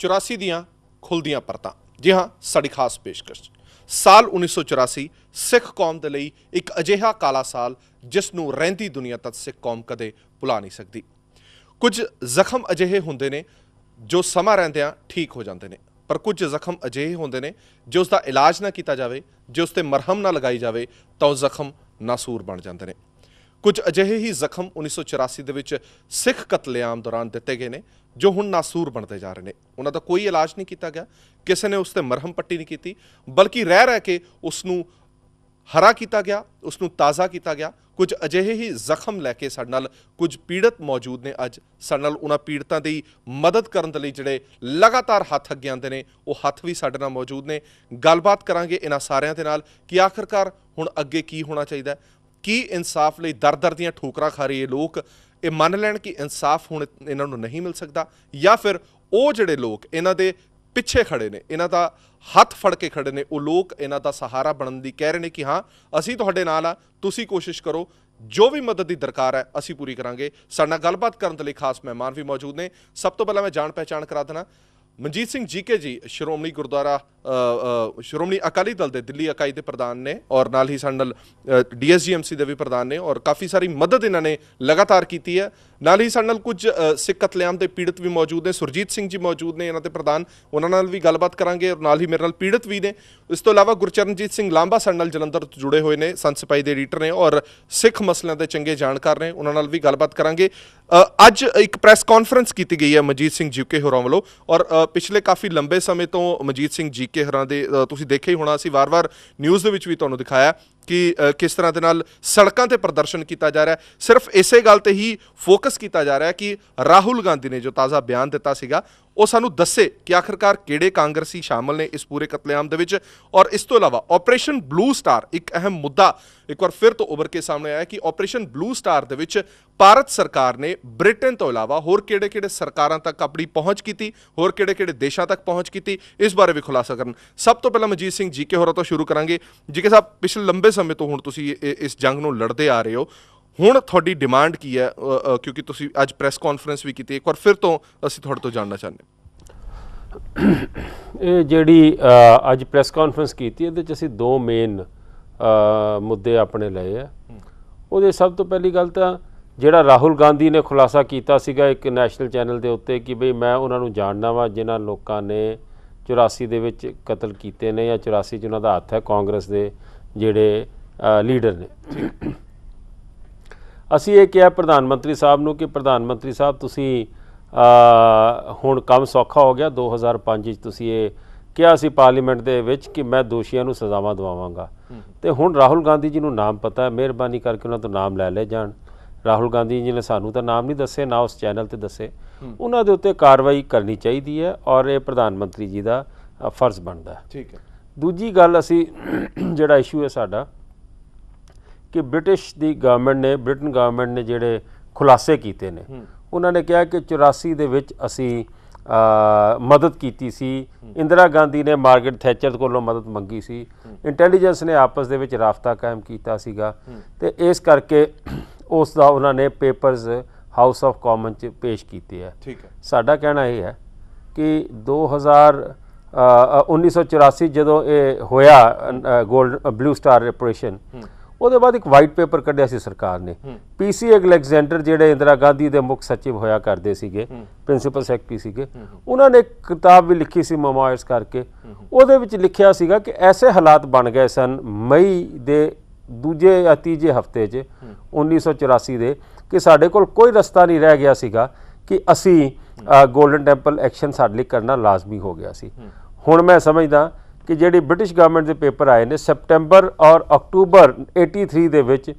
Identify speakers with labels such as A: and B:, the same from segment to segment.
A: 1984 ਦੀਆਂ ਖੁੱਲ੍ਹਦੀਆਂ ਪਰਤਾਂ। जी हाँ, साड़ी खास पेशकश। साल 1984 सिख कौम के लिए एक अजिहा काला साल जिस नूं रहिंदी दुनिया तक सिख कौम कदे भुला नहीं सकती। कुछ जख्म अजिहे हुंदे ने जो समा रहिंदियां ठीक हो जाते हैं, पर कुछ जख्म अजिहे हुंदे ने जो उसका इलाज ना किया जाए, जो उस ते मरहम ना लगाई जाए तो जख्म नासूर बन जाते हैं। कुछ अजिहे ही जख्म 1984 दे विच सिख कतलेआम दौरान दिते गए हैं जो हुण नासूर बनते जा रहे हैं। उन्होंने कोई इलाज नहीं किया गया, किसी ने उस ते मरहम पट्टी नहीं की, बल्कि रह के उसनूं हरा किया गया, उसनूं ताज़ा किया गया। कुछ अजिहे ही जख्म लैके साडे नाल कुछ पीड़ित मौजूद ने। अज साडे नाल उन्हां पीड़ितां दी मदद करन दे लई जिहड़े लगातार हत्थ अगे आंदे ने, वो हत्थ भी साडे नाल मौजूद ने। गलबात करांगे इन्हां सारिआं दे नाल कि आखिरकार हुण अगे की होना चाहिए, की इंसाफ लई दर दर दीआं ठोकरां खा रहे लोग ये मन लैण कि इंसाफ हुण इन्हां नूं नहीं मिल सकता, या फिर वो जिहड़े लोग इन्हां दे पिछे खड़े ने, इन्हां दा हत्थ फड़ के खड़े ने, वो लोग इन्हां दा सहारा बनन दी कह रहे हैं कि हाँ असीं तुहाडे नाल आ, तुसीं कोशिश करो, जो भी मदद की दरकार है असीं पूरी करांगे। साडे नाल गलबात करन दे लई खास मेहमान भी मौजूद ने। सब तो पहलां मैं जान पहचान करा देना, मनजीत सिंह जीके जी श्रोमणी गुरुद्वारा श्रोमणी अकाली दल के दिल्ली इकाई के प्रधान ने, और नाल ही साडे नाल DSGMC के भी प्रधान ने, और काफ़ी सारी मदद इन्होंने लगातार की है। नाल ही साडे नाल कुछ सिख कतलेआम के पीड़ित भी मौजूद ने। सुरजीत सिंह जी मौजूद ने इन्हों के प्रधान, उन्होंने नाल भी गलबात करांगे, और नाल ही मेरे नाल पीड़ित भी ने। इस तो इलावा गुरचरणजीत सिंह लांबा साडे नाल जलंधर तो जुड़े हुए हैं, संत सिपाही के एडिटर ने और सिख मसलों के चंगे जाणकार ने, उन्होंने नाल भी गलबात करांगे। अज एक प्रैस कॉन्फ्रेंस की गई है मनजीत सिंह जीके होरां वालों, और पिछले काफ़ी लंबे समय तो मनजीत सिंह जीके होरां दे तुसीं देखिआ ही होना, असीं वार-वार न्यूज़ दे विच भी तुहानूं दिखाया कि किस तरह के नाल सड़कों ते प्रदर्शन किया जा रहा है। सिर्फ इसे गल ते ही फोकस किया जा रहा है कि राहुल गांधी ने जो ताज़ा बयान दिता सीगा वो सानू दस्से कि आखिरकार किहड़े कांग्रेसी शामिल ने इस पूरे कतलेआम दे विच। और इस तो इलावा ऑपरेशन ब्लू स्टार एक अहम मुद्दा एक बार फिर तो उभर के सामने आया कि ऑपरेशन ब्लू स्टार दे विच भारत सरकार ने ब्रिटेन तो इलावा होर किहड़े-किहड़े सरकारां तक अपनी पहुँच की, होर किहड़े-किहड़े देशों तक पहुँच की, इस बारे भी खुलासा करन। सब तो पहला मनजीत सिंह जीके होरां तो शुरू करांगे। जीके साहब, पिछले लंबे समय तो हुण तुसीं इस जंग नूं लड़दे आ रहे हो, हुण तुहाडी डिमांड की है? क्योंकि तुसीं अज प्रैस कॉन्फ्रेंस भी की, एक बार फिर तो असीं तुहाडे तो जानना चाहते हैं।
B: ਇਹ ਜਿਹੜੀ ਅੱਜ ਪ੍ਰੈਸ ਕਾਨਫਰੰਸ ਕੀਤੀ ਇਹਦੇ 'ਚ ਅਸੀਂ ਦੋ ਮੇਨ ਮੁੱਦੇ ਆਪਣੇ ਲਏ ਆ। ਉਹਦੇ ਸਭ ਤੋਂ ਪਹਿਲੀ ਗੱਲ ਤਾਂ ਜਿਹੜਾ ਰਾਹੁਲ ਗਾਂਧੀ ਨੇ ਖੁਲਾਸਾ ਕੀਤਾ ਸੀਗਾ ਇੱਕ ਨੈਸ਼ਨਲ ਚੈਨਲ ਦੇ ਉੱਤੇ ਕਿ ਬਈ ਮੈਂ ਉਹਨਾਂ ਨੂੰ ਜਾਣਦਾ ਵਾਂ ਜਿਨ੍ਹਾਂ ਲੋਕਾਂ ਨੇ 84 ਦੇ ਵਿੱਚ ਕਤਲ ਕੀਤੇ ਨੇ, ਜਾਂ 84 'ਚ ਉਹਨਾਂ ਦਾ ਹੱਥ ਹੈ ਕਾਂਗਰਸ ਦੇ ਜਿਹੜੇ ਲੀਡਰ ਨੇ। ਅਸੀਂ ਇਹ ਕਿਹਾ ਪ੍ਰਧਾਨ ਮੰਤਰੀ ਸਾਹਿਬ ਨੂੰ ਕਿ ਪ੍ਰਧਾਨ ਮੰਤਰੀ ਸਾਹਿਬ ਤੁਸੀਂ ਹੁਣ ਕੰਮ ਸੌਖਾ ਹੋ ਗਿਆ। 2005 'ਚ ਤੁਸੀਂ ਇਹ ਕਿਹਾ ਸੀ ਪਾਰਲੀਮੈਂਟ ਦੇ ਵਿੱਚ ਕਿ ਮੈਂ ਦੋਸ਼ੀਆਂ ਨੂੰ ਸਜ਼ਾਵਾਂ ਦਿਵਾਵਾਂਗਾ, ਅਤੇ ਹੁਣ ਰਾਹੁਲ ਗਾਂਧੀ ਜੀ ਨੂੰ ਨਾਮ ਪਤਾ ਹੈ, ਮਿਹਰਬਾਨੀ ਕਰਕੇ ਉਹਨਾਂ ਤੋਂ ਨਾਮ ਲੈ ਜਾਣ। ਰਾਹੁਲ ਗਾਂਧੀ ਜੀ ਨੇ ਸਾਨੂੰ ਤਾਂ ਨਾਮ ਨਹੀਂ ਦੱਸੇ, ਨਾ ਉਸ ਚੈਨਲ 'ਤੇ ਦੱਸੇ। ਉਹਨਾਂ ਦੇ ਉੱਤੇ ਕਾਰਵਾਈ ਕਰਨੀ ਚਾਹੀਦੀ ਹੈ, ਔਰ ਇਹ ਪ੍ਰਧਾਨ ਮੰਤਰੀ ਜੀ ਦਾ ਫਰਜ਼ ਬਣਦਾ ਹੈ। ਠੀਕ ਹੈ। ਦੂਜੀ ਗੱਲ, ਅਸੀਂ ਜਿਹੜਾ ਇਸ਼ੂ ਹੈ ਸਾਡਾ ਕਿ ਬ੍ਰਿਟਿਸ਼ ਦੀ ਗਵਰਨਮੈਂਟ ਨੇ, ਬ੍ਰਿਟਨ ਗਵਰਨਮੈਂਟ ਨੇ ਜਿਹੜੇ ਖੁਲਾਸੇ ਕੀਤੇ ਨੇ, ਉਹਨਾਂ ਨੇ ਕਿਹਾ ਕਿ 84 ਦੇ ਵਿੱਚ ਅਸੀਂ ਮਦਦ ਕੀਤੀ ਸੀ। ਇੰਦਰਾ ਗਾਂਧੀ ਨੇ ਮਾਰਗਰਟ ਥੈਚਰ ਕੋਲੋਂ ਮਦਦ ਮੰਗੀ ਸੀ, ਇੰਟੈਲੀਜੈਂਸ ਨੇ ਆਪਸ ਦੇ ਵਿੱਚ ਰਾਬਤਾ ਕਾਇਮ ਕੀਤਾ ਸੀਗਾ, ਅਤੇ ਇਸ ਕਰਕੇ ਉਸ ਦਾ ਉਹਨਾਂ ਨੇ ਪੇਪਰਸ ਹਾਊਸ ਆਫ ਕਾਮਨ 'ਚ ਪੇਸ਼ ਕੀਤੇ ਹੈ। ਠੀਕ ਹੈ। ਸਾਡਾ ਕਹਿਣਾ ਇਹ ਹੈ ਕਿ 1984 ਜਦੋਂ ਇਹ ਹੋਇਆ ਗੋਲਡ ਬਲੂ ਸਟਾਰ ਆਪਰੇਸ਼ਨ, ਉਹਦੇ ਬਾਅਦ ਇੱਕ ਵਾਈਟ ਪੇਪਰ ਕੱਢਿਆ ਸੀ ਸਰਕਾਰ ਨੇ। PC ਅਲੈਗਜ਼ੈਂਡਰ ਜਿਹੜੇ ਇੰਦਰਾ ਗਾਂਧੀ ਦੇ ਮੁੱਖ ਸਚਿਵ ਹੋਇਆ ਕਰਦੇ ਸੀਗੇ, ਪ੍ਰਿੰਸੀਪਲ ਸੈਕਟਰੀ ਸੀਗੇ, ਉਹਨਾਂ ਨੇ ਇੱਕ ਕਿਤਾਬ ਵੀ ਲਿਖੀ ਸੀ ਮੈਮੋਇਰਸ ਕਰਕੇ। ਉਹਦੇ ਵਿੱਚ ਲਿਖਿਆ ਸੀਗਾ ਕਿ ਐਸੇ ਹਾਲਾਤ ਬਣ ਗਏ ਸਨ ਮਈ ਦੇ ਦੂਜੇ ਜਾਂ ਤੀਜੇ ਹਫ਼ਤੇ 'ਚ 1984 ਦੇ ਕਿ ਸਾਡੇ ਕੋਲ ਕੋਈ ਰਸਤਾ ਨਹੀਂ ਰਹਿ ਗਿਆ ਸੀਗਾ ਕਿ ਅਸੀਂ ਗੋਲਡਨ ਟੈਂਪਲ ਐਕਸ਼ਨ ਸਾਡੇ ਲਈ ਕਰਨਾ ਲਾਜ਼ਮੀ ਹੋ ਗਿਆ ਸੀ। ਹੁਣ ਮੈਂ ਸਮਝਦਾ ਕਿ ਜਿਹੜੀ ਬ੍ਰਿਟਿਸ਼ ਗਵਰਨਮੈਂਟ ਦੇ ਪੇਪਰ ਆਏ ਨੇ ਸੈਪਟੈਂਬਰ ਔਰ ਅਕਤੂਬਰ 83 ਦੇ ਵਿੱਚ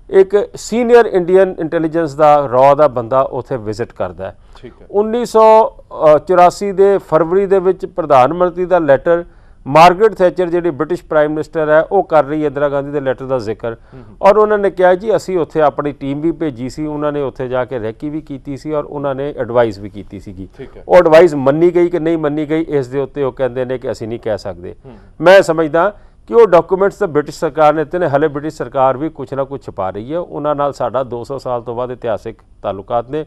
B: ਇੱਕ ਸੀਨੀਅਰ ਇੰਡੀਅਨ ਇੰਟੈਲੀਜੈਂਸ ਦਾ ਰॉ ਦਾ ਬੰਦਾ ਉੱਥੇ ਵਿਜ਼ਿਟ ਕਰਦਾ ਹੈ। 1984 ਦੇ ਫਰਵਰੀ ਦੇ ਵਿੱਚ ਪ੍ਰਧਾਨ ਮੰਤਰੀ ਦਾ ਲੈਟਰ ਮਾਰਗਰਟ ਥੈਚਰ ਜਿਹੜੀ ਬ੍ਰਿਟਿਸ਼ ਪ੍ਰਾਈਮ ਮਿਨਿਸਟਰ ਹੈ ਉਹ ਕਰ ਰਹੀ ਹੈ ਇੰਦਰਾ ਗਾਂਧੀ ਦੇ ਲੈਟਰ ਦਾ ਜ਼ਿਕਰ, ਔਰ ਉਹਨਾਂ ਨੇ ਕਿਹਾ ਜੀ ਅਸੀਂ ਉੱਥੇ ਆਪਣੀ ਟੀਮ ਵੀ ਭੇਜੀ ਸੀ, ਉਹਨਾਂ ਨੇ ਉੱਥੇ ਜਾ ਕੇ ਰੈਕੀ ਵੀ ਕੀਤੀ ਸੀ, ਔਰ ਉਹਨਾਂ ਨੇ ਐਡਵਾਈਸ ਵੀ ਕੀਤੀ ਸੀਗੀ। ਉਹ ਐਡਵਾਈਸ ਮੰਨੀ ਗਈ ਕਿ ਨਹੀਂ ਮੰਨੀ ਗਈ ਇਸ ਦੇ ਉੱਤੇ ਉਹ ਕਹਿੰਦੇ ਨੇ ਕਿ ਅਸੀਂ ਨਹੀਂ ਕਹਿ ਸਕਦੇ। ਮੈਂ ਸਮਝਦਾ ਕਿ ਉਹ ਡਾਕੂਮੈਂਟਸ ਤਾਂ ਬ੍ਰਿਟਿਸ਼ ਸਰਕਾਰ ਨੇ ਦਿੱਤੇ ਨੇ। ਹਲੇ ਬ੍ਰਿਟਿਸ਼ ਸਰਕਾਰ ਵੀ ਕੁਛ ਨਾ ਕੁਛ ਛੁਪਾ ਰਹੀ ਹੈ। ਉਹਨਾਂ ਨਾਲ ਸਾਡਾ 200 ਸਾਲ ਤੋਂ ਬਾਅਦ ਇਤਿਹਾਸਿਕ ਤਾਲੁਕਾਤ ਨੇ।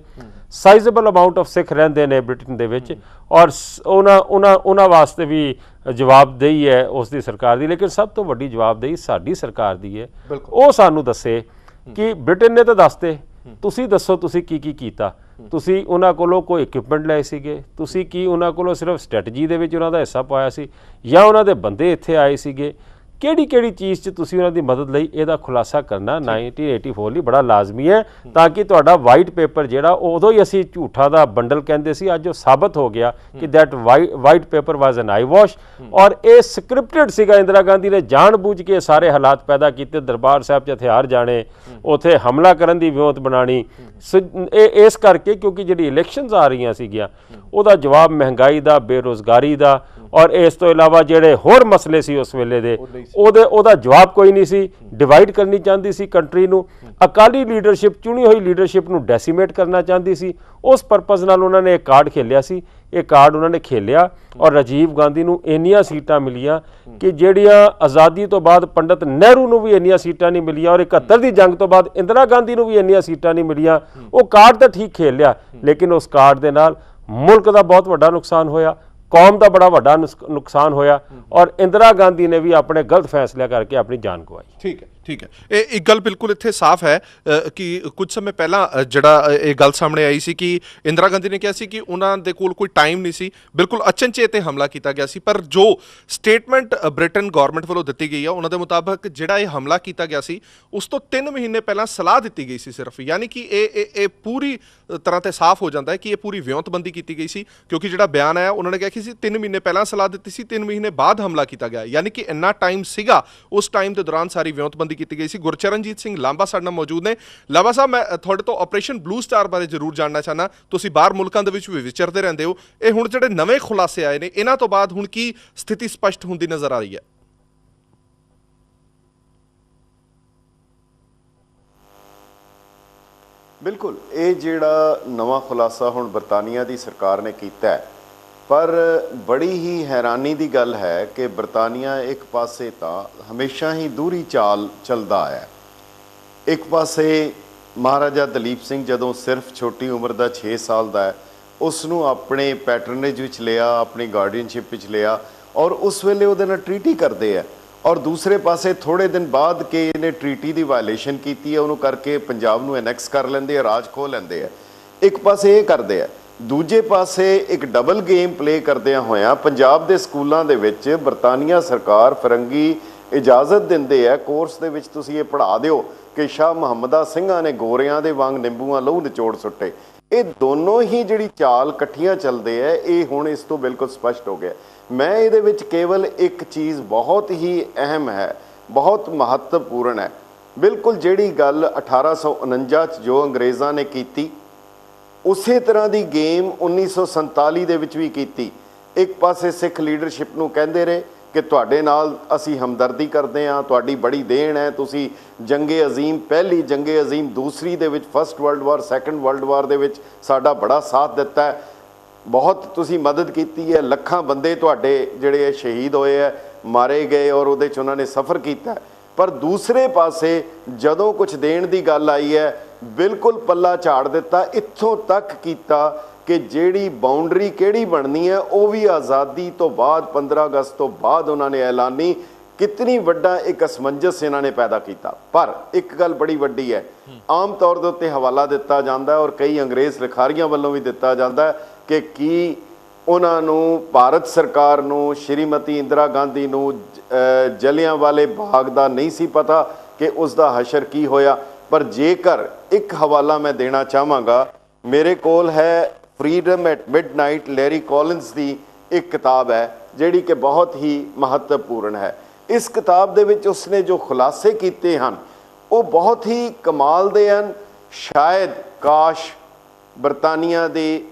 B: ਸਾਈਜ਼ੇਬਲ ਅਮਾਊਂਟ ਆਫ ਸਿੱਖ ਰਹਿੰਦੇ ਨੇ ਬ੍ਰਿਟੇਨ ਦੇ ਵਿੱਚ, ਔਰ ਉਹਨਾਂ ਵਾਸਤੇ ਵੀ ਜਵਾਬਦੇਹੀ ਹੈ ਉਸ ਦੀ ਸਰਕਾਰ ਦੀ। ਲੇਕਿਨ ਸਭ ਤੋਂ ਵੱਡੀ ਜਵਾਬਦੇਹੀ ਸਾਡੀ ਸਰਕਾਰ ਦੀ ਹੈ। ਉਹ ਸਾਨੂੰ ਦੱਸੇ ਕਿ ਬ੍ਰਿਟੇਨ ਨੇ ਤਾਂ ਦੱਸਦੇ, ਤੁਸੀਂ ਦੱਸੋ ਤੁਸੀਂ ਕੀ ਕੀਤਾ। ਤੁਸੀਂ ਉਹਨਾਂ ਕੋਲੋਂ ਕੋਈ ਇਕਵਿਪਮੈਂਟ ਲਏ ਸੀਗੇ? ਤੁਸੀਂ ਕੀ ਉਹਨਾਂ ਕੋਲੋਂ ਸਿਰਫ ਸਟ੍ਰੈਟਜੀ ਦੇ ਵਿੱਚ ਉਹਨਾਂ ਦਾ ਹਿੱਸਾ ਪਾਇਆ ਸੀ, ਜਾਂ ਉਹਨਾਂ ਦੇ ਬੰਦੇ ਇੱਥੇ ਆਏ ਸੀਗੇ? ਕਿਹੜੀ ਚੀਜ਼ 'ਚ ਤੁਸੀਂ ਉਹਨਾਂ ਦੀ ਮਦਦ ਲਈ? ਇਹਦਾ ਖੁਲਾਸਾ ਕਰਨਾ 1984 ਲਈ ਬੜਾ ਲਾਜ਼ਮੀ ਹੈ, ਤਾਂ ਕਿ ਤੁਹਾਡਾ ਵਾਈਟ ਪੇਪਰ ਜਿਹੜਾ ਉਦੋਂ ਹੀ ਅਸੀਂ ਝੂਠਾ ਦਾ ਬੰਡਲ ਕਹਿੰਦੇ ਸੀ, ਅੱਜ ਉਹ ਸਾਬਤ ਹੋ ਗਿਆ ਕਿ that white paper was N I wash. ਔਰ ਇਹ ਸਕ੍ਰਿਪਟਡ ਸੀਗਾ। ਇੰਦਰਾ ਗਾਂਧੀ ਨੇ ਜਾਣ-ਬੂਝ ਕੇ ਸਾਰੇ ਹਾਲਾਤ ਪੈਦਾ ਕੀਤੇ, ਦਰਬਾਰ ਸਾਹਿਬ 'ਚ ਹਥਿਆਰ ਜਾਣੇ, ਉੱਥੇ ਹਮਲਾ ਕਰਨ ਦੀ ਵਿਉਂਤ ਬਣਾਉਣੀ। ਇਹ ਇਸ ਕਰਕੇ ਕਿਉਂਕਿ ਜਿਹੜੀ ਇਲੈਕਸ਼ਨਸ ਆ ਰਹੀਆਂ ਸੀਗੀਆਂ, ਉਹਦਾ ਜਵਾਬ ਮਹਿੰਗਾਈ ਦਾ, ਬੇਰੁਜ਼ਗਾਰੀ ਦਾ, ਔਰ ਇਸ ਤੋਂ ਇਲਾਵਾ ਜਿਹੜੇ ਹੋਰ ਮਸਲੇ ਸੀ ਉਸ ਵੇਲੇ ਦੇ, ਉਹਦਾ ਜਵਾਬ ਕੋਈ ਨਹੀਂ ਸੀ। ਡਿਵਾਈਡ ਕਰਨੀ ਚਾਹੁੰਦੀ ਸੀ ਕੰਟਰੀ ਨੂੰ। ਅਕਾਲੀ ਲੀਡਰਸ਼ਿਪ, ਚੁਣੀ ਹੋਈ ਲੀਡਰਸ਼ਿਪ ਨੂੰ ਡੈਸੀਮੇਟ ਕਰਨਾ ਚਾਹੁੰਦੀ ਸੀ। ਉਸ ਪਰਪਸ ਨਾਲ ਉਹਨਾਂ ਨੇ ਇਹ ਕਾਰਡ ਖੇਲਿਆ ਸੀ। ਇਹ ਕਾਰਡ ਉਹਨਾਂ ਨੇ ਖੇਲਿਆ, ਔਰ ਰਾਜੀਵ ਗਾਂਧੀ ਨੂੰ ਇੰਨੀਆਂ ਸੀਟਾਂ ਮਿਲੀਆਂ ਕਿ ਜਿਹੜੀਆਂ ਆਜ਼ਾਦੀ ਤੋਂ ਬਾਅਦ ਪੰਡਤ ਨਹਿਰੂ ਨੂੰ ਵੀ ਇੰਨੀਆਂ ਸੀਟਾਂ ਨਹੀਂ ਮਿਲੀਆਂ, ਔਰ 71 ਦੀ ਜੰਗ ਤੋਂ ਬਾਅਦ ਇੰਦਰਾ ਗਾਂਧੀ ਨੂੰ ਵੀ ਇੰਨੀਆਂ ਸੀਟਾਂ ਨਹੀਂ ਮਿਲੀਆਂ। ਉਹ ਕਾਰਡ ਤਾਂ ਠੀਕ ਖੇਲ ਲਿਆ, ਲੇਕਿਨ ਉਸ ਕਾਰਡ ਦੇ ਨਾਲ ਮੁਲਕ ਦਾ ਬਹੁਤ ਵੱਡਾ ਨੁਕਸਾਨ ਹੋਇਆ, ਕੌਮ ਦਾ ਬੜਾ ਵੱਡਾ ਨੁਕਸਾਨ ਹੋਇਆ, ਔਰ ਇੰਦਰਾ ਗਾਂਧੀ ਨੇ ਵੀ ਆਪਣੇ ਗਲਤ ਫੈਸਲੇ ਕਰਕੇ ਆਪਣੀ ਜਾਨ ਗਵਾਈ।
A: ਠੀਕ ਹੈ। ਇਹ ਇੱਕ ਗੱਲ ਬਿਲਕੁਲ ਇੱਥੇ ਸਾਫ਼ ਹੈ ਕਿ ਕੁਝ ਸਮੇਂ ਪਹਿਲਾਂ ਜਿਹੜਾ ਇਹ ਗੱਲ ਸਾਹਮਣੇ ਆਈ ਸੀ ਕਿ ਇੰਦਰਾ ਗਾਂਧੀ ਨੇ ਕਿਹਾ ਸੀ ਕਿ ਉਹਨਾਂ ਦੇ ਕੋਲ ਕੋਈ ਟਾਈਮ ਨਹੀਂ ਸੀ, ਬਿਲਕੁਲ ਅਚਨਚੇਤ ਤੇ ਹਮਲਾ ਕੀਤਾ ਗਿਆ ਸੀ। ਪਰ ਜੋ ਸਟੇਟਮੈਂਟ ਬ੍ਰਿਟਨ ਗੌਰਮੈਂਟ ਵੱਲੋਂ ਦਿੱਤੀ ਗਈ ਆ, ਉਹਨਾਂ ਦੇ ਮੁਤਾਬਕ ਜਿਹੜਾ ਇਹ ਹਮਲਾ ਕੀਤਾ ਗਿਆ ਸੀ ਉਸ ਤੋਂ 3 ਮਹੀਨੇ ਪਹਿਲਾਂ ਸਲਾਹ ਦਿੱਤੀ ਗਈ ਸੀ ਸਿਰਫ। ਯਾਨੀ ਕਿ ਇਹ ਪੂਰੀ ਤਰ੍ਹਾਂ ਤੇ ਸਾਫ਼ ਹੋ ਜਾਂਦਾ ਹੈ ਕਿ ਇਹ ਪੂਰੀ ਵਿਉਂਤਬੰਦੀ ਕੀਤੀ ਗਈ ਸੀ, ਕਿਉਂਕਿ ਜਿਹੜਾ ਬਿਆਨ ਆਇਆ ਉਹਨਾਂ ਨੇ ਕਿਹਾ ਕਿ 3 ਮਹੀਨੇ ਪਹਿਲਾਂ ਸਲਾਹ ਦਿੱਤੀ ਸੀ, 3 ਮਹੀਨੇ ਬਾਅਦ ਹਮਲਾ ਕੀਤਾ ਗਿਆ। ਯਾਨੀ ਕਿ ਇੰਨਾ ਟਾਈਮ ਸੀਗਾ, ਉਸ ਟਾਈਮ ਦੇ ਦੌਰਾਨ ਸਾਰੀ ਵਿਉਂਤਬੰਦੀ ਕੀਤੀ ਗਈ ਸੀ। ਗੁਰਚਰਨਜੀਤ ਸਿੰਘ ਲਾਂਬਾ ਸਾਡੇ ਨਾਲ ਮੌਜੂਦ ਨੇ। ਲਾਂਬਾ ਸਾਹਿਬ, ਮੈਂ ਤੁਹਾਡੇ ਤੋਂ ਆਪਰੇਸ਼ਨ ਬਲੂ ਸਟਾਰ ਬਾਰੇ ਜ਼ਰੂਰ ਜਾਣਨਾ ਚਾਹੁੰਦਾ। ਤੁਸੀਂ ਬਾਹਰ ਮੁਲਕਾਂ ਦੇ ਵਿੱਚ ਵੀ ਵਿਚਰਦੇ ਰਹਿੰਦੇ ਹੋ। ਇਹ ਹੁਣ ਜਿਹੜੇ ਨਵੇਂ ਖੁਲਾਸੇ ਆਏ ਨੇ, ਇਹਨਾਂ ਤੋਂ ਬਾਅਦ ਹੁਣ ਕੀ ਸਥਿਤੀ ਸਪਸ਼ਟ ਹੁੰਦੀ ਨਜ਼ਰ ਆ ਰਹੀ ਹੈ?
C: ਬਿਲਕੁਲ, ਇਹ ਜਿਹੜਾ ਨਵਾਂ ਖੁਲਾਸਾ ਹੁਣ ਬਰਤਾਨੀਆ ਦੀ ਸਰਕਾਰ ਨੇ ਕੀਤਾ ਹੈ, ਪਰ ਬੜੀ ਹੀ ਹੈਰਾਨੀ ਦੀ ਗੱਲ ਹੈ ਕਿ ਬਰਤਾਨੀਆ ਇੱਕ ਪਾਸੇ ਤਾਂ ਹਮੇਸ਼ਾ ਹੀ ਦੂਰੀ ਚਾਲ ਚੱਲਦਾ ਹੈ। ਇੱਕ ਪਾਸੇ ਮਹਾਰਾਜਾ ਦਲੀਪ ਸਿੰਘ ਜਦੋਂ ਸਿਰਫ ਛੋਟੀ ਉਮਰ ਦਾ 6 ਸਾਲ ਦਾ ਹੈ, ਉਸ ਨੂੰ ਆਪਣੇ ਪੈਟਰਨੇਜ ਵਿੱਚ ਲਿਆ, ਆਪਣੀ ਗਾਰਡੀਅਨਸ਼ਿਪ ਵਿੱਚ ਲਿਆ, ਔਰ ਉਸ ਵੇਲੇ ਉਹਦੇ ਨਾਲ ਟਰੀਟੀ ਕਰਦੇ ਆ। ਔਰ ਦੂਸਰੇ ਪਾਸੇ ਥੋੜ੍ਹੇ ਦਿਨ ਬਾਅਦ ਕਿ ਇਹਨੇ ਟਰੀਟੀ ਦੀ ਵਾਇਲੇਸ਼ਨ ਕੀਤੀ ਹੈ, ਉਹਨੂੰ ਕਰਕੇ ਪੰਜਾਬ ਨੂੰ ਐਨੈਕਸ ਕਰ ਲੈਂਦੇ ਆ, ਰਾਜ ਖੋਹ ਲੈਂਦੇ ਆ। ਇੱਕ ਪਾਸੇ ਇਹ ਕਰਦੇ ਆ, ਦੂਜੇ ਪਾਸੇ ਇੱਕ ਡਬਲ ਗੇਮ ਪਲੇ ਕਰਦਿਆਂ ਹੋਇਆਂ ਪੰਜਾਬ ਦੇ ਸਕੂਲਾਂ ਦੇ ਵਿੱਚ ਬਰਤਾਨੀਆ ਸਰਕਾਰ ਫਰੰਗੀ ਇਜਾਜ਼ਤ ਦਿੰਦੇ ਆ, ਕੋਰਸ ਦੇ ਵਿੱਚ ਤੁਸੀਂ ਇਹ ਪੜ੍ਹਾ ਦਿਓ ਕਿ ਸ਼ਾਹ ਮੁਹੰਮਦਾ ਸਿੰਘਾਂ ਨੇ ਗੋਰਿਆਂ ਦੇ ਵਾਂਗ ਨਿੰਬੂਆਂ ਲਹੂ ਨਿਚੋੜ ਸੁੱਟੇ। ਇਹ ਦੋਨੋਂ ਹੀ ਜਿਹੜੀ ਚਾਲ ਇਕੱਠੀਆਂ ਚੱਲਦੇ ਆ, ਇਹ ਹੁਣ ਇਸ ਤੋਂ ਬਿਲਕੁਲ ਸਪਸ਼ਟ ਹੋ ਗਿਆ। ਮੈਂ ਇਹਦੇ ਵਿੱਚ ਕੇਵਲ ਇੱਕ ਚੀਜ਼ ਬਹੁਤ ਹੀ ਅਹਿਮ ਹੈ, ਬਹੁਤ ਮਹੱਤਵਪੂਰਨ ਹੈ। ਬਿਲਕੁਲ ਜਿਹੜੀ ਗੱਲ 1849 'ਚ ਜੋ ਅੰਗਰੇਜ਼ਾਂ ਨੇ ਕੀਤੀ, ਉਸੇ ਤਰ੍ਹਾਂ ਦੀ ਗੇਮ 1947 ਦੇ ਵਿੱਚ ਵੀ ਕੀਤੀ। ਇੱਕ ਪਾਸੇ ਸਿੱਖ ਲੀਡਰਸ਼ਿਪ ਨੂੰ ਕਹਿੰਦੇ ਰਹੇ ਕਿ ਤੁਹਾਡੇ ਨਾਲ ਅਸੀਂ ਹਮਦਰਦੀ ਕਰਦੇ ਹਾਂ, ਤੁਹਾਡੀ ਬੜੀ ਦੇਣ ਹੈ, ਤੁਸੀਂ ਜੰਗੇ ਅਜ਼ੀਮ ਪਹਿਲੀ, ਜੰਗੇ ਅਜ਼ੀਮ ਦੂਸਰੀ ਦੇ ਵਿੱਚ, first world war, second world war ਦੇ ਵਿੱਚ ਸਾਡਾ ਬੜਾ ਸਾਥ ਦਿੱਤਾ ਹੈ, ਬਹੁਤ ਤੁਸੀਂ ਮਦਦ ਕੀਤੀ ਹੈ, ਲੱਖਾਂ ਬੰਦੇ ਤੁਹਾਡੇ ਜਿਹੜੇ ਸ਼ਹੀਦ ਹੋਏ ਹੈ, ਮਾਰੇ ਗਏ, ਔਰ ਉਹਦੇ 'ਚ ਉਹਨਾਂ ਨੇ ਸਫ਼ਰ ਕੀਤਾ। ਪਰ ਦੂਸਰੇ ਪਾਸੇ ਜਦੋਂ ਕੁਝ ਦੇਣ ਦੀ ਗੱਲ ਆਈ ਹੈ, ਬਿਲਕੁਲ ਪੱਲਾ ਝਾੜ ਦਿੱਤਾ। ਇੱਥੋਂ ਤੱਕ ਕੀਤਾ ਕਿ ਜਿਹੜੀ ਬਾਉਂਡਰੀ ਕਿਹੜੀ ਬਣਨੀ ਹੈ ਉਹ ਵੀ ਆਜ਼ਾਦੀ ਤੋਂ ਬਾਅਦ 15 ਅਗਸਤ ਤੋਂ ਬਾਅਦ ਉਹਨਾਂ ਨੇ ਐਲਾਨੀ। ਕਿਤਨੀ ਵੱਡਾ ਇੱਕ ਅਸਮੰਜਸ ਇਹਨਾਂ ਨੇ ਪੈਦਾ ਕੀਤਾ। ਪਰ ਇੱਕ ਗੱਲ ਬੜੀ ਵੱਡੀ ਹੈ, ਆਮ ਤੌਰ ਦੇ ਉੱਤੇ ਹਵਾਲਾ ਦਿੱਤਾ ਜਾਂਦਾ ਔਰ ਕਈ ਅੰਗਰੇਜ਼ ਲਿਖਾਰੀਆਂ ਵੱਲੋਂ ਵੀ ਦਿੱਤਾ ਜਾਂਦਾ ਕਿ ਕੀ ਉਹਨਾਂ ਨੂੰ, ਭਾਰਤ ਸਰਕਾਰ ਨੂੰ, ਸ਼੍ਰੀਮਤੀ ਇੰਦਰਾ ਗਾਂਧੀ ਨੂੰ ਜਲਿਆਂਵਾਲੇ ਬਾਗ ਦਾ ਨਹੀਂ ਸੀ ਪਤਾ ਕਿ ਉਸ ਦਾ ਹਸ਼ਰ ਕੀ ਹੋਇਆ। ਪਰ ਜੇਕਰ ਇੱਕ ਹਵਾਲਾ ਮੈਂ ਦੇਣਾ ਚਾਹਾਂਗਾ, ਮੇਰੇ ਕੋਲ ਹੈ ਫਰੀडम ਐਟ ਮਿਡਨਾਈਟ, ਲੈਰੀ ਕੋਲਿੰਸ ਦੀ ਇੱਕ ਕਿਤਾਬ ਹੈ ਜਿਹੜੀ ਕਿ ਬਹੁਤ ਹੀ ਮਹੱਤਵਪੂਰਨ ਹੈ। ਇਸ ਕਿਤਾਬ ਦੇ ਵਿੱਚ ਉਸਨੇ ਜੋ ਖੁਲਾਸੇ ਕੀਤੇ ਹਨ ਉਹ ਬਹੁਤ ਹੀ ਕਮਾਲ ਦੇ ਹਨ। ਸ਼ਾਇਦ ਕਾਸ਼ ਬਰਤਾਨੀਆ ਦੇ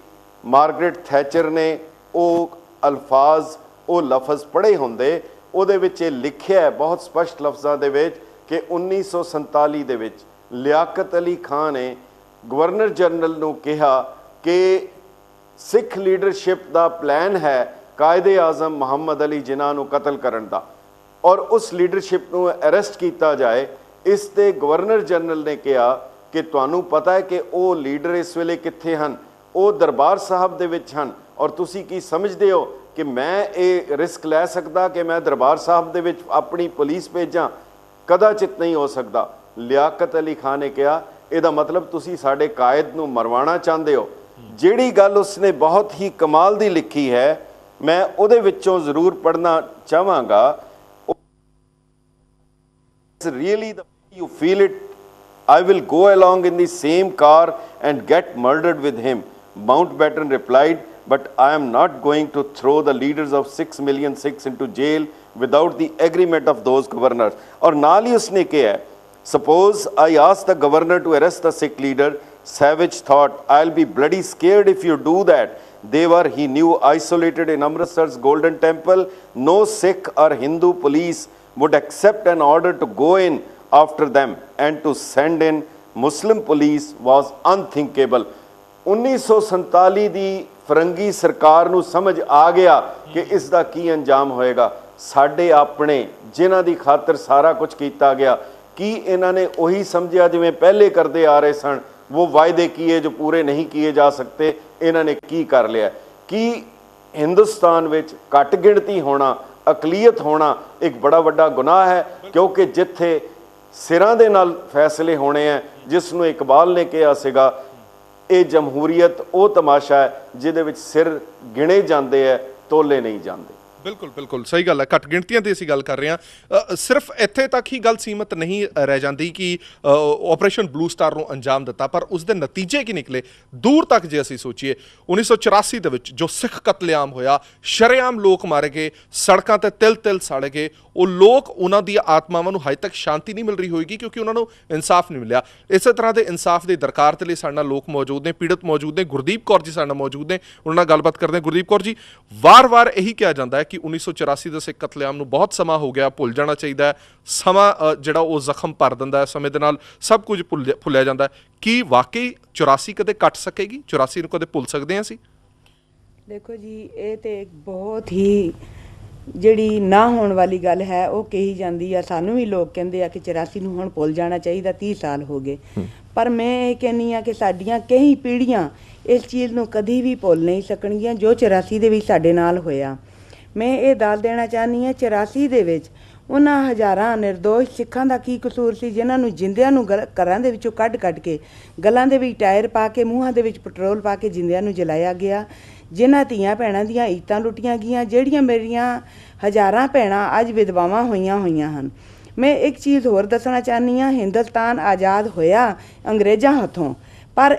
C: ਮਾਰਗਰੇਟ ਥੈਚਰ ਨੇ ਉਹ ਅਲਫਾਜ਼, ਉਹ ਲਫ਼ਜ਼ ਪੜ੍ਹੇ ਹੁੰਦੇ। ਉਹਦੇ ਵਿੱਚ ਇਹ ਲਿਖਿਆ ਹੈ ਬਹੁਤ ਸਪਸ਼ਟ ਲਫ਼ਜ਼ਾਂ ਦੇ ਵਿੱਚ ਕਿ 1947 ਦੇ ਵਿੱਚ ਲਿਆਕਤ ਅਲੀ ਖਾਨ ਨੇ ਗਵਰਨਰ ਜਨਰਲ ਨੂੰ ਕਿਹਾ ਕਿ ਸਿੱਖ ਲੀਡਰਸ਼ਿਪ ਦਾ ਪਲਾਨ ਹੈ ਕਾਇਦੇ ਆਜ਼ਮ ਮੁਹੰਮਦ ਅਲੀ ਜਿਨਾਹ ਨੂੰ ਕਤਲ ਕਰਨ ਦਾ। ਔਰ ਉਸ ਲੀਡਰਸ਼ਿਪ ਨੂੰ ਅਰੈਸਟ ਕੀਤਾ ਜਾਏ। ਇਸ ਤੇ ਗਵਰਨਰ ਜਨਰਲ ਨੇ ਕਿਹਾ ਕਿ ਤੁਹਾਨੂੰ ਪਤਾ ਹੈ ਕਿ ਉਹ ਲੀਡਰ ਇਸ ਵੇਲੇ ਕਿੱਥੇ ਹਨ, ਉਹ ਦਰਬਾਰ ਸਾਹਿਬ ਦੇ ਵਿੱਚ ਹਨ, ਔਰ ਤੁਸੀਂ ਕੀ ਸਮਝਦੇ ਹੋ ਕਿ ਮੈਂ ਇਹ ਰਿਸਕ ਲੈ ਸਕਦਾ ਕਿ ਮੈਂ ਦਰਬਾਰ ਸਾਹਿਬ ਦੇ ਵਿੱਚ ਆਪਣੀ ਪੁਲਿਸ ਭੇਜਾਂ? ਕਦਾਚਿਤ ਨਹੀਂ ਹੋ ਸਕਦਾ। ਲਿਆਕਤ ਅਲੀ ਖਾਨ ਨੇ ਕਿਹਾ ਇਹਦਾ ਮਤਲਬ ਤੁਸੀਂ ਸਾਡੇ ਕਾਇਦ ਨੂੰ ਮਰਵਾਉਣਾ ਚਾਹੁੰਦੇ ਹੋ। ਜਿਹੜੀ ਗੱਲ ਉਸਨੇ ਬਹੁਤ ਹੀ ਕਮਾਲ ਦੀ ਲਿਖੀ ਹੈ, ਮੈਂ ਉਹਦੇ ਵਿੱਚੋਂ ਜ਼ਰੂਰ ਪੜ੍ਹਨਾ ਚਾਹਾਂਗਾ। Really you feel it, I will go along in the same car and get murdered with him, Mountbatten replied, but I am not going to throw the leaders of 6 million Sikhs into jail without the agreement of those governors. और नाल ही उसने किया, suppose I ask the governor to arrest the Sikh leader, Savage thought, I'll be bloody scared if you do that. They were, he knew, isolated in Amritsar's Golden Temple. No Sikh or Hindu police would accept an order to go in after them, and to send in Muslim police was unthinkable. 1947 ਦੀ ਫਰੰਗੀ ਸਰਕਾਰ ਨੂੰ ਸਮਝ ਆ ਗਿਆ ਕਿ ਇਸ ਦਾ ਕੀ ਅੰਜਾਮ ਹੋਏਗਾ। ਸਾਡੇ ਆਪਣੇ ਜਿਨ੍ਹਾਂ ਦੀ ਖਾਤਰ ਸਾਰਾ ਕੁਝ ਕੀਤਾ ਗਿਆ, ਕੀ ਇਹਨਾਂ ਨੇ ਉਹੀ ਸਮਝਿਆ ਜਿਵੇਂ ਪਹਿਲੇ ਕਰਦੇ ਆ ਰਹੇ ਸਨ? ਉਹ ਵਾਅਦੇ ਕੀਏ ਜੋ ਪੂਰੇ ਨਹੀਂ ਕੀਏ ਜਾ ਸਕਤੇ, ਇਹਨਾਂ ਨੇ ਕੀ ਕਰ ਲਿਆ? ਕੀ ਹਿੰਦੁਸਤਾਨ ਵਿੱਚ ਘੱਟ ਗਿਣਤੀ ਹੋਣਾ, ਅਕਲੀਅਤ ਹੋਣਾ ਇੱਕ ਬੜਾ ਵੱਡਾ ਗੁਨਾਹ ਹੈ? ਕਿਉਂਕਿ ਜਿੱਥੇ ਸਿਰਾਂ ਦੇ ਨਾਲ ਫੈਸਲੇ ਹੋਣੇ ਹੈ, ਜਿਸ ਨੂੰ ਇਕਬਾਲ ਨੇ ਕਿਹਾ ਸੀਗਾ, ਇਹ ਜਮਹੂਰੀਅਤ ਉਹ ਤਮਾਸ਼ਾ ਹੈ ਜਿਹਦੇ ਵਿੱਚ ਸਿਰ ਗਿਣੇ ਜਾਂਦੇ ਹੈ, ਤੋਲੇ ਨਹੀਂ ਜਾਂਦੇ।
A: ਬਿਲਕੁਲ ਬਿਲਕੁਲ ਸਹੀ ਗੱਲ ਹੈ। ਘੱਟ ਗਿਣਤੀਆਂ ਦੀ ਅਸੀਂ ਗੱਲ ਕਰ ਰਹੇ ਹਾਂ। ਸਿਰਫ ਇੱਥੇ ਤੱਕ ਹੀ ਗੱਲ ਸੀਮਤ ਨਹੀਂ ਰਹਿ ਜਾਂਦੀ ਕਿ ਆਪਰੇਸ਼ਨ ਬਲੂ ਸਟਾਰ ਨੂੰ ਅੰਜਾਮ ਦਿੱਤਾ, ਪਰ ਉਸ ਦੇ ਨਤੀਜੇ ਕੀ ਨਿਕਲੇ ਦੂਰ ਤੱਕ ਜੇ ਅਸੀਂ ਸੋਚੀਏ। 1984 ਦੇ ਵਿੱਚ ਜੋ ਸਿੱਖ ਕਤਲੇਆਮ ਹੋਇਆ, ਸ਼ਰੇਆਮ ਲੋਕ ਮਾਰੇ ਗਏ, ਸੜਕਾਂ ਤੇ ਤਿਲ ਤਿਲ ਸਾੜੇ ਗਏ, ਉਹ ਲੋਕ, ਉਹਨਾਂ ਦੀਆਂ ਆਤਮਾਵਾਂ ਨੂੰ ਹਜੇ ਤੱਕ ਸ਼ਾਂਤੀ ਨਹੀਂ ਮਿਲ ਰਹੀ ਹੋਏਗੀ ਕਿਉਂਕਿ ਉਹਨਾਂ ਨੂੰ ਇਨਸਾਫ ਨਹੀਂ ਮਿਲਿਆ। ਇਸੇ ਤਰ੍ਹਾਂ ਦੇ ਇਨਸਾਫ ਦੀ ਦਰਕਾਰ ਦੇ ਲਈ ਸਾਡੇ ਨਾਲ ਲੋਕ ਮੌਜੂਦ ਨੇ, ਪੀੜਤ ਮੌਜੂਦ ਨੇ। ਗੁਰਦੀਪ ਕੌਰ ਜੀ ਸਾਡੇ ਨਾਲ ਮੌਜੂਦ ਨੇ, ਉਹਨਾਂ ਨਾਲ ਗੱਲਬਾਤ ਕਰਦੇ ਹਾਂ। ਗੁਰਦੀਪ ਕੌਰ ਜੀ, ਵਾਰ-ਵਾਰ ਇਹੀ ਕਿਹਾ ਜਾਂਦਾ ਹੈ ਕਿ 1984 ਦੇ ਸਿੱਖ ਕਤਲੇਆਮ ਨੂੰ ਬਹੁਤ ਸਮਾਂ ਹੋ ਗਿਆ, ਭੁੱਲ ਜਾਣਾ ਚਾਹੀਦਾ ਹੈ। ਸਮਾਂ ਜਿਹੜਾ ਉਹ ਜ਼ਖਮ ਭਰ ਦਿੰਦਾ ਹੈ, ਸਮੇਂ ਦੇ ਨਾਲ ਸਭ ਕੁਝ ਭੁੱਲਿਆ ਜਾਂਦਾ ਹੈ। ਕੀ ਵਾਕਈ 84 ਕਦੇ ਕੱਟ ਸਕੇਗੀ? 84 ਨੂੰ ਕਦੇ ਭੁੱਲ ਸਕਦੇ ਹਾਂ ਅਸੀਂ?
D: ਦੇਖੋ ਜੀ, ਇਹ ਤੇ ਇੱਕ ਬਹੁਤ ਹੀ ਜਿਹੜੀ ਨਾ ਹੋਣ ਵਾਲੀ ਗੱਲ ਹੈ ਉਹ ਕਹੀ ਜਾਂਦੀ ਆ। ਸਾਨੂੰ ਵੀ ਲੋਕ ਕਹਿੰਦੇ ਆ ਕਿ 84 ਨੂੰ ਹੁਣ ਭੁੱਲ ਜਾਣਾ ਚਾਹੀਦਾ, 30 ਸਾਲ ਹੋ ਗਏ। ਪਰ ਮੈਂ ਇਹ ਕਹਿੰਦੀ ਆ ਕਿ ਸਾਡੀਆਂ ਕਈ ਪੀੜ੍ਹੀਆਂ ਇਸ ਚੀਜ਼ ਨੂੰ ਕਦੀ ਵੀ ਭੁੱਲ ਨਹੀਂ ਸਕਣਗੀਆਂ ਜੋ 84 ਦੇ ਵਿੱਚ ਸਾਡੇ ਨਾਲ ਹੋਇਆ। ਮੈਂ ਇਹ ਦੱਸ ਦੇਣਾ ਚਾਹੁੰਦੀ ਹਾਂ, 84 ਦੇ ਵਿੱਚ ਉਹਨਾਂ ਹਜ਼ਾਰਾਂ ਨਿਰਦੋਸ਼ ਸਿੱਖਾਂ ਦਾ ਕੀ ਕਸੂਰ ਸੀ ਜਿਨ੍ਹਾਂ ਨੂੰ ਜਿੰਦਿਆਂ ਨੂੰ ਘਰਾਂ ਦੇ ਵਿੱਚੋਂ ਕੱਢ ਕੇ, ਗਲਾਂ ਦੇ ਵਿੱਚ ਟਾਇਰ ਪਾ ਕੇ, ਮੂੰਹਾਂ ਦੇ ਵਿੱਚ ਪੈਟਰੋਲ ਪਾ ਕੇ ਜਿੰਦਿਆਂ ਨੂੰ ਜਲਾਇਆ ਗਿਆ। ਜਿਨ੍ਹਾਂ ਧੀਆਂ ਭੈਣਾਂ ਦੀਆਂ ਇੱਜ਼ਤਾਂ ਲੁੱਟੀਆਂ ਗਈਆਂ, ਜਿਹੜੀਆਂ ਮੇਰੀਆਂ ਹਜ਼ਾਰਾਂ ਭੈਣਾਂ ਅੱਜ ਵਿਧਵਾਵਾਂ ਹੋਈਆਂ ਹਨ। ਮੈਂ ਇੱਕ ਚੀਜ਼ ਹੋਰ ਦੱਸਣਾ ਚਾਹੁੰਦੀ ਹਾਂ, ਹਿੰਦੁਸਤਾਨ ਆਜ਼ਾਦ ਹੋਇਆ ਅੰਗਰੇਜ਼ਾਂ ਹੱਥੋਂ, ਪਰ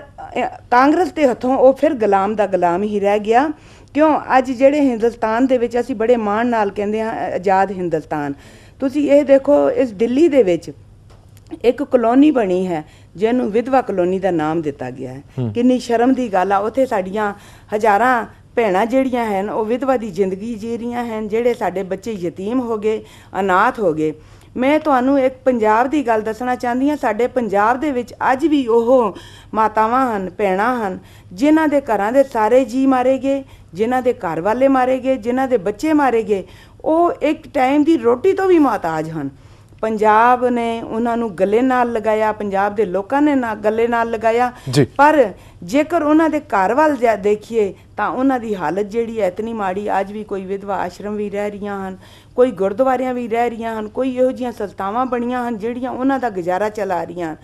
D: ਕਾਂਗਰਸ ਦੇ ਹੱਥੋਂ ਉਹ ਫਿਰ ਗੁਲਾਮ ਦਾ ਗੁਲਾਮ ਹੀ ਰਹਿ ਗਿਆ। ਕਿਉਂ? ਅੱਜ ਜਿਹੜੇ ਹਿੰਦੁਸਤਾਨ ਦੇ ਵਿੱਚ ਅਸੀਂ ਬੜੇ ਮਾਣ ਨਾਲ ਕਹਿੰਦੇ ਹਾਂ ਆਜ਼ਾਦ ਹਿੰਦੁਸਤਾਨ। ਤੁਸੀਂ ਇਹ ਦੇਖੋ, ਇਸ ਦਿੱਲੀ ਦੇ ਵਿੱਚ ਇੱਕ ਕਲੋਨੀ ਬਣੀ ਹੈ ਜਿਹਨੂੰ ਵਿਧਵਾ ਕਲੋਨੀ ਦਾ ਨਾਮ ਦਿੱਤਾ ਗਿਆ ਹੈ। ਕਿੰਨੀ ਸ਼ਰਮ ਦੀ ਗੱਲ ਆ। ਉੱਥੇ ਸਾਡੀਆਂ ਹਜ਼ਾਰਾਂ ਭੈਣਾਂ ਜਿਹੜੀਆਂ ਹਨ ਉਹ ਵਿਧਵਾ ਦੀ ਜ਼ਿੰਦਗੀ ਜੀ ਰਹੀਆਂ ਹਨ, ਜਿਹੜੇ ਸਾਡੇ ਬੱਚੇ ਯਤੀਮ ਹੋ ਗਏ, ਅਨਾਥ ਹੋ ਗਏ। ਮੈਂ ਤੁਹਾਨੂੰ ਇੱਕ ਪੰਜਾਬ ਦੀ ਗੱਲ ਦੱਸਣਾ ਚਾਹੁੰਦੀ ਹਾਂ। ਸਾਡੇ ਪੰਜਾਬ ਦੇ ਵਿੱਚ ਅੱਜ ਵੀ ਉਹ ਮਾਤਾਵਾਂ ਹਨ, ਭੈਣਾਂ ਹਨ, ਜਿਨ੍ਹਾਂ ਦੇ ਘਰਾਂ ਦੇ ਸਾਰੇ ਜੀਅ ਮਾਰੇ ਗਏ, ਜਿਨ੍ਹਾਂ ਦੇ ਘਰ ਵਾਲੇ ਮਾਰੇ ਗਏ, ਜਿਨ੍ਹਾਂ ਦੇ ਬੱਚੇ ਮਾਰੇ ਗਏ। ਉਹ ਇੱਕ ਟਾਈਮ ਦੀ ਰੋਟੀ ਤੋਂ ਵੀ ਮੁਹਤਾਜ ਹਨ। ਪੰਜਾਬ ਨੇ ਉਹਨਾਂ ਨੂੰ ਗਲੇ ਨਾਲ ਲਗਾਇਆ, ਪੰਜਾਬ ਦੇ ਲੋਕਾਂ ਨੇ ਗਲੇ ਨਾਲ ਲਗਾਇਆ। ਪਰ ਜੇਕਰ ਉਹਨਾਂ ਦੇ ਘਰ ਵੱਲ ਦੇਖੀਏ ਤਾਂ ਉਹਨਾਂ ਦੀ ਹਾਲਤ ਜਿਹੜੀ ਹੈ ਇਤਨੀ ਮਾੜੀ। ਅੱਜ ਵੀ ਕੋਈ ਵਿਧਵਾ ਆਸ਼ਰਮ ਵੀ ਰਹਿ ਰਹੀਆਂ ਹਨ, ਕੋਈ ਗੁਰਦੁਆਰਿਆਂ ਵੀ ਰਹਿ ਰਹੀਆਂ ਹਨ, ਕੋਈ ਇਹੋ ਜਿਹੀਆਂ ਸੰਸਥਾਵਾਂ ਬਣੀਆਂ ਹਨ ਜਿਹੜੀਆਂ ਉਹਨਾਂ ਦਾ ਗੁਜ਼ਾਰਾ ਚਲਾ ਰਹੀਆਂ ਹਨ।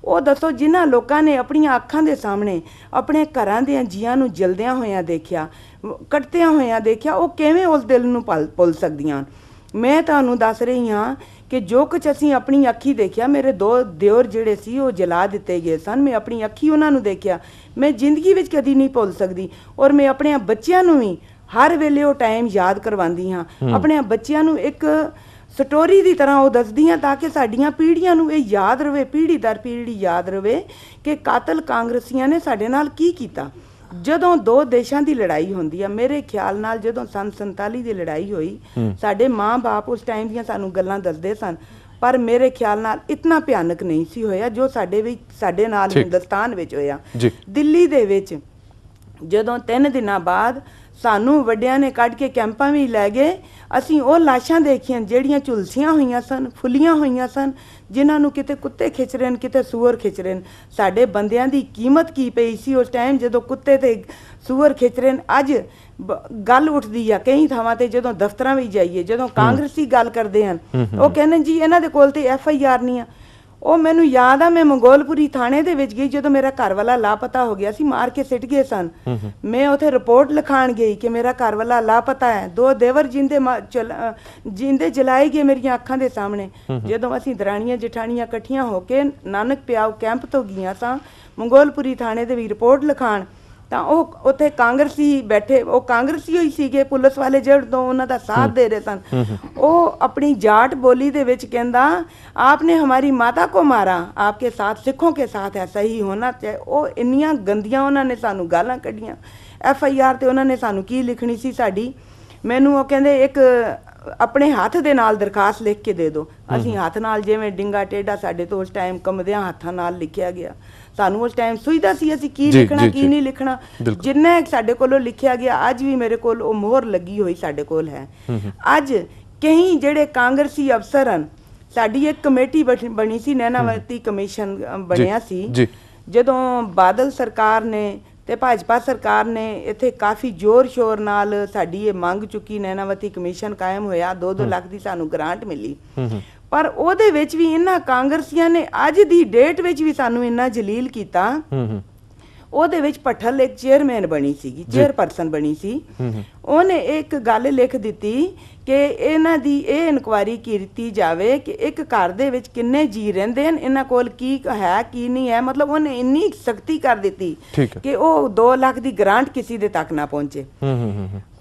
D: ਉਹ ਦੱਸੋ, ਜਿਨ੍ਹਾਂ ਲੋਕਾਂ ਨੇ ਆਪਣੀਆਂ ਅੱਖਾਂ ਦੇ ਸਾਹਮਣੇ ਆਪਣੇ ਘਰਾਂ ਦੇ ਜੀਆਂ ਨੂੰ ਜਲਦਿਆਂ ਹੋਇਆਂ ਦੇਖਿਆ, ਕੱਟਦਿਆਂ ਹੋਇਆਂ ਦੇਖਿਆ, ਉਹ ਕਿਵੇਂ ਉਸ ਦਿਲ ਨੂੰ ਭੁੱਲ ਸਕਦੀਆਂ? ਮੈਂ ਤੁਹਾਨੂੰ ਦੱਸ ਰਹੀ ਹਾਂ ਕਿ ਜੋ ਕੁਝ ਅਸੀਂ ਆਪਣੀ ਅੱਖੀ ਦੇਖਿਆ, ਮੇਰੇ 2 ਦਿਓਰ ਜਿਹੜੇ ਸੀ ਉਹ ਜਲਾ ਦਿੱਤੇ ਗਏ ਸਨ। ਮੈਂ ਆਪਣੀ ਅੱਖੀ ਉਹਨਾਂ ਨੂੰ ਦੇਖਿਆ, ਮੈਂ ਜ਼ਿੰਦਗੀ ਵਿੱਚ ਕਦੀ ਨਹੀਂ ਭੁੱਲ ਸਕਦੀ। ਔਰ ਮੈਂ ਆਪਣੇ ਬੱਚਿਆਂ ਨੂੰ ਵੀ ਹਰ ਵੇਲੇ ਉਹ ਟਾਈਮ ਯਾਦ ਕਰਵਾਉਂਦੀ ਹਾਂ। ਆਪਣੇ ਬੱਚਿਆਂ ਨੂੰ ਇੱਕ ਸਟੋਰੀ ਦੀ ਤਰ੍ਹਾਂ ਉਹ ਦੱਸਦੀ ਹਾਂ ਤਾਂ ਕਿ ਸਾਡੀਆਂ ਪੀੜ੍ਹੀਆਂ ਨੂੰ ਇਹ ਯਾਦ ਰਵੇ, ਪੀੜ੍ਹੀ ਦਰ ਪੀੜ੍ਹੀ ਯਾਦ ਰਵੇ ਕਿ ਕਾਤਲ ਕਾਂਗਰਸੀਆਂ ਨੇ ਸਾਡੇ ਨਾਲ ਕੀ ਕੀਤਾ। ਜਦੋਂ 2 ਦੇਸ਼ਾਂ ਦੀ ਲੜਾਈ ਹੁੰਦੀ ਆ, ਮੇਰੇ ਖਿਆਲ ਨਾਲ ਜਦੋਂ ਸੰਨ 47 ਦੀ ਲੜਾਈ ਹੋਈ, ਸਾਡੇ ਮਾਂ-ਬਾਪ ਉਸ ਟਾਈਮ ਦੀਆਂ ਸਾਨੂੰ ਗੱਲਾਂ ਦੱਸਦੇ ਸਨ, ਪਰ ਮੇਰੇ ਖਿਆਲ ਨਾਲ ਇਤਨਾ ਭਿਆਨਕ ਨਹੀਂ ਸੀ ਹੋਇਆ ਜੋ ਸਾਡੇ ਨਾਲ ਹਿੰਦੁਸਤਾਨ ਵਿੱਚ ਹੋਇਆ। ਦਿੱਲੀ ਦੇ ਵਿੱਚ ਜਦੋਂ 3 ਦਿਨਾਂ ਬਾਅਦ ਸਾਨੂੰ ਵੱਡਿਆਂ ਨੇ ਕੱਢ ਕੇ ਕੈਂਪਾਂ ਵੀ ਲੈ ਗਏ। ਅਸੀਂ ਉਹ ਲਾਸ਼ਾਂ ਦੇਖੀਆਂ ਜਿਹੜੀਆਂ ਝੁਲਸੀਆਂ ਹੋਈਆਂ ਸਨ, ਫੁੱਲੀਆਂ ਹੋਈਆਂ ਸਨ, ਜਿਨ੍ਹਾਂ ਨੂੰ ਕਿਤੇ ਕੁੱਤੇ ਖਿੱਚ ਰਹੇ ਨੇ, ਕਿਤੇ ਸੂਅਰ ਖਿੱਚ ਰਹੇ ਨੇ। ਸਾਡੇ ਬੰਦਿਆਂ ਦੀ ਕੀਮਤ ਕੀ ਪਈ ਸੀ ਉਸ ਟਾਈਮ ਜਦੋਂ ਕੁੱਤੇ ਤੇ ਸੂਅਰ ਖਿੱਚ ਰਹੇ ਨੇ। ਅੱਜ ਗੱਲ ਉੱਠਦੀ ਆ ਕਈ ਥਾਵਾਂ ਤੇ, ਜਦੋਂ ਦਫ਼ਤਰਾਂ ਵਿੱਚ ਜਾਈਏ, ਜਦੋਂ ਕਾਂਗਰਸੀ ਗੱਲ ਕਰਦੇ ਹਨ, ਉਹ ਕਹਿੰਦੇ ਜੀ ਇਹਨਾਂ ਦੇ ਕੋਲ ਤੇ FIR ਨਹੀਂ ਆ। ਉਹ ਮੈਨੂੰ ਯਾਦ ਆ, ਮੈਂ ਮੰਗੋਲਪੁਰੀ ਥਾਣੇ ਦੇ ਵਿੱਚ ਗਈ ਜਦੋਂ ਮੇਰਾ ਘਰ ਵਾਲਾ ਲਾਪਤਾ ਹੋ ਗਿਆ ਸੀ, ਮਾਰ ਕੇ ਸਿੱਟ ਗਏ ਸਨ। ਮੈਂ ਉੱਥੇ ਰਿਪੋਰਟ ਲਿਖਾਣ ਗਈ ਕਿ ਮੇਰਾ ਘਰ ਵਾਲਾ ਲਾਪਤਾ ਹੈ। 2 ਦੇਵਰ ਜਿੰਦੇ ਜਲਾਏ ਗਏ ਮੇਰੀਆਂ ਅੱਖਾਂ ਦੇ ਸਾਹਮਣੇ। ਜਦੋਂ ਅਸੀਂ ਦਰਾਣੀਆਂ ਜਠਾਣੀਆਂ ਇਕੱਠੀਆਂ ਹੋ ਕੇ ਨਾਨਕ ਪਿਆਓ ਕੈਂਪ ਤੋਂ ਗਈਆਂ ਸਾਂ ਮੰਗੋਲਪੁਰੀ ਥਾਣੇ ਦੇ ਵੀ ਰਿਪੋਰਟ ਲਿਖਾਣ, ਤਾਂ ਉਹ ਉੱਥੇ ਕਾਂਗਰਸੀ ਬੈਠੇ, ਉਹ ਕਾਂਗਰਸੀ ਹੋਈ ਸੀਗੇ ਪੁਲਿਸ ਵਾਲੇ ਜਿਹੜੇ ਤੋਂ ਉਹਨਾਂ ਦਾ ਸਾਥ ਦੇ ਰਹੇ ਸਨ। ਉਹ ਆਪਣੀ ਜਾਟ ਬੋਲੀ ਦੇ ਵਿੱਚ ਕਹਿੰਦਾ, ਆਪਨੇ ਹਮਾਰੀ ਮਾਤਾ ਕੋ ਮਾਰਾ, ਆਪਕੇ ਸਾਥ ਸਿੱਖੋਂ ਕੇ ਸਾਥ ਐਸਾ ਹੀ ਹੋਣਾ ਚਾਹੀਏ। ਉਹ ਇੰਨੀਆਂ ਗੰਦੀਆਂ ਉਹਨਾਂ ਨੇ ਸਾਨੂੰ ਗਾਲਾਂ ਕੱਢੀਆਂ। FIR ਤੇ ਉਹਨਾਂ ਨੇ ਸਾਨੂੰ ਕੀ ਲਿਖਣੀ ਸੀ ਸਾਡੀ, ਮੈਨੂੰ ਉਹ ਕਹਿੰਦੇ ਇੱਕ ਆਪਣੇ ਹੱਥ ਦੇ ਨਾਲ ਦਰਖਾਸਤ ਲਿਖ ਕੇ ਦੇ ਦਿਓ। ਅਸੀਂ ਹੱਥ ਨਾਲ, ਜਿਵੇਂ ਡਿੰਗਾ ਟੇਡਾ ਸਾਡੇ ਤੋਂ ਉਸ ਟਾਈਮ ਕੰਮਦਿਆਂ ਹੱਥਾਂ ਨਾਲ ਲਿਖਿਆ ਗਿਆ। ਸਾਨੂੰ ਉਸ ਟਾਈਮ ਸੁਝਦਾ ਸੀ ਅਸੀਂ ਕੀ ਲਿਖਣਾ ਕੀ ਨਹੀਂ ਲਿਖਣਾ। ਜਿੰਨਾ ਸਾਡੇ ਕੋਲੋਂ ਲਿਖਿਆ ਗਿਆ ਅੱਜ ਵੀ ਮੇਰੇ ਕੋਲ ਉਹ ਮੋਹਰ ਲੱਗੀ ਹੋਈ ਸਾਡੇ ਕੋਲ ਹੈ। ਅੱਜ ਕਈ ਜਿਹੜੇ ਕਾਂਗਰਸੀ ਅਫਸਰ ਹਨ, ਸਾਡੀ ਇੱਕ ਕਮੇਟੀ ਬਣੀ ਸੀ, ਨੈਣਾਵਤੀ ਕਮਿਸ਼ਨ ਬਣਿਆ ਸੀ ਜਦੋਂ ਬਾਦਲ ਸਰਕਾਰ ਨੇ ਤੇ ਭਾਜਪਾ ਸਰਕਾਰ ਨੇ ਇੱਥੇ ਕਾਫੀ ਜ਼ੋਰ ਸ਼ੋਰ ਨਾਲ ਸਾਡੀ ਇਹ ਮੰਗ ਚੁੱਕੀ, ਨੈਣਾਵਤੀ ਕਮਿਸ਼ਨ ਕਾਇਮ ਹੋਇਆ, 2-2 ਲੱਖ ਦੀ ਸਾਨੂੰ ਗ੍ਰਾਂਟ ਮਿਲੀ। ਪਰ ਉਹਦੇ ਵਿੱਚ ਵੀ ਇਹਨਾਂ ਕਾਂਗਰਸੀਆਂ ਨੇ ਅੱਜ ਦੀ ਡੇਟ ਵਿੱਚ ਵੀ ਸਾਨੂੰ ਇੰਨਾ ਜਲੀਲ ਕੀਤਾ। ਉਹਦੇ ਵਿੱਚ ਭੱਠਲ ਇੱਕ ਚੇਅਰਮੈਨ ਬਣੀ ਸੀਗੀ, ਚੇਅਰਪਰਸਨ ਬਣੀ ਸੀ। ਉਹਨੇ ਇੱਕ ਗੱਲ ਲਿਖ ਦਿੱਤੀ ਕਿ ਇਹਨਾਂ ਦੀ ਇਹ ਇਨਕੁਆਇਰੀ ਕੀਤੀ ਜਾਵੇ ਕਿ ਇੱਕ ਘਰ ਦੇ ਵਿੱਚ ਕਿੰਨੇ ਜੀ ਰਹਿੰਦੇ ਹਨ, ਇਹਨਾਂ ਕੋਲ ਕੀ ਹੈ ਕੀ ਨਹੀਂ ਹੈ। ਮਤਲਬ ਉਹਨੇ ਇੰਨੀ ਸਖਤੀ ਕਰ ਦਿੱਤੀ ਕਿ ਉਹ 2 ਲੱਖ ਦੀ ਗ੍ਰਾਂਟ ਕਿਸੇ ਦੇ ਤੱਕ ਨਾ ਪਹੁੰਚੇ।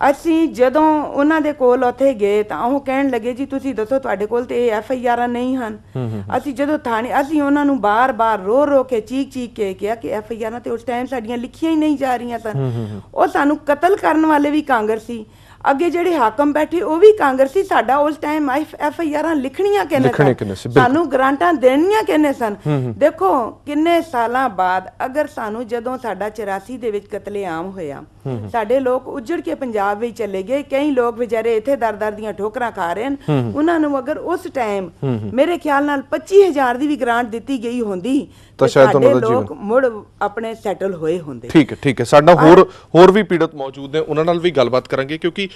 D: ਅਸੀਂ ਜਦੋਂ ਉਹਨਾਂ ਦੇ ਕੋਲ ਉੱਥੇ ਗਏ ਤਾਂ ਉਹ ਕਹਿਣ ਲੱਗੇ ਜੀ ਤੁਸੀਂ ਦੱਸੋ ਤੁਹਾਡੇ ਕੋਲ ਤੇ ਇਹ FIR ਨਹੀਂ ਹਨ। ਅਸੀਂ ਜਦੋਂ ਥਾਣੇ, ਅਸੀਂ ਉਹਨਾਂ ਨੂੰ ਬਾਰ-ਬਾਰ ਰੋ ਕੇ ਚੀਕ ਕੇ ਕਿਹਾ ਕਿ FIR ਤੇ ਉਸ ਟਾਈਮ ਸਾਡੀਆਂ ਲਿਖੀਆਂ ਹੀ ਨਹੀਂ ਜਾ ਰਹੀਆਂ ਸਨ। ਉਹ ਸਾਨੂੰ ਕਤਲ ਕਰਨ ਵਾਲੇ ਵੀ ਕਾਂਗਰਸੀ, ਅੱਗੇ ਜਿਹੜੇ ਹਾਕਮ ਬੈਠੇ ਉਹ ਵੀ ਕਾਂਗਰਸੀ। ਸਾਡਾ ਉਸ ਟਾਈਮ FIR ਲਿਖਣੀਆਂ ਕਿੰਨੇ ਸਨ, ਸਾਨੂੰ ਗ੍ਰਾਂਟਾਂ ਦੇਣੀਆਂ ਕਿੰਨੇ ਸਨ। ਦੇਖੋ ਕਿੰਨੇ ਸਾਲਾਂ ਬਾਅਦ, ਅਗਰ ਸਾਨੂੰ ਜਦੋਂ ਸਾਡਾ 84 ਦੇ ਵਿੱਚ ਕਤਲੇਆਮ ਹੋਇਆ, ਸਾਡੇ ਲੋਕ ਉੱਜੜ ਕੇ ਪੰਜਾਬ ਵਿੱਚ ਚਲੇ ਗਏ, ਕਈ ਲੋਕ ਵਿਚਾਰੇ ਇੱਥੇ ਦਰ ਦੀਆਂ ਠੋਕਰਾਂ ਖਾ ਰਹੇ ਹਨ। ਉਹਨਾਂ ਨੂੰ ਅਗਰ ਉਸ ਟਾਈਮ ਮੇਰੇ ਖਿਆਲ ਨਾਲ 25,000 ਦੀ ਵੀ ਗ੍ਰਾਂਟ ਦਿੱਤੀ ਗਈ ਹੁੰਦੀ ਤਾਂ ਸ਼ਾਇਦ ਉਹਨਾਂ ਦਾ ਜੀਵਨ ਮੁੜ ਆਪਣੇ ਸੈਟਲ ਹੋਏ ਹੁੰਦੇ।
A: ਠੀਕ ਹੈ ਸਾਡਾ ਹੋਰ ਵੀ ਪੀੜਤ ਮੌਜੂਦ ਨੇ, ਉਹਨਾਂ ਨਾਲ ਵੀ ਗੱਲਬਾਤ ਕਰਾਂਗੇ ਕਿਉਂਕਿ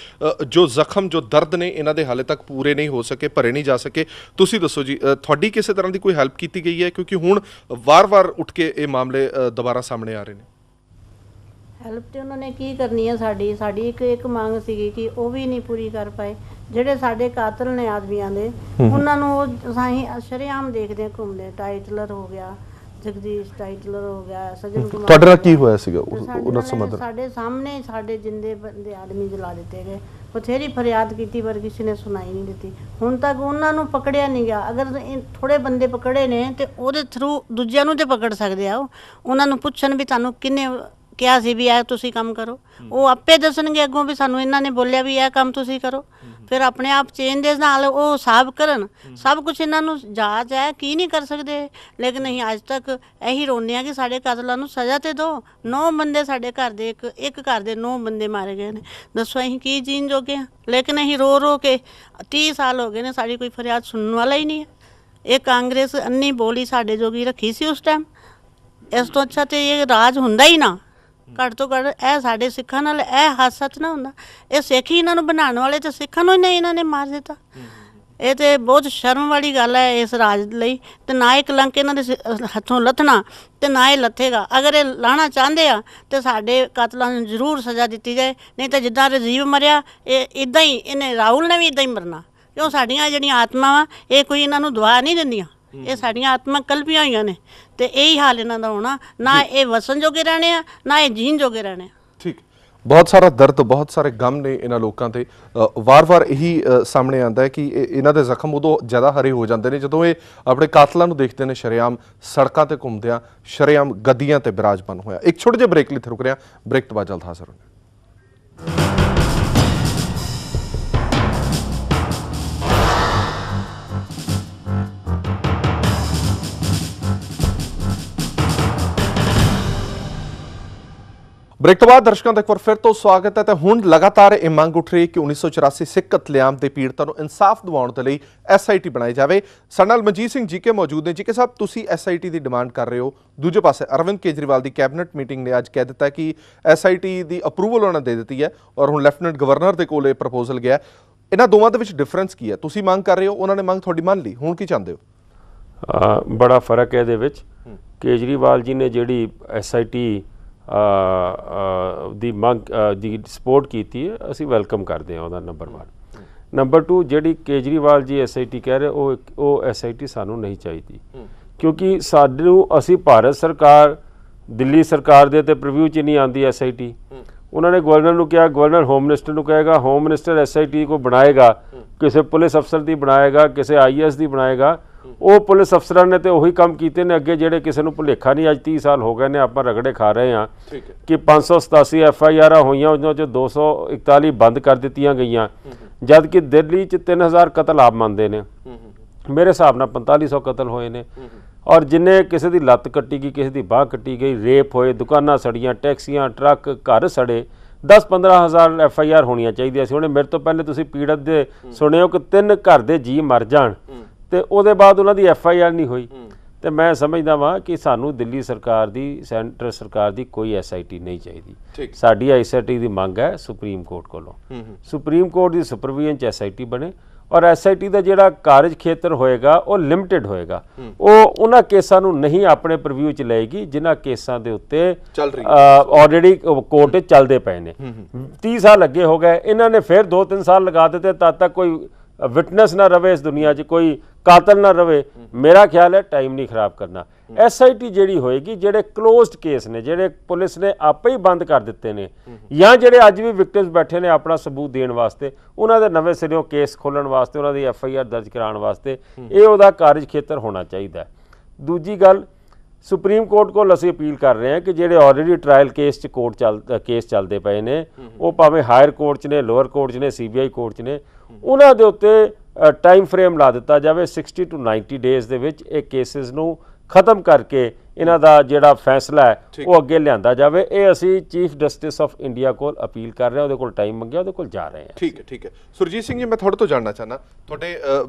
A: ਜੋ ਜ਼ਖਮ, ਜੋ ਦਰਦ ਨੇ ਇਹਨਾਂ ਦੇ ਹਾਲੇ ਤੱਕ ਪੂਰੇ ਨਹੀਂ ਹੋ ਸਕੇ, ਭਰੇ ਨਹੀਂ ਜਾ ਸਕੇ। ਤੁਸੀਂ ਦੱਸੋ ਜੀ, ਤੁਹਾਡੀ ਕਿਸੇ ਤਰ੍ਹਾਂ ਦੀ ਕੋਈ ਹੈਲਪ ਕੀਤੀ ਗਈ ਹੈ? ਕਿਉਂਕਿ ਹੁਣ ਵਾਰ-ਵਾਰ ਉੱਠ ਕੇ ਇਹ ਮਾਮਲੇ ਦੁਬਾਰਾ ਸਾਹਮਣੇ ਆ ਰਹੇ ਨੇ।
E: ਹੈਲਪ ਤੇ ਉਹਨਾਂ ਨੇ ਕੀ ਕਰਨੀ ਹੈ? ਸਾਡੀ ਇੱਕ ਮੰਗ ਸੀਗੀ ਕਿ ਉਹ ਵੀ ਨਹੀਂ ਪੂਰੀ ਕਰ ਪਾਏ। ਜਿਹੜੇ ਸਾਡੇ ਕਾਤਲ ਨੇ ਆਦਮੀਆਂ ਦੇ, ਉਹਨਾਂ ਨੂੰ ਉਹ ਸਾਹੀਂ ਸ਼ਰੇਆਮ ਦੇਖਦੇ ਘੁੰਮਦੇ। ਟਾਈਟਲਰ ਹੋ ਗਿਆ, ਜਗਦੀਸ਼ ਟਾਈਟਲਰ ਹੋ ਗਿਆ, ਸਜਨ ਕੁਮਾਰ। ਤੁਹਾਡੇ ਨਾਲ ਕੀ ਹੋਇਆ ਸੀਗਾ ਉਹਨਾਂ ਸਮੇਂ? ਸਾਡੇ ਸਾਹਮਣੇ ਸਾਡੇ ਜਿੰਦੇ ਬੰਦੇ ਆਦਮੀ ਜਲਾ ਦਿੱਤੇ ਗਏ। ਬਥੇਰੀ ਫਰਿਆਦ ਕੀਤੀ ਪਰ ਕਿਸੇ ਨੇ ਸੁਣਾਈ ਨਹੀਂ ਦਿੱਤੀ। ਹੁਣ ਤੱਕ ਉਹਨਾਂ ਨੂੰ ਪਕੜਿਆ ਨਹੀਂ ਗਿਆ। ਅਗਰ ਥੋੜੇ ਬੰਦੇ ਪਕੜੇ ਨੇ ਤੇ ਉਹਦੇ ਥਰੂ ਦੂਜਿਆਂ ਨੂੰ ਤੇ ਪਕੜ ਸਕਦੇ ਆ। ਉਹਨਾਂ ਨੂੰ ਪੁੱਛਣ ਵੀ ਤੁਹਾਨੂੰ ਕਿੰਨੇ ਕਿਹਾ ਸੀ ਵੀ ਇਹ ਤੁਸੀਂ ਕੰਮ ਕਰੋ, ਉਹ ਆਪੇ ਦੱਸਣਗੇ ਅੱਗੋਂ ਵੀ ਸਾਨੂੰ ਇਹਨਾਂ ਨੇ ਬੋਲਿਆ ਵੀ ਇਹ ਕੰਮ ਤੁਸੀਂ ਕਰੋ। ਫਿਰ ਆਪਣੇ ਆਪ ਚੇਂਜ ਦੇ ਨਾਲ ਉਹ ਹਿਸਾਬ ਕਰਨ। ਸਭ ਕੁਝ ਇਹਨਾਂ ਨੂੰ ਜਾਂਚ ਹੈ, ਕੀ ਨਹੀਂ ਕਰ ਸਕਦੇ। ਲੇਕਿਨ ਅਸੀਂ ਅੱਜ ਤੱਕ ਇਹੀ ਰੋਂਦੇ ਹਾਂ ਕਿ ਸਾਡੇ ਕਾਤਲਾਂ ਨੂੰ ਸਜ਼ਾ ਤੇ ਦਿਓ। 9 ਬੰਦੇ ਸਾਡੇ ਘਰ ਦੇ, ਇੱਕ ਘਰ ਦੇ 9 ਬੰਦੇ ਮਾਰੇ ਗਏ ਨੇ। ਦੱਸੋ ਅਸੀਂ ਕੀ ਜੀਣ ਜੋਗੇ ਹਾਂ? ਲੇਕਿਨ ਅਸੀਂ ਰੋ ਕੇ 30 ਸਾਲ ਹੋ ਗਏ ਨੇ, ਸਾਡੀ ਕੋਈ ਫਰਿਆਦ ਸੁਣਨ ਵਾਲਾ ਹੀ ਨਹੀਂ ਹੈ। ਇਹ ਕਾਂਗਰਸ ਅੰਨੀ ਬੋਲੀ ਸਾਡੇ ਜੋਗੀ ਰੱਖੀ ਸੀ ਉਸ ਟਾਈਮ। ਇਸ ਤੋਂ ਅੱਛਾ ਤੇ ਇਹ ਰਾਜ ਹੁੰਦਾ ਹੀ ਨਾ। ਘੱਟ ਤੋਂ ਘੱਟ ਇਹ ਸਾਡੇ ਸਿੱਖਾਂ ਨਾਲ ਇਹ ਹਾਦਸਾ ਨਾ ਹੁੰਦਾ। ਇਹ ਸਿੱਖ ਹੀ ਇਹਨਾਂ ਨੂੰ ਬਣਾਉਣ ਵਾਲੇ ਤੇ ਸਿੱਖਾਂ ਨੂੰ ਹੀ ਨਹੀਂ ਇਹਨਾਂ ਨੇ ਮਾਰ ਦਿੱਤਾ। ਇਹ ਤੇ ਬਹੁਤ ਸ਼ਰਮ ਵਾਲੀ ਗੱਲ ਹੈ ਇਸ ਰਾਜ ਲਈ। ਤੇ ਨਾ ਇਹ ਕਲੰਕ ਇਹਨਾਂ ਦੇ ਹੱਥੋਂ ਲੱਥਣਾ ਤੇ ਨਾ ਇਹ ਲੱਥੇਗਾ। ਅਗਰ ਇਹ ਲਾਣਾ ਚਾਹੁੰਦੇ ਆ ਤੇ ਸਾਡੇ ਕਾਤਲਾਂ ਨੂੰ ਜ਼ਰੂਰ ਸਜ਼ਾ ਦਿੱਤੀ ਜਾਏ। ਨਹੀਂ ਤਾਂ ਜਿੱਦਾਂ ਰਾਜੀਵ ਮਰਿਆ, ਇਹ ਇੱਦਾਂ ਹੀ ਇਹਨੇ, ਰਾਹੁਲ ਨੇ ਵੀ ਇੱਦਾਂ ਹੀ ਮਰਨਾ। ਕਿਉਂ? ਸਾਡੀਆਂ ਜਿਹੜੀਆਂ ਆਤਮਾਵਾਂ ਇਹ ਕੋਈ ਇਹਨਾਂ ਨੂੰ ਦੁਆ ਨਹੀਂ ਦਿੰਦੀਆਂ। ਇਹ ਸਾਡੀਆਂ ਆਤਮਾ ਕਲਪੀਆਂ ਹੋਈਆਂ ਨੇ ਤੇ ਇਹੀ ਹਾਲ ਇਹਨਾਂ ਦਾ ਹੋਣਾ। ਨਾ ਇਹ ਵਸਣ ਜੋਗੇ ਰਹਿਣੇ ਆ, ਨਾ ਇਹ ਜੀਣ ਜੋਗੇ ਰਹਿਣੇ ਆ।
A: ਠੀਕ, ਬਹੁਤ ਸਾਰਾ ਦਰਦ, ਬਹੁਤ ਸਾਰੇ ਗਮ ਨੇ ਇਹਨਾਂ ਲੋਕਾਂ ਤੇ। ਵਾਰ-ਵਾਰ ਇਹੀ ਸਾਹਮਣੇ ਆਉਂਦਾ ਹੈ ਕਿ ਇਹਨਾਂ ਦੇ ਜ਼ਖਮ ਉਦੋਂ ਜ਼ਿਆਦਾ ਹਰੇ ਹੋ ਜਾਂਦੇ ਨੇ ਜਦੋਂ ਇਹ ਆਪਣੇ ਕਾਤਲਾਂ ਨੂੰ ਦੇਖਦੇ ਨੇ ਸ਼ਰੇਆਮ ਸੜਕਾਂ ਤੇ ਘੁੰਮਦਿਆਂ, ਸ਼ਰੇਆਮ ਗੱਡੀਆਂ ਤੇ ਬਿਰਾਜਮਾਨ ਹੋਇਆ। ਇੱਕ ਛੋਟੇ ਜਿਹੇ ਬ੍ਰੇਕ ਲਈ ਰੁਕ ਰਿਹਾ, ਬ੍ਰੇਕ ਤੋਂ ਬਾਅਦ ਜਲਦ ਹਾਜ਼ਰ ਹੋਣਾ। ਬ੍ਰੇਕ ਤੋਂ ਬਾਅਦ ਦਰਸ਼ਕਾਂ ਦਾ ਇੱਕ ਵਾਰ ਫਿਰ ਤੋਂ ਸਵਾਗਤ ਹੈ। ਤੇ ਹੁਣ ਲਗਾਤਾਰ ਇਹ ਮੰਗ ਉੱਠ ਰਹੀ ਹੈ ਕਿ 1984 ਸਿੱਖ ਕਤਲੇਆਮ ਦੇ ਪੀੜਤਾਂ ਨੂੰ ਇਨਸਾਫ ਦਿਵਾਉਣ ਦੇ ਲਈ SIT ਬਣਾਈ ਜਾਵੇ। ਸਾਡੇ ਨਾਲ ਮਨਜੀਤ ਸਿੰਘ ਜੀਕੇ ਮੌਜੂਦ ਨੇ। ਜੀਕੇ ਸਾਹਿਬ, ਤੁਸੀਂ SIT ਦੀ ਡਿਮਾਂਡ ਕਰ ਰਹੇ ਹੋ, ਦੂਜੇ ਪਾਸੇ ਅਰਵਿੰਦ ਕੇਜਰੀਵਾਲ ਦੀ ਕੈਬਨਿਟ ਮੀਟਿੰਗ ਨੇ ਅੱਜ ਕਹਿ ਦਿੱਤਾ ਕਿ SIT ਦੀ ਅਪਰੂਵਲ ਉਹਨਾਂ ਨੇ ਦੇ ਦਿੱਤੀ ਹੈ ਔਰ ਹੁਣ ਲੈਫਟੀਨੈਂਟ ਗਵਰਨਰ ਦੇ ਕੋਲ ਇਹ ਪ੍ਰਪੋਜ਼ਲ ਗਿਆ। ਇਹਨਾਂ ਦੋਵਾਂ ਦੇ ਵਿੱਚ ਡਿਫਰੈਂਸ ਕੀ ਹੈ? ਤੁਸੀਂ ਮੰਗ ਕਰ ਰਹੇ ਹੋ, ਉਹਨਾਂ ਨੇ ਮੰਗ ਤੁਹਾਡੀ ਮੰਨ ਲਈ, ਹੁਣ ਕੀ ਚਾਹੁੰਦੇ ਹੋ?
B: ਬੜਾ ਫਰਕ ਹੈ ਇਹਦੇ ਵਿੱਚ। ਕੇਜਰੀਵਾਲ ਜੀ ਨੇ ਜਿਹੜੀ SIT ਦੀ ਮੰਗ ਦੀ ਸਪੋਰਟ ਕੀਤੀ ਹੈ, ਅਸੀਂ ਵੈਲਕਮ ਕਰਦੇ ਹਾਂ ਉਹਦਾ। ਨੰਬਰ 1। ਨੰਬਰ 2, ਜਿਹੜੀ ਕੇਜਰੀਵਾਲ ਜੀ SIT ਕਹਿ ਰਹੇ ਉਹ SIT ਸਾਨੂੰ ਨਹੀਂ ਚਾਹੀਦੀ, ਕਿਉਂਕਿ ਅਸੀਂ ਭਾਰਤ ਸਰਕਾਰ, ਦਿੱਲੀ ਸਰਕਾਰ ਦੇ ਤੇ ਪ੍ਰੀਵਿਊ 'ਚ ਨਹੀਂ ਆਉਂਦੀ SIT। ਉਹਨਾਂ ਨੇ ਗਵਰਨਰ ਨੂੰ ਕਿਹਾ, ਗਵਰਨਰ ਹੋਮ ਮਿਨਿਸਟਰ ਨੂੰ ਕਹੇਗਾ, ਹੋਮ ਮਿਨਿਸਟਰ SIT को ਬਣਾਏਗਾ, ਕਿਸੇ ਪੁਲਿਸ ਅਫਸਰ ਦੀ ਬਣਾਏਗਾ, ਕਿਸੇ IAS ਦੀ ਬਣਾਏਗਾ। ਉਹ ਪੁਲਿਸ ਅਫਸਰਾਂ ਨੇ ਤੇ ਉਹੀ ਕੰਮ ਕੀਤੇ ਨੇ ਅੱਗੇ, ਜਿਹੜੇ ਕਿਸੇ ਨੂੰ ਭੁਲੇਖਾ ਨਹੀਂ। ਅੱਜ 30 ਸਾਲ ਹੋ ਗਏ ਨੇ ਆਪਾਂ ਰਗੜੇ ਖਾ ਰਹੇ ਹਾਂ ਕਿ 587 FIR ਹੋਈਆਂ, ਉਹਨਾਂ 'ਚ 241 ਬੰਦ ਕਰ ਦਿੱਤੀਆਂ ਗਈਆਂ, ਜਦ ਕਿ ਦਿੱਲੀ 'ਚ 3000 ਕਤਲ ਆਪ ਮੰਨਦੇ ਨੇ। ਮੇਰੇ ਹਿਸਾਬ ਨਾਲ 4500 ਕਤਲ ਹੋਏ ਨੇ। ਔਰ ਜਿੰਨੇ ਕਿਸੇ ਦੀ ਲੱਤ ਕੱਟੀ ਗਈ, ਕਿਸੇ ਦੀ ਬਾਹ ਕੱਟੀ ਗਈ, ਰੇਪ ਹੋਏ, ਦੁਕਾਨਾਂ ਸੜੀਆਂ, ਟੈਕਸੀਆਂ, ਟਰੱਕ, ਘਰ ਸੜੇ। 10-15 ਹਜ਼ਾਰ FIR ਹੋਣੀਆਂ ਚਾਹੀਦੀਆਂ ਸੀ। ਹੁਣ ਮੇਰੇ ਤੋਂ ਪਹਿਲੇ ਤੁਸੀਂ ਪੀੜਤ ਦੇ ਸੁਣਿਓ ਕਿ 3 ਘਰ ਦੇ ਜੀ ਮਰ ਜਾਣ ਤੇ ਉਹਦੇ ਬਾਅਦ ਉਹਨਾਂ ਦੀ FIR ਨਹੀਂ ਹੋਈ। ਤੇ ਮੈਂ ਸਮਝਦਾ ਵਾਂ ਕਿ ਸਾਨੂੰ ਦਿੱਲੀ ਸਰਕਾਰ ਦੀ, ਸੈਂਟਰ ਸਰਕਾਰ ਦੀ ਕੋਈ SIT ਨਹੀਂ ਚਾਹੀਦੀ। ਸਾਡੀ SIT ਦੀ ਮੰਗ ਹੈ ਸੁਪਰੀਮ ਕੋਰਟ ਕੋਲੋਂ। ਸੁਪਰੀਮ ਕੋਰਟ ਦੀ ਸੁਪਰਵੀਜ਼ਨ 'ਚ SIT ਬਣੇ ਔਰ SIT ਦਾ ਜਿਹੜਾ ਕਾਰਜ ਖੇਤਰ ਹੋਏਗਾ ਉਹ ਲਿਮਟਿਡ ਹੋਏਗਾ। ਉਹ ਉਹਨਾਂ ਕੇਸਾਂ ਨੂੰ ਨਹੀਂ ਆਪਣੇ ਪ੍ਰੀਵਿਊ 'ਚ ਲਏਗੀ ਜਿਨ੍ਹਾਂ ਕੇਸਾਂ ਦੇ ਉੱਤੇ ਆਲਰੇਡੀ ਕੋਰਟ 'ਚ ਚੱਲਦੇ ਪਏ ਨੇ। 30 ਸਾਲ ਅੱਗੇ ਹੋ ਗਏ, ਇਹਨਾਂ ਨੇ ਫਿਰ 2-3 ਸਾਲ ਲਗਾ ਦਿੱਤੇ। ਤਦ ਤੱਕ ਕੋਈ ਵਿਟਨੈਸ ਨਾ ਰਵੇ ਇਸ ਦੁਨੀਆ 'ਚ, ਕੋਈ ਕਾਤਲ ਨਾ ਰਵੇ। ਮੇਰਾ ਖਿਆਲ ਹੈ ਟਾਈਮ ਨਹੀਂ ਖਰਾਬ ਕਰਨਾ। SIT ਜਿਹੜੀ ਹੋਏਗੀ, ਜਿਹੜੇ ਕਲੋਜ਼ਡ ਕੇਸ ਨੇ, ਜਿਹੜੇ ਪੁਲਿਸ ਨੇ ਆਪੇ ਹੀ ਬੰਦ ਕਰ ਦਿੱਤੇ ਨੇ, ਜਾਂ ਜਿਹੜੇ ਅੱਜ ਵੀ ਵਿਕਟਿਮਸ ਬੈਠੇ ਨੇ ਆਪਣਾ ਸਬੂਤ ਦੇਣ ਵਾਸਤੇ, ਉਹਨਾਂ ਦੇ ਨਵੇਂ ਸਿਰਿਓਂ ਕੇਸ ਖੋਲ੍ਹਣ ਵਾਸਤੇ, ਉਹਨਾਂ ਦੀ FIR ਦਰਜ ਕਰਾਉਣ ਵਾਸਤੇ ਇਹ ਉਹਦਾ ਕਾਰਜ ਖੇਤਰ ਹੋਣਾ ਚਾਹੀਦਾ। ਦੂਜੀ ਗੱਲ, ਸੁਪਰੀਮ ਕੋਰਟ ਕੋਲ ਅਸੀਂ ਅਪੀਲ ਕਰ ਰਹੇ ਹਾਂ ਕਿ ਜਿਹੜੇ ਆਲਰੇਡੀ ਟਰਾਇਲ ਕੇਸ 'ਚ ਕੇਸ ਚੱਲਦੇ ਪਏ ਨੇ, ਉਹ ਭਾਵੇਂ ਹਾਇਰ ਕੋਰਟ 'ਚ ਨੇ, ਲੋਅਰ ਕੋਰਟ 'ਚ ਨੇ, CBI ਕੋਰਟ 'ਚ ਨੇ, ਉਹਨਾਂ ਦੇ ਉੱਤੇ ਟਾਈਮ ਫਰੇਮ ਲਾ ਦਿੱਤਾ ਜਾਵੇ। 60 to 90 ਡੇਜ਼ ਦੇ ਵਿੱਚ ਇਹ ਕੇਸਿਸ ਨੂੰ ਖਤਮ ਕਰਕੇ ਇਹਨਾਂ ਦਾ ਜਿਹੜਾ ਫੈਸਲਾ ਹੈ ਉਹ ਅੱਗੇ ਲਿਆਂਦਾ ਜਾਵੇ। ਇਹ ਅਸੀਂ ਚੀਫ ਜਸਟਿਸ ਆਫ ਇੰਡੀਆ ਕੋਲ ਅਪੀਲ ਕਰ ਰਹੇ ਹਾਂ, ਉਹਦੇ ਕੋਲ ਟਾਈਮ ਮੰਗਿਆ, ਉਹਦੇ ਕੋਲ ਜਾ ਰਹੇ ਹਾਂ।
A: ਠੀਕ ਹੈ। ਸੁਰਜੀਤ ਸਿੰਘ ਜੀ, ਮੈਂ ਤੁਹਾਡੇ ਤੋਂ ਜਾਣਨਾ ਚਾਹੁੰਦਾ, ਤੁਹਾਡੇ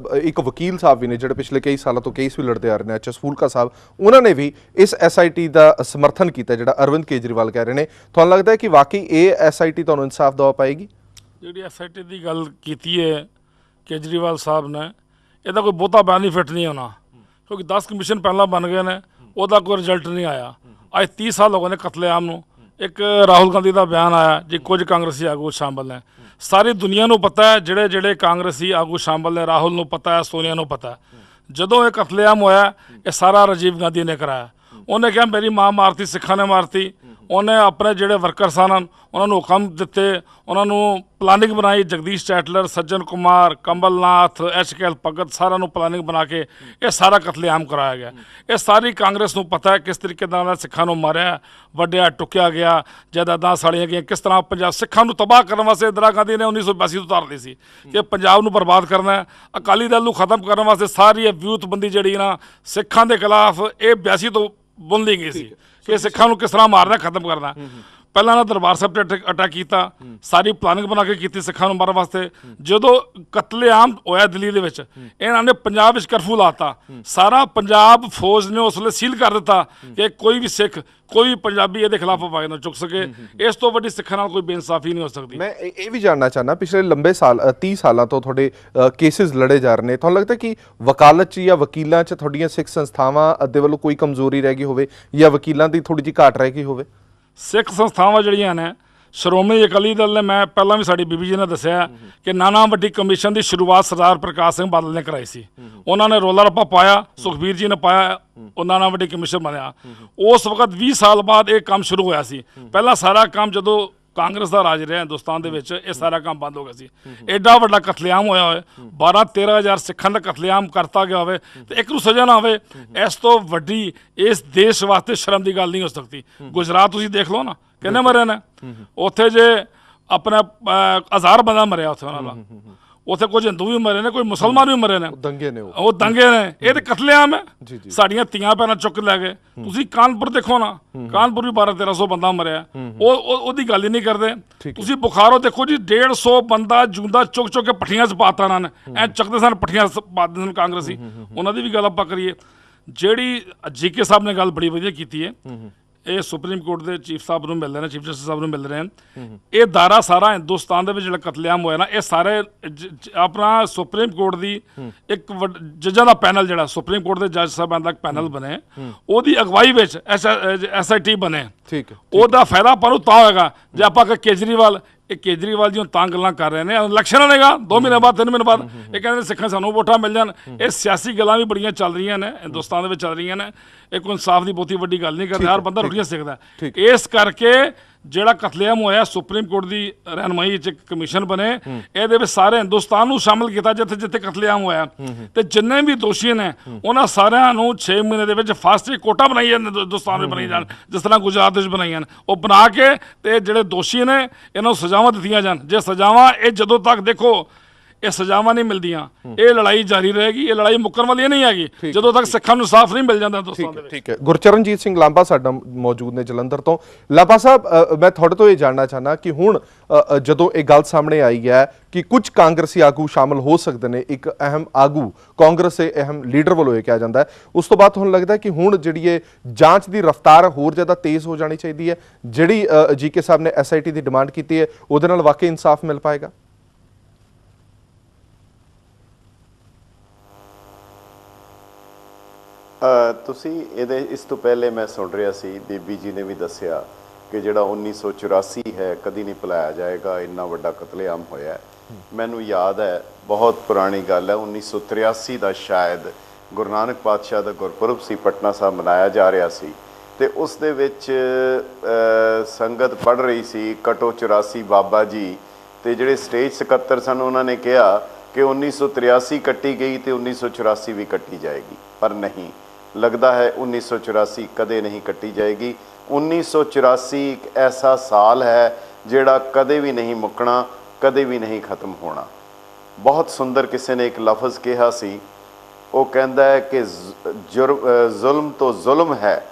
A: ਇੱਕ ਵਕੀਲ ਸਾਹਿਬ ਵੀ ਨੇ ਜਿਹੜੇ ਪਿਛਲੇ ਕਈ ਸਾਲਾਂ ਤੋਂ ਕੇਸ ਵੀ ਲੜਦੇ ਆ ਰਹੇ ਨੇ, HS ਫੂਲਕਾ ਸਾਹਿਬ, ਉਹਨਾਂ ਨੇ ਵੀ ਇਸ SIT ਦਾ ਸਮਰਥਨ ਕੀਤਾ ਜਿਹੜਾ ਅਰਵਿੰਦ ਕੇਜਰੀਵਾਲ ਕਹਿ ਰਹੇ ਨੇ। ਤੁਹਾਨੂੰ ਲੱਗਦਾ ਹੈ ਕਿ ਵਾਕਈ ਇਹ SIT ਤੁਹਾਨੂੰ ਇਨਸਾਫ ਦਵਾ ਪਾਏਗੀ?
F: ਜਿਹੜੀ SIT ਦੀ ਗੱਲ ਕੀਤੀ ਹੈ ਕੇਜਰੀਵਾਲ ਸਾਹਿਬ ਨੇ, ਇਹਦਾ ਕੋਈ ਬਹੁਤਾ ਬੈਨੀਫਿਟ ਨਹੀਂ ਹੋਣਾ, ਕਿਉਂਕਿ 10 ਕਮਿਸ਼ਨ ਪਹਿਲਾਂ ਬਣ ਗਏ ਨੇ, ਉਹਦਾ ਕੋਈ ਰਿਜ਼ਲਟ ਨਹੀਂ ਆਇਆ। ਅੱਜ 30 ਸਾਲ ਹੋ ਗਏ ਨੇ ਕਤਲੇਆਮ ਨੂੰ। ਇੱਕ ਰਾਹੁਲ ਗਾਂਧੀ ਦਾ ਬਿਆਨ ਆਇਆ ਜੀ, ਕੁਝ ਕਾਂਗਰਸੀ ਆਗੂ ਸ਼ਾਮਲ ਨੇ। ਸਾਰੀ ਦੁਨੀਆ ਨੂੰ ਪਤਾ ਹੈ ਜਿਹੜੇ ਕਾਂਗਰਸੀ ਆਗੂ ਸ਼ਾਮਲ ਨੇ, ਰਾਹੁਲ ਨੂੰ ਪਤਾ ਹੈ, ਸੋਨੀਆ ਨੂੰ ਪਤਾ ਹੈ। ਜਦੋਂ ਇਹ ਕਤਲੇਆਮ ਹੋਇਆ, ਇਹ ਸਾਰਾ ਰਾਜੀਵ ਗਾਂਧੀ ਨੇ ਕਰਾਇਆ। ਉਹਨੇ ਕਿਹਾ ਮੇਰੀ ਮਾਂ ਮਾਰਤੀ, ਸਿੱਖਾਂ ਨੇ ਮਾਰਤੀ। ਉਹਨੇ ਆਪਣੇ ਜਿਹੜੇ ਵਰਕਰ ਸਨ ਉਹਨਾਂ ਨੂੰ ਹੁਕਮ ਦਿੱਤੇ, ਉਹਨਾਂ ਨੂੰ ਪਲਾਨਿੰਗ ਬਣਾਈ। ਜਗਦੀਸ਼ ਚੈਟਲਰ, ਸੱਜਣ ਕੁਮਾਰ, ਕਮਲਨਾਥ, HKL ਭਗਤ, ਸਾਰਿਆਂ ਨੂੰ ਪਲਾਨਿੰਗ ਬਣਾ ਕੇ ਇਹ ਸਾਰਾ ਕਤਲੇਆਮ ਕਰਾਇਆ ਗਿਆ। ਇਹ ਸਾਰੀ ਕਾਂਗਰਸ ਨੂੰ ਪਤਾ ਹੈ ਕਿਸ ਤਰੀਕੇ ਨਾਲ ਸਿੱਖਾਂ ਨੂੰ ਮਾਰਿਆ, ਵੱਢਿਆ, ਟੁੱਕਿਆ ਗਿਆ, ਜਾਇਦਾਦਾਂ ਸਾੜੀਆਂ ਗਈਆਂ, ਕਿਸ ਤਰ੍ਹਾਂ ਪੰਜਾਬ ਸਿੱਖਾਂ ਨੂੰ ਤਬਾਹ ਕਰਨ ਵਾਸਤੇ ਇੰਦਰਾ ਗਾਂਧੀ ਨੇ 1982 ਤੋਂ ਉਤਾਰ ਲਈ ਸੀ ਕਿ ਪੰਜਾਬ ਨੂੰ ਬਰਬਾਦ ਕਰਨਾ ਹੈ। ਅਕਾਲੀ ਦਲ ਨੂੰ ਖਤਮ ਕਰਨ ਵਾਸਤੇ ਸਾਰੀ ਇਹ ਵਿਊਤਬੰਦੀ ਜਿਹੜੀ ਨਾ ਸਿੱਖਾਂ ਦੇ ਖਿਲਾਫ ਇਹ 82 ਤੋਂ ਬੁਣ ਲਈ ਗਈ ਸੀ ਕਿ ਸਿੱਖਾਂ ਨੂੰ ਕਿਸ ਤਰ੍ਹਾਂ ਮਾਰਨਾ, ਖਤਮ ਕਰਨਾ। ਪਹਿਲਾਂ ਨਾ ਦਰਬਾਰ ਸਾਹਿਬ ਤੇ ਅਟੈਕ ਕੀਤਾ, ਸਾਰੀ ਪਲਾਨਿੰਗ ਬਣਾ ਕੇ ਕੀਤੀ ਸਿੱਖਾਂ ਨੂੰ ਮਾਰਨ ਵਾਸਤੇ। ਜਦੋਂ ਕਤਲੇਆਮ ਹੋਇਆ ਦਿੱਲੀ ਦੇ ਵਿੱਚ, ਇਹਨਾਂ ਨੇ ਪੰਜਾਬ ਵਿੱਚ ਕਰਫਿਊ ਲਾਤਾ। ਸਾਰਾ ਪੰਜਾਬ ਫੌਜ ਨੇ ਉਸ ਵੇਲੇ ਸੀਲ ਕਰ ਦਿੱਤਾ ਕਿ ਕੋਈ ਵੀ ਸਿੱਖ, ਕੋਈ ਵੀ ਪੰਜਾਬੀ ਇਹਦੇ ਖਿਲਾਫ ਆਵਾਜ਼ ਨਾ ਚੁੱਕ ਸਕੇ। ਇਸ ਤੋਂ ਵੱਡੀ ਸਿੱਖਾਂ ਨਾਲ ਕੋਈ ਬੇਇਨਸਾਫੀ ਨਹੀਂ ਹੋ ਸਕਦੀ।
A: ਮੈਂ ਇਹ ਵੀ ਜਾਣਨਾ ਚਾਹੁੰਦਾ, ਪਿਛਲੇ ਲੰਬੇ ਸਾਲ 30 ਸਾਲਾਂ ਤੋਂ ਤੁਹਾਡੇ ਕੇਸਿਸ ਲੜੇ ਜਾ ਰਹੇ ਨੇ, ਤੁਹਾਨੂੰ ਲੱਗਦਾ ਕਿ ਵਕਾਲਤ 'ਚ ਜਾਂ ਵਕੀਲਾਂ 'ਚ ਤੁਹਾਡੀਆਂ ਸਿੱਖ ਸੰਸਥਾਵਾਂ ਦੇ ਵੱਲੋਂ ਕੋਈ ਕਮਜ਼ੋਰੀ ਰਹਿ ਗਈ ਹੋਵੇ ਜਾਂ ਵਕੀਲਾਂ ਦੀ ਥੋੜੀ ਜਿਹੀ ਘਾਟ ਰਹਿ ਗਈ ਹੋਵੇ?
F: ਸਿੱਖ ਸੰਸਥਾਵਾਂ ਜਿਹੜੀਆਂ ਨੇ, ਸ਼੍ਰੋਮਣੀ ਅਕਾਲੀ ਦਲ ਨੇ, ਮੈਂ ਪਹਿਲਾਂ ਵੀ ਸਾਡੀ ਬੀਬੀ ਜੀ ਨੇ ਦੱਸਿਆ ਕਿ ਨਾਨਾ ਵੱਡੀ ਕਮਿਸ਼ਨ ਦੀ ਸ਼ੁਰੂਆਤ ਸਰਦਾਰ ਪ੍ਰਕਾਸ਼ ਸਿੰਘ ਬਾਦਲ ਨੇ ਕਰਾਈ ਸੀ। ਉਹਨਾਂ ਨੇ ਰੋਲਾ ਰੱਪਾ ਪਾਇਆ, ਸੁਖਬੀਰ ਜੀ ਨੇ ਪਾਇਆ, ਉਹ ਨਾਨਾ ਵੱਡੀ ਕਮਿਸ਼ਨ ਬਣਿਆ। ਉਸ ਵਕਤ 20 ਸਾਲ ਬਾਅਦ ਇਹ ਕੰਮ ਸ਼ੁਰੂ ਹੋਇਆ ਸੀ। ਪਹਿਲਾਂ ਸਾਰਾ ਕੰਮ ਜਦੋਂ ਕਾਂਗਰਸ ਦਾ ਰਾਜ ਰਿਹਾ ਹਿੰਦੁਸਤਾਨ ਦੇ ਵਿੱਚ, ਇਹ ਸਾਰਾ ਕੰਮ ਬੰਦ ਹੋ ਗਿਆ ਸੀ। ਐਡਾ ਵੱਡਾ ਕਤਲੇਆਮ ਹੋਇਆ ਹੋਵੇ, 12-13 ਹਜ਼ਾਰ ਸਿੱਖਾਂ ਦਾ ਕਤਲੇਆਮ ਕਰਤਾ ਗਿਆ ਹੋਵੇ ਤੇ ਇੱਕ ਨੂੰ ਸਜ਼ਾ ਨਾ ਹੋਵੇ, ਇਸ ਤੋਂ ਵੱਡੀ ਇਸ ਦੇਸ਼ ਵਾਸਤੇ ਸ਼ਰਮ ਦੀ ਗੱਲ ਨਹੀਂ ਹੋ ਸਕਦੀ। ਗੁਜਰਾਤ ਤੁਸੀਂ ਦੇਖ ਲਓ ਨਾ, ਕਿੰਨੇ ਮਰੇ ਨੇ ਉੱਥੇ, ਜੇ ਆਪਣਾ 1000 ਬੰਦਾ ਮਰਿਆ ਉੱਥੇ ਉਹਨਾਂ ਦਾ। ਉੱਥੇ ਕੁਝ ਹਿੰਦੂ ਵੀ ਮਰੇ ਨੇ, ਕੋਈ ਮੁਸਲਮਾਨ ਵੀ ਮਰੇ ਨੇ,
A: ਦੰਗੇ ਨੇ
F: ਉਹ ਦੰਗੇ ਨੇ, ਇਹ ਤੇ ਕਤਲੇਆਮ ਹੈ।
A: ਜੀ, ਜੀ।
F: ਸਾਡੀਆਂ ਧੀਆਂ ਭੈਣਾਂ ਚੁੱਕ ਲੈ ਗਏ। ਤੁਸੀਂ ਕਾਨਪੁਰ ਦੇਖੋ ਨਾ, ਕਾਨਪੁਰ ਵੀ 1200-1300 ਬੰਦਾ ਮਰਿਆ, ਉਹਦੀ ਗੱਲ ਹੀ ਨਹੀਂ ਕਰਦੇ। ਤੁਸੀਂ ਬੁਖਾਰੋ ਦੇਖੋ ਜੀ, 150 ਬੰਦਾ ਜੂੰਦਾ ਚੁੱਕ ਚੁੱਕ ਕੇ ਪੱਠੀਆਂ 'ਚ ਪਾਤਾ ਇਹਨਾਂ ਨੇ, ਐ ਚੱਕਦੇ ਸਨ ਪੱਠੀਆਂ ਪਾ ਦਿੰਦੇ ਸਨ ਕਾਂਗਰਸੀ। ਉਹਨਾਂ ਦੀ ਵੀ ਗੱਲ ਆਪਾਂ ਕਰੀਏ। ਜਿਹੜੀ ਜੀਕੇ ਸਾਹਿਬ ਨੇ ਗੱਲ ਬੜੀ ਵਧੀਆ ਕੀਤੀ ਹੈ, ਇਹ ਸੁਪਰੀਮ ਕੋਰਟ ਦੇ ਚੀਫ ਸਾਹਿਬ ਨੂੰ ਮਿਲ ਰਹੇ ਨੇ, ਚੀਫ ਜਸਟਿਸ ਸਾਹਿਬ ਨੂੰ ਮਿਲ ਰਹੇ ਨੇ। ਇਹ ਦਾਇਰਾ ਸਾਰਾ ਹਿੰਦੁਸਤਾਨ ਦੇ ਵਿੱਚ ਜਿਹੜਾ ਕਤਲੇਆਮ ਹੋਇਆ ਨਾ, ਇਹ ਸਾਰੇ ਆਪਣਾ ਸੁਪਰੀਮ ਕੋਰਟ ਦੀ ਇੱਕ ਜੱਜਾਂ ਦਾ ਪੈਨਲ, ਜਿਹੜਾ ਸੁਪਰੀਮ ਕੋਰਟ ਦੇ ਜੱਜ ਸਾਹਿਬਾਨ ਦਾ ਪੈਨਲ ਬਣੇ, ਉਹਦੀ ਅਗਵਾਈ ਵਿੱਚ SIT ਬਣੇ।
A: ਠੀਕ ਹੈ।
F: ਉਹਦਾ ਫਾਇਦਾ ਆਪਾਂ ਨੂੰ ਤਾਂ ਹੋਏਗਾ ਜੇ ਆਪਾਂ ਕਿ ਕੇਜਰੀਵਾਲ ਜੀ ਨੂੰ ਤਾਂ ਗੱਲਾਂ ਕਰ ਰਹੇ ਨੇ। ਇਲੈਕਸ਼ਨ ਆਏਗਾ 2 ਮਹੀਨੇ ਬਾਅਦ, 3 ਮਹੀਨੇ ਬਾਅਦ, ਇਹ ਕਹਿੰਦੇ ਸਿੱਖਾਂ ਸਾਨੂੰ ਵੋਟਾਂ ਮਿਲ ਜਾਣ। ਇਹ ਸਿਆਸੀ ਗੱਲਾਂ ਵੀ ਬੜੀਆਂ ਚੱਲ ਰਹੀਆਂ ਨੇ ਹਿੰਦੁਸਤਾਨ ਦੇ ਵਿੱਚ, ਚੱਲ ਰਹੀਆਂ ਨੇ। ਇਹ ਕੋਈ ਇਨਸਾਫ ਦੀ ਬਹੁਤੀ ਵੱਡੀ ਗੱਲ ਨਹੀਂ ਕਰਦੇ, ਹਰ ਬੰਦਾ ਰੋਟੀਆਂ ਸਿੱਖਦਾ। ਇਸ ਕਰਕੇ ਜਿਹੜਾ ਕਤਲੇਆਮ ਹੋਇਆ, ਸੁਪਰੀਮ ਕੋਰਟ ਦੀ ਰਹਿਨਮਾਈ ਵਿੱਚ ਇੱਕ ਕਮਿਸ਼ਨ ਬਣੇ, ਇਹਦੇ ਵਿੱਚ ਸਾਰੇ ਹਿੰਦੁਸਤਾਨ ਨੂੰ ਸ਼ਾਮਲ ਕੀਤਾ ਜਿੱਥੇ ਜਿੱਥੇ ਕਤਲੇਆਮ ਹੋਇਆ, ਤੇ ਜਿੰਨੇ ਵੀ ਦੋਸ਼ੀ ਨੇ ਉਹਨਾਂ ਸਾਰਿਆਂ ਨੂੰ 6 ਮਹੀਨੇ ਦੇ ਵਿੱਚ ਫਾਸਟ ਕੋਟਾ ਬਣਾਈ ਜਾਣ, ਹਿੰਦੁਸਤਾਨ ਵਿੱਚ ਬਣਾਈ ਜਾਣ, ਜਿਸ ਤਰ੍ਹਾਂ ਗੁਜਰਾਤ ਵਿੱਚ ਬਣਾਈਆਂ, ਉਹ ਬਣਾ ਕੇ ਤੇ ਜਿਹੜੇ ਦੋਸ਼ੀ ਨੇ ਇਹਨਾਂ ਨੂੰ ਸਜ਼ਾਵਾਂ ਦਿੱਤੀਆਂ ਜਾਣ। ਜੇ ਸਜ਼ਾਵਾਂ ਇਹ ਜਦੋਂ ਤੱਕ ਦੇਖੋ ਇਹ ਸਜ਼ਾਵਾਂ ਨਹੀਂ ਮਿਲਦੀਆਂ, ਇਹ ਲੜਾਈ ਜਾਰੀ ਰਹੇਗੀ। ਇਹ ਲੜਾਈ ਮੁੱਕਣ ਵਾਲੀ ਨਹੀਂ ਹੈਗੀ ਜਦੋਂ ਤੱਕ ਸਿੱਖਾਂ ਨੂੰ ਇਨਸਾਫ ਨਹੀਂ ਮਿਲ ਜਾਂਦਾ ਹਿੰਦੁਸਤਾਨ ਦੇ ਵਿੱਚ।
A: ਠੀਕ ਹੈ। ਗੁਰਚਰਨਜੀਤ ਸਿੰਘ ਲਾਂਬਾ ਸਾਡਾ ਮੌਜੂਦ ਨੇ ਜਲੰਧਰ ਤੋਂ। ਲਾਂਬਾ ਸਾਹਿਬ, ਮੈਂ ਤੁਹਾਡੇ ਤੋਂ ਇਹ ਜਾਣਨਾ ਚਾਹਨਾ ਕਿ ਹੁਣ ਜਦੋਂ ਇਹ ਗੱਲ ਸਾਹਮਣੇ ਆਈ ਹੈ ਕਿ ਕੁਝ ਕਾਂਗਰਸੀ ਆਗੂ ਸ਼ਾਮਲ ਹੋ ਸਕਦੇ ਨੇ, ਇੱਕ ਅਹਿਮ ਆਗੂ ਕਾਂਗਰਸ ਦੇ ਅਹਿਮ ਲੀਡਰ ਵੱਲੋਂ ਇਹ ਕਿਹਾ ਜਾਂਦਾ ਹੈ, ਉਸ ਤੋਂ ਬਾਅਦ ਤੁਹਾਨੂੰ ਲੱਗਦਾ ਹੈ ਕਿ ਹੁਣ ਜਿਹੜੀ ਇਹ ਜਾਂਚ ਦੀ ਰਫ਼ਤਾਰ ਹੋਰ ਜ਼ਿਆਦਾ ਤੇਜ਼ ਹੋ ਜਾਣੀ ਚਾਹੀਦੀ ਹੈ? ਜਿਹੜੀ ਜੀਕੇ ਸਾਹਿਬ ਨੇ SIT ਦੀ ਡਿਮਾਂਡ ਕੀਤੀ ਹੈ, ਉਹਦੇ ਨਾਲ ਵਾਕਈ ਇਨਸਾਫ ਮਿਲ ਪਾਏਗਾ?
C: ਤੁਸੀਂ ਇਸ ਤੋਂ ਪਹਿਲੇ ਮੈਂ ਸੁਣ ਰਿਹਾ ਸੀ, ਬੀਬੀ ਜੀ ਨੇ ਵੀ ਦੱਸਿਆ ਕਿ ਜਿਹੜਾ 1984 ਹੈ ਕਦੀ ਨਹੀਂ ਭੁਲਾਇਆ ਜਾਏਗਾ, ਇੰਨਾ ਵੱਡਾ ਕਤਲੇਆਮ ਹੋਇਆ। ਮੈਨੂੰ ਯਾਦ ਹੈ, ਬਹੁਤ ਪੁਰਾਣੀ ਗੱਲ ਹੈ, 1983 ਦਾ ਸ਼ਾਇਦ ਗੁਰੂ ਨਾਨਕ ਪਾਤਸ਼ਾਹ ਦਾ ਗੁਰਪੁਰਬ ਸੀ, ਪਟਨਾ ਸਾਹਿਬ ਮਨਾਇਆ ਜਾ ਰਿਹਾ ਸੀ, ਤੇ ਉਸ ਦੇ ਵਿੱਚ ਸੰਗਤ ਪੜ੍ਹ ਰਹੀ ਸੀ ਕਟੋ 84 ਬਾਬਾ ਜੀ, ਤੇ ਜਿਹੜੇ ਸਟੇਜ ਸਕੱਤਰ ਸਨ ਉਹਨਾਂ ਨੇ ਕਿਹਾ ਕਿ 1983 ਕੱਟੀ ਗਈ ਤੇ 1984 ਵੀ ਕੱਟੀ ਜਾਏਗੀ, ਪਰ ਨਹੀਂ, ਲੱਗਦਾ ਹੈ 1984 ਕਦੇ ਨਹੀਂ ਕੱਟੀ ਜਾਏਗੀ। 1984 ਇੱਕ ਐਸਾ ਸਾਲ ਹੈ ਜਿਹੜਾ ਕਦੇ ਵੀ ਨਹੀਂ ਮੁੱਕਣਾ, ਕਦੇ ਵੀ ਨਹੀਂ ਖਤਮ ਹੋਣਾ। ਬਹੁਤ ਸੁੰਦਰ ਕਿਸੇ ਨੇ ਇੱਕ ਲਫ਼ਜ਼ ਕਿਹਾ ਸੀ, ਉਹ ਕਹਿੰਦਾ ਹੈ ਕਿ ਜ਼ੁਲਮ ਤੋਂ ਜ਼ੁਲਮ ਹੈ,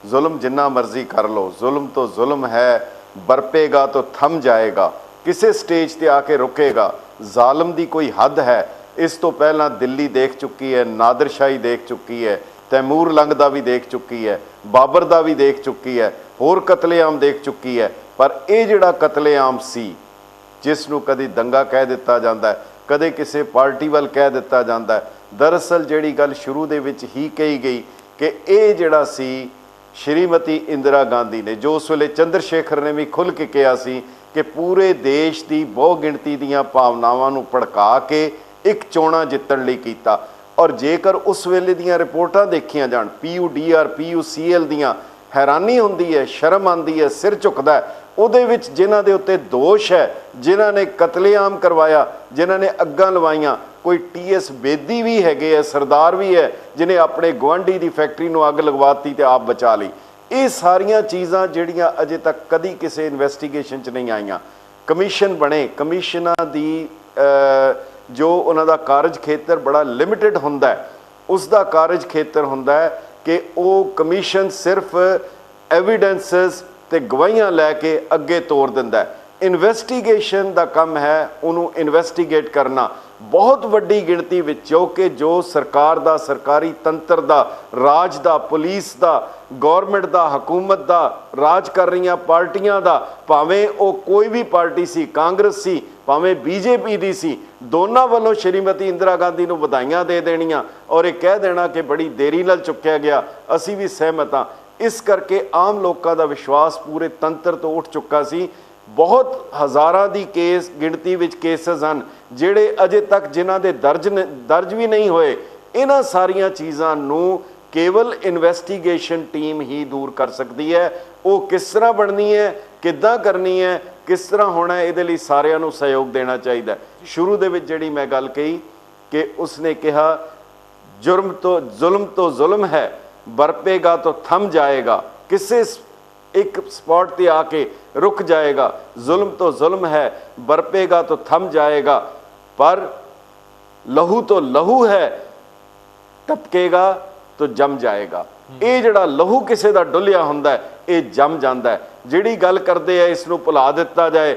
C: ਜ਼ੁਲਮ ਜਿੰਨਾ ਮਰਜ਼ੀ ਕਰ ਲਓ, ਜ਼ੁਲਮ ਤੋਂ ਜ਼ੁਲਮ ਹੈ, ਬਰਪੇਗਾ ਤਾਂ ਥਮ ਜਾਏਗਾ, ਕਿਸੇ ਸਟੇਜ ਤੇ ਆ ਕੇ ਰੁਕੇਗਾ। ਜ਼ਾਲਮ ਦੀ ਕੋਈ ਹੱਦ ਹੈ। ਇਸ ਤੋਂ ਪਹਿਲਾਂ ਦਿੱਲੀ ਦੇਖ ਚੁੱਕੀ ਹੈ, ਨਾਦਰਸ਼ਾਹੀ ਦੇਖ ਚੁੱਕੀ ਹੈ, ਤੈਮੂਰ ਲੰਗ ਦਾ ਵੀ ਦੇਖ ਚੁੱਕੀ ਹੈ, ਬਾਬਰ ਦਾ ਵੀ ਦੇਖ ਚੁੱਕੀ ਹੈ, ਹੋਰ ਕਤਲੇਆਮ ਦੇਖ ਚੁੱਕੀ ਹੈ। ਪਰ ਇਹ ਜਿਹੜਾ ਕਤਲੇਆਮ ਸੀ, ਜਿਸ ਨੂੰ ਕਦੇ ਦੰਗਾ ਕਹਿ ਦਿੱਤਾ ਜਾਂਦਾ ਹੈ, ਕਦੇ ਕਿਸੇ ਪਾਰਟੀ ਵੱਲ ਕਹਿ ਦਿੱਤਾ ਜਾਂਦਾ ਹੈ, ਦਰਅਸਲ ਜਿਹੜੀ ਗੱਲ ਸ਼ੁਰੂ ਦੇ ਵਿੱਚ ਹੀ ਕਹੀ ਗਈ ਕਿ ਇਹ ਜਿਹੜਾ ਸੀ ਸ਼੍ਰੀਮਤੀ ਇੰਦਰਾ ਗਾਂਧੀ ਨੇ, ਜੋ ਉਸ ਵੇਲੇ ਚੰਦਰ ਸ਼ੇਖਰ ਨੇ ਵੀ ਖੁੱਲ੍ਹ ਕੇ ਕਿਹਾ ਸੀ ਕਿ ਪੂਰੇ ਦੇਸ਼ ਦੀ ਬਹੁ ਗਿਣਤੀ ਦੀਆਂ ਭਾਵਨਾਵਾਂ ਨੂੰ ਭੜਕਾ ਕੇ ਇੱਕ ਚੋਣਾਂ ਜਿੱਤਣ ਲਈ ਕੀਤਾ। ਔਰ ਜੇਕਰ ਉਸ ਵੇਲੇ ਦੀਆਂ ਰਿਪੋਰਟਾਂ ਦੇਖੀਆਂ ਜਾਣ, PUDR PUCL ਦੀਆਂ, ਹੈਰਾਨੀ ਹੁੰਦੀ ਹੈ, ਸ਼ਰਮ ਆਉਂਦੀ ਹੈ, ਸਿਰ ਝੁਕਦਾ ਹੈ। ਉਹਦੇ ਵਿੱਚ ਜਿਨ੍ਹਾਂ ਦੇ ਉੱਤੇ ਦੋਸ਼ ਹੈ, ਜਿਨ੍ਹਾਂ ਨੇ ਕਤਲੇਆਮ ਕਰਵਾਇਆ, ਜਿਨ੍ਹਾਂ ਨੇ ਅੱਗਾਂ ਲਵਾਈਆਂ, ਕੋਈ TS ਬੇਦੀ ਵੀ ਹੈਗੇ ਹੈ, ਸਰਦਾਰ ਵੀ ਹੈ ਜਿਹਨੇ ਆਪਣੇ ਗੁਆਂਢੀ ਦੀ ਫੈਕਟਰੀ ਨੂੰ ਅੱਗ ਲਗਵਾਤੀ ਤੇ ਆਪ ਬਚਾ ਲਈ। ਇਹ ਸਾਰੀਆਂ ਚੀਜ਼ਾਂ ਜਿਹੜੀਆਂ ਅਜੇ ਤੱਕ ਕਦੀ ਕਿਸੇ ਇਨਵੈਸਟੀਗੇਸ਼ਨ 'ਚ ਨਹੀਂ ਆਈਆਂ। ਕਮਿਸ਼ਨ ਬਣੇ, ਕਮਿਸ਼ਨਾਂ ਦੀ ਜੋ ਉਹਨਾਂ ਦਾ ਕਾਰਜ ਖੇਤਰ ਬੜਾ ਲਿਮਿਟਿਡ ਹੁੰਦਾ ਹੈ, ਉਸ ਦਾ ਕਾਰਜ ਖੇਤਰ ਹੁੰਦਾ ਹੈ ਕਿ ਉਹ ਕਮਿਸ਼ਨ ਸਿਰਫ ਐਵੀਡੈਂਸਸ ਤੇ ਗਵਾਹੀਆਂ ਲੈ ਕੇ ਅੱਗੇ ਤੋਰ ਦਿੰਦਾ ਹੈ। ਇਨਵੈਸਟੀਗੇਸ਼ਨ ਦਾ ਕੰਮ ਹੈ ਉਹਨੂੰ ਇਨਵੈਸਟੀਗੇਟ ਕਰਨਾ। ਬਹੁਤ ਵੱਡੀ ਗਿਣਤੀ ਵਿੱਚ ਜੋ ਸਰਕਾਰ ਦਾ, ਸਰਕਾਰੀ ਤੰਤਰ ਦਾ, ਰਾਜ ਦਾ, ਪੁਲਿਸ ਦਾ, ਗੌਰਮੈਂਟ ਦਾ, ਹਕੂਮਤ ਦਾ, ਰਾਜ ਕਰ ਰਹੀਆਂ ਪਾਰਟੀਆਂ ਦਾ, ਭਾਵੇਂ ਉਹ ਕੋਈ ਵੀ ਪਾਰਟੀ ਸੀ, ਕਾਂਗਰਸ ਸੀ, ਭਾਵੇਂ BJP ਦੀ ਸੀ, ਦੋਨਾਂ ਵੱਲੋਂ ਸ਼੍ਰੀਮਤੀ ਇੰਦਰਾ ਗਾਂਧੀ ਨੂੰ ਵਧਾਈਆਂ ਦੇ ਦੇਣੀਆਂ ਔਰ ਇਹ ਕਹਿ ਦੇਣਾ ਕਿ ਬੜੀ ਦੇਰੀ ਨਾਲ ਚੁੱਕਿਆ ਗਿਆ, ਅਸੀਂ ਵੀ ਸਹਿਮਤ ਹਾਂ। ਇਸ ਕਰਕੇ ਆਮ ਲੋਕਾਂ ਦਾ ਵਿਸ਼ਵਾਸ ਪੂਰੇ ਤੰਤਰ ਤੋਂ ਉੱਠ ਚੁੱਕਾ ਸੀ। ਬਹੁਤ ਹਜ਼ਾਰਾਂ ਦੀ ਗਿਣਤੀ ਵਿੱਚ ਕੇਸਸ ਹਨ ਜਿਹੜੇ ਅਜੇ ਤੱਕ ਜਿਨ੍ਹਾਂ ਦੇ ਦਰਜ ਵੀ ਨਹੀਂ ਹੋਏ। ਇਹਨਾਂ ਸਾਰੀਆਂ ਚੀਜ਼ਾਂ ਨੂੰ ਕੇਵਲ ਇਨਵੈਸਟੀਗੇਸ਼ਨ ਟੀਮ ਹੀ ਦੂਰ ਕਰ ਸਕਦੀ ਹੈ। ਉਹ ਕਿਸ ਤਰ੍ਹਾਂ ਬਣਨੀ ਹੈ, ਕਿੱਦਾਂ ਕਰਨੀ ਹੈ, ਕਿਸ ਤਰ੍ਹਾਂ ਹੋਣਾ, ਇਹਦੇ ਲਈ ਸਾਰਿਆਂ ਨੂੰ ਸਹਿਯੋਗ ਦੇਣਾ ਚਾਹੀਦਾ। ਸ਼ੁਰੂ ਦੇ ਵਿੱਚ ਜਿਹੜੀ ਮੈਂ ਗੱਲ ਕਹੀ ਕਿ ਉਸਨੇ ਕਿਹਾ ਜ਼ੁਲਮ ਤੋਂ ਜ਼ੁਲਮ ਹੈ, ਬਰਪੇਗਾ ਤਾਂ ਥਮ ਜਾਏਗਾ, ਕਿਸੇ ਇੱਕ ਸਪॉट ਤੇ ਆ ਕੇ ਰੁਕ ਜਾਏਗਾ। ਜ਼ੁਲਮ ਤੋਂ ਜ਼ੁਲਮ ਹੈ, ਬਰਪੇਗਾ ਤਾਂ ਥਮ ਜਾਏਗਾ। पर लहू तो लहू है, टपकेगा तो जम जाएगा। ਇਹ ਜਿਹੜਾ ਲਹੂ ਕਿਸੇ ਦਾ ਡੁੱਲਿਆ ਹੁੰਦਾ ਹੈ, ਇਹ ਜੰਮ ਜਾਂਦਾ ਹੈ। ਜਿਹੜੀ ਗੱਲ ਕਰਦੇ ਆ ਇਸ ਨੂੰ ਭੁਲਾ ਦਿੱਤਾ ਜਾਏ,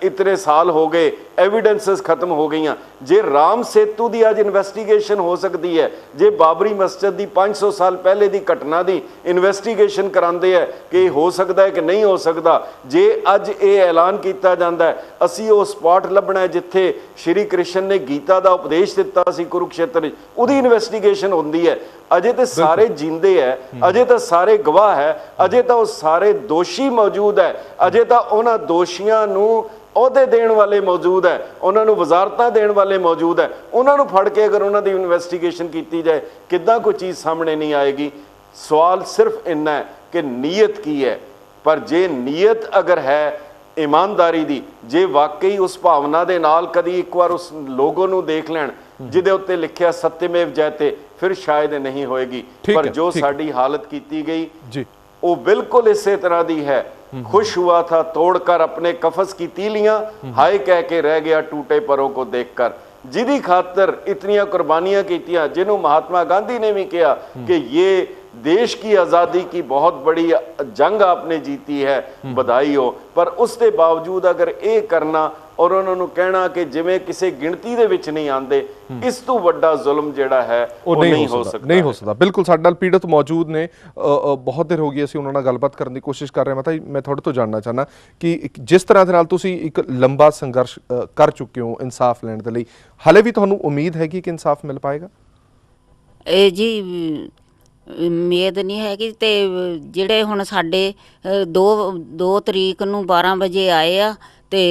C: ਇਤਨੇ ਸਾਲ ਹੋ ਗਏ, ਐਵੀਡੈਂਸਸ ਖਤਮ ਹੋ ਗਈਆਂ। ਜੇ ਰਾਮ ਸੇਤੂ ਦੀ ਅੱਜ ਇਨਵੈਸਟੀਗੇਸ਼ਨ ਹੋ ਸਕਦੀ ਹੈ, ਜੇ ਬਾਬਰੀ ਮਸਜਿਦ ਦੀ 500 ਸਾਲ ਪਹਿਲੇ ਦੀ ਘਟਨਾ ਦੀ ਇਨਵੈਸਟੀਗੇਸ਼ਨ ਕਰਾਉਂਦੇ ਹੈ ਕਿ ਹੋ ਸਕਦਾ ਹੈ ਕਿ ਨਹੀਂ ਹੋ ਸਕਦਾ, ਜੇ ਅੱਜ ਇਹ ਐਲਾਨ ਕੀਤਾ ਜਾਂਦਾ ਹੈ ਅਸੀਂ ਉਹ ਸਪਾਟ ਲੱਭਣਾ ਜਿੱਥੇ ਸ਼੍ਰੀ ਕ੍ਰਿਸ਼ਨ ਨੇ ਗੀਤਾ ਦਾ ਉਪਦੇਸ਼ ਦਿੱਤਾ ਸੀ ਕੁਰੂਕਸ਼ੇਤਰ ਵਿੱਚ, ਉਹਦੀ ਇਨਵੈਸਟੀਗੇਸ਼ਨ ਹੁੰਦੀ ਹੈ। ਅਜੇ ਤਾਂ ਸਾਰੇ ਜਿੰਦੇ ਹੈ, ਅਜੇ ਤਾਂ ਸਾਰੇ ਗਵਾਹ ਹੈ, ਅਜੇ ਤਾਂ ਉਹ ਸਾਰੇ ਦੋਸ਼ੀ ਮੌਜੂਦ ਹੈ, ਅਜੇ ਤਾਂ ਉਹਨਾਂ ਦੋਸ਼ੀਆਂ ਨੂੰ ਅਹੁਦੇ ਦੇਣ ਵਾਲੇ ਮੌਜੂਦ ਹੈ, ਉਹਨਾਂ ਨੂੰ ਵਜ਼ਾਰਤਾਂ ਦੇਣ ਵਾਲੇ ਮੌਜੂਦ ਹੈ। ਉਹਨਾਂ ਨੂੰ ਫੜ ਕੇ ਅਗਰ ਉਹਨਾਂ ਦੀ ਇਨਵੈਸਟੀਗੇਸ਼ਨ ਕੀਤੀ ਜਾਏ, ਕਿੱਦਾਂ ਕੋਈ ਚੀਜ਼ ਸਾਹਮਣੇ ਨਹੀਂ ਆਏਗੀ। ਸਵਾਲ ਸਿਰਫ ਇੰਨਾ ਹੈ ਕਿ ਨੀਅਤ ਕੀ ਹੈ। ਪਰ ਜੇ ਨੀਅਤ ਅਗਰ ਹੈ ਈਮਾਨਦਾਰੀ ਦੀ, ਜੇ ਵਾਕਈ ਉਸ ਭਾਵਨਾ ਦੇ ਨਾਲ ਕਦੀ ਇੱਕ ਵਾਰ ਉਸ ਲੋਗੋ ਨੂੰ ਦੇਖ ਲੈਣ ਜਿਹਦੇ ਉੱਤੇ ਲਿਖਿਆ ਸਤਿਮੇਵ ਜਯਤੇ, ਫਿਰ ਸ਼ਾਇਦ ਨਹੀਂ ਹੋਏਗੀ। ਪਰ ਜੋ ਸਾਡੀ ਹਾਲਤ ਕੀਤੀ ਗਈ ਜੀ, वो बिल्कुल इसी तरह दी है। खुश हुआ था तोड़कर अपने कफस की तीलियां, हाय कह के रह गया टूटे परों को देखकर। जिदी खातर इतनियां कुर्बानियां कीतियां, जिन्हों महात्मा गांधी ने भी कहा कि ये देश की आज़ादी की बहुत बड़ी जंग आपने जीती है, बधाई हो। पर उसके बावजूद अगर ये करना और उन्होंने कहना कि जिमें किसी गिणती दे विच नहीं आंदे, इस तो वड्डा जुल्म जिहड़ा है वो नहीं हो सकता।
A: नहीं हो सकता। बिल्कुल साडे नाल पीड़ित मौजूद ने, बहुत देर हो गई असीं उन्हां नाल गलबात करन दी कोशिश कर रहे हैं। मतलब मैं तुहाडे तो जानना चाहना कि जिस तरह दे नाल तुसीं एक लंबा संघर्ष कर चुके हो इंसाफ लैण दे लई, हाले भी तुहानूं उम्मीद हैगी कि इंसाफ मिल पाएगा?
G: जी ਉਮੀਦ ਨਹੀਂ ਹੈਗੀ। ਤੇ ਜਿਹੜੇ ਹੁਣ ਸਾਡੇ 2 ਤਰੀਕ ਨੂੰ 12 ਵਜੇ ਆਏ ਆ ਤੇ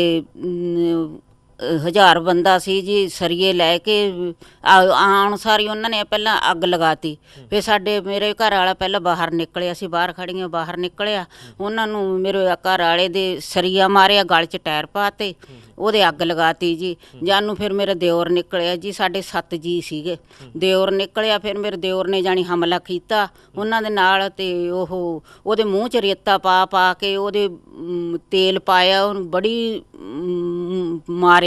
G: 1000 ਬੰਦਾ ਸੀ ਜੀ, ਸਰੀਏ ਲੈ ਕੇ ਆਉਣ ਸਾਰੀ ਉਹਨਾਂ ਨੇ ਪਹਿਲਾਂ ਅੱਗ ਲਗਾਤੀ। ਫਿਰ ਸਾਡੇ ਮੇਰੇ ਘਰ ਵਾਲਾ ਪਹਿਲਾਂ ਬਾਹਰ ਨਿਕਲਿਆ, ਸੀ ਬਾਹਰ ਖੜੀਆਂ, ਬਾਹਰ ਨਿਕਲਿਆ, ਉਹਨਾਂ ਨੂੰ ਮੇਰੇ ਘਰ ਵਾਲੇ ਦੇ ਸਰੀਆ ਮਾਰਿਆ, ਗਲ 'ਚ ਟਾਇਰ ਪਾਤੇ, ਉਹਦੇ ਅੱਗ ਲਗਾਤੀ ਜੀ। ਜਾਨੂੰ ਫਿਰ ਮੇਰਾ ਦਿਓਰ ਨਿਕਲਿਆ ਜੀ, ਸਾਡੇ 7 ਜੀ ਸੀਗੇ, ਦਿਓਰ ਨਿਕਲਿਆ। ਫਿਰ ਮੇਰੇ ਦਿਓਰ ਨੇ ਜਾਣੀ ਹਮਲਾ ਕੀਤਾ ਉਹਨਾਂ ਦੇ ਨਾਲ, ਤੇ ਉਹਦੇ ਮੂੰਹ 'ਚ ਰੇਤਾ ਪਾ ਪਾ ਕੇ ਉਹਦੇ ਤੇਲ ਪਾਇਆ, ਉਹਨੂੰ ਬੜੀ ਮਾਰਿਆ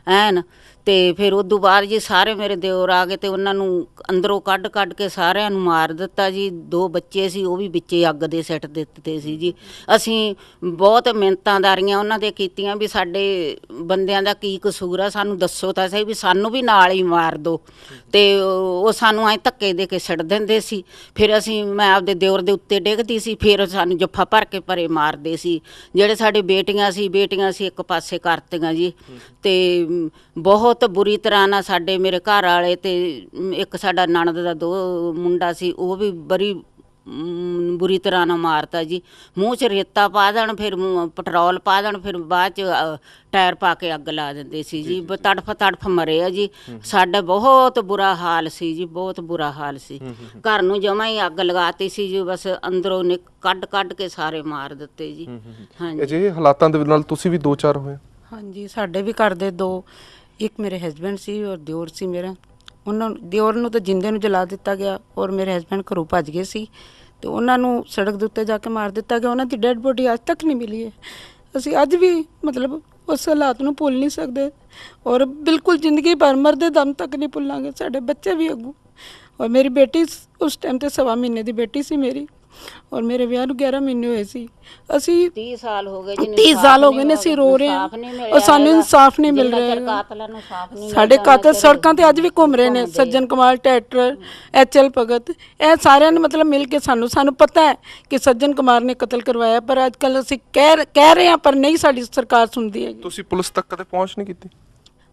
G: ਐਨ। ਤੇ ਫਿਰ ਉਦੋਂ ਬਾਅਦ ਜੀ ਸਾਰੇ ਮੇਰੇ ਦਿਓਰ ਆ ਗਏ ਤੇ ਉਹਨਾਂ ਨੂੰ ਅੰਦਰੋਂ ਕੱਢ ਕੱਢ ਕੇ ਸਾਰਿਆਂ ਨੂੰ ਮਾਰ ਦਿੱਤਾ ਜੀ। 2 ਬੱਚੇ ਸੀ ਉਹ ਵੀ ਵਿੱਚੇ ਅੱਗ ਦੇ ਸਿੱਟ ਦਿੱਤੇ ਸੀ ਜੀ। ਅਸੀਂ ਬਹੁਤ ਮਿੰਨਤਾਂਦਾਰੀਆਂ ਉਹਨਾਂ ਦੇ ਕੀਤੀਆਂ ਵੀ ਸਾਡੇ ਬੰਦਿਆਂ ਦਾ ਕੀ ਕਸੂਰ ਆ, ਸਾਨੂੰ ਦੱਸੋ ਤਾਂ ਸਹੀ, ਵੀ ਸਾਨੂੰ ਵੀ ਨਾਲ ਹੀ ਮਾਰ ਦਿਓ। ਤੇ ਉਹ ਸਾਨੂੰ ਐਂ ਧੱਕੇ ਦੇ ਕੇ ਛੱਡ ਦਿੰਦੇ ਸੀ। ਫਿਰ ਮੈਂ ਆਪਦੇ ਦਿਓਰ ਦੇ ਉੱਤੇ ਡਿੱਗਦੀ ਸੀ, ਫਿਰ ਸਾਨੂੰ ਜੱਫਾ ਭਰ ਕੇ ਪਰੇ ਮਾਰਦੇ ਸੀ। ਜਿਹੜੇ ਸਾਡੇ ਬੇਟੀਆਂ ਸੀ ਇੱਕ ਪਾਸੇ ਕਰਤੀਆਂ ਜੀ। ਤੇ ਬਹੁਤ ਬੁਰੀ ਤਰ੍ਹਾਂ ਨਾਲ ਸਾਡੇ ਮੇਰੇ ਘਰ ਵਾਲੇ ਤੇ ਇੱਕ ਸਾਡਾ ਨਣਦ ਦਾ 2 ਮੁੰਡਾ ਸੀ, ਉਹ ਵੀ ਬੜੀ ਬੁਰੀ ਤਰ੍ਹਾਂ ਨਾਲ ਮਾਰਤਾ ਜੀ। ਮੂੰਹ 'ਚ ਰੇਤਾ ਪਾ ਦੇਣ, ਫਿਰ ਪੈਟਰੋਲ ਪਾ ਦੇਣ, ਫਿਰ ਬਾਅਦ 'ਚ ਟਾਇਰ ਪਾ ਕੇ ਅੱਗ ਲਾ ਦਿੰਦੇ ਸੀ ਜੀ। ਤੜਫ ਮਰੇ ਆ ਜੀ। ਸਾਡਾ ਬਹੁਤ ਬੁਰਾ ਹਾਲ ਸੀ ਜੀ, ਬਹੁਤ ਬੁਰਾ ਹਾਲ ਸੀ। ਘਰ ਨੂੰ ਜਮਾਂ ਹੀ ਅੱਗ ਲਗਾਤੀ ਸੀ ਜੀ, ਬਸ ਅੰਦਰੋਂ ਕੱਢ ਕੇ ਸਾਰੇ ਮਾਰ ਦਿੱਤੇ ਜੀ। ਹਾਂਜੀ,
A: ਅਜਿਹੇ ਹਾਲਾਤਾਂ ਦੇ ਨਾਲ ਤੁਸੀਂ ਵੀ 2-4 ਹੋਏ?
H: ਹਾਂਜੀ, ਸਾਡੇ ਵੀ ਘਰ ਦੇ 2, ਇੱਕ ਮੇਰੇ ਹਸਬੈਂਡ ਸੀ ਔਰ ਦਿਓਰ ਸੀ ਮੇਰਾ। ਉਹਨਾਂ ਦਿਓਰ ਨੂੰ ਤਾਂ ਜਿੰਦੇ ਨੂੰ ਜਲਾ ਦਿੱਤਾ ਗਿਆ ਔਰ ਮੇਰੇ ਹਸਬੈਂਡ ਘਰੋਂ ਭੱਜ ਗਏ ਸੀ ਤੇ ਉਹਨਾਂ ਨੂੰ ਸੜਕ ਦੇ ਉੱਤੇ ਜਾ ਕੇ ਮਾਰ ਦਿੱਤਾ ਗਿਆ। ਉਹਨਾਂ ਦੀ ਡੈੱਡ ਬੋਡੀ ਅੱਜ ਤੱਕ ਨਹੀਂ ਮਿਲੀ ਹੈ। ਅਸੀਂ ਅੱਜ ਵੀ ਮਤਲਬ ਉਸ ਹਾਲਾਤ ਨੂੰ ਭੁੱਲ ਨਹੀਂ ਸਕਦੇ ਔਰ ਬਿਲਕੁਲ ਜ਼ਿੰਦਗੀ ਭਰ ਮਰਦੇ ਦਮ ਤੱਕ ਨਹੀਂ ਭੁੱਲਾਂਗੇ। ਸਾਡੇ ਬੱਚੇ ਵੀ ਅੱਗੋਂ, ਔਰ ਮੇਰੀ ਬੇਟੀ ਉਸ ਟਾਈਮ ਤੇ 1.25 ਮਹੀਨੇ ਦੀ ਬੇਟੀ ਸੀ ਮੇਰੀ, ਔਰ ਮੇਰੇ ਵਿਆਹ ਨੂੰ 11 ਮਹੀਨੇ ਹੋਏ ਸੀ। ਅਸੀਂ
G: 30 ਸਾਲ ਹੋ ਗਏ ਜੀ,
H: 30 ਸਾਲ ਹੋ ਗਏ ਨੇ ਅਸੀਂ ਰੋ ਰਹੇ ਹਾਂ ਔਰ ਸਾਨੂੰ ਇਨਸਾਫ ਨਹੀਂ ਮਿਲ ਰਿਹਾ। ਸਾਡੇ ਕਾਤਲ ਸੜਕਾਂ ਤੇ ਅੱਜ ਵੀ ਘੁੰਮ ਰਹੇ ਨੇ, ਸੱਜਣ ਕੁਮਾਰ, ਟੈਟਰ, HL ਭਗਤ, ਇਹ ਸਾਰਿਆਂ ਨੇ ਮਤਲਬ ਮਿਲ ਕੇ ਸਾਨੂੰ ਪਤਾ ਹੈ ਕਿ ਸੱਜਣ ਕੁਮਾਰ ਨੇ ਕਤਲ ਕਰਵਾਇਆ, ਪਰ ਅੱਜ ਕੱਲ੍ਹ ਅਸੀਂ ਕਹਿ ਰਹੇ ਹਾਂ ਪਰ ਨਹੀਂ ਸਾਡੀ ਸਰਕਾਰ ਸੁਣਦੀ ਹੈ।
A: ਤੁਸੀਂ ਪੁਲਿਸ ਤੱਕ ਕਦੇ ਪਹੁੰਚ ਨਹੀਂ ਕੀਤੀ?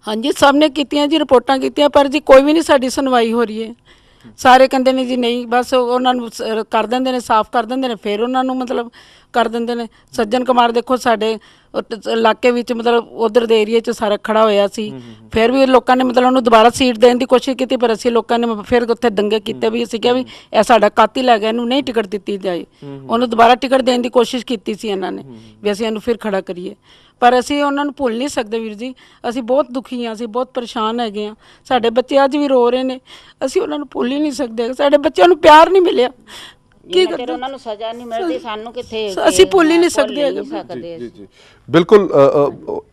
H: ਹਾਂਜੀ, ਸਭ ਨੇ ਕੀਤੀਆਂ ਜੀ, ਰਿਪੋਰਟਾਂ ਕੀਤੀਆਂ, ਪਰ ਜੀ ਕੋਈ ਵੀ ਨਹੀਂ ਸਾਡੀ ਸੁਣਵਾਈ ਹੋ ਰਹੀ ਹੈ। ਸਾਰੇ ਕਹਿੰਦੇ ਨੇ ਜੀ ਨਹੀਂ, ਬਸ ਉਹਨਾਂ ਨੂੰ ਕਰ ਦਿੰਦੇ ਨੇ, ਸਾਫ਼ ਕਰ ਦਿੰਦੇ ਨੇ, ਫਿਰ ਉਹਨਾਂ ਨੂੰ ਮਤਲਬ ਕਰ ਦਿੰਦੇ ਨੇ। ਸੱਜਣ ਕੁਮਾਰ ਦੇਖੋ ਸਾਡੇ ਇਲਾਕੇ ਵਿੱਚ ਮਤਲਬ ਉਧਰ ਦੇ ਏਰੀਏ 'ਚ ਸਾਰਾ ਖੜਾ ਹੋਇਆ ਸੀ, ਫਿਰ ਵੀ ਲੋਕਾਂ ਨੇ ਮਤਲਬ ਉਹਨੂੰ ਦੁਬਾਰਾ ਸੀਟ ਦੇਣ ਦੀ ਕੋਸ਼ਿਸ਼ ਕੀਤੀ, ਪਰ ਅਸੀਂ ਲੋਕਾਂ ਨੇ ਫਿਰ ਉੱਥੇ ਦੰਗੇ ਕੀਤੇ ਵੀ ਅਸੀਂ ਕਿਹਾ ਵੀ ਇਹ ਸਾਡਾ ਕਾਤਿਲ ਹੈਗਾ, ਇਹਨੂੰ ਨਹੀਂ ਟਿਕਟ ਦਿੱਤੀ ਜਾਏ। ਉਹਨੂੰ ਦੁਬਾਰਾ ਟਿਕਟ ਦੇਣ ਦੀ ਕੋਸ਼ਿਸ਼ ਕੀਤੀ ਸੀ ਇਹਨਾਂ ਨੇ ਵੀ ਅਸੀਂ ਇਹਨੂੰ ਫਿਰ ਖੜਾ ਕਰੀਏ, ਪਰ ਅਸੀਂ ਉਹਨਾਂ ਨੂੰ ਭੁੱਲ ਨਹੀਂ ਸਕਦੇ ਵੀਰ ਜੀ। ਅਸੀਂ ਬਹੁਤ ਦੁਖੀ ਹਾਂ, ਅਸੀਂ ਬਹੁਤ ਪਰੇਸ਼ਾਨ ਹੈਗੇ ਹਾਂ। ਸਾਡੇ ਬੱਚੇ ਅੱਜ ਵੀ ਰੋ ਰਹੇ ਨੇ, ਅਸੀਂ ਉਹਨਾਂ ਨੂੰ ਭੁੱਲ ਹੀ ਨਹੀਂ ਸਕਦੇ। ਸਾਡੇ ਬੱਚਿਆਂ ਨੂੰ ਪਿਆਰ ਨਹੀਂ ਮਿਲਿਆ,
G: ਜਿੰਨਾ ਚਿਰ ਉਹਨਾਂ ਨੂੰ ਸਜ਼ਾ ਨਹੀਂ ਮਿਲਦੀ ਸਾਨੂੰ ਕਿੱਥੇ
H: ਅਸੀਂ ਭੁੱਲ ਹੀ ਨਹੀਂ ਸਕਦੇ ਹੈਗੇ।
G: ਸਕਦੇ
A: ਜੀ ਜੀ ਬਿਲਕੁਲ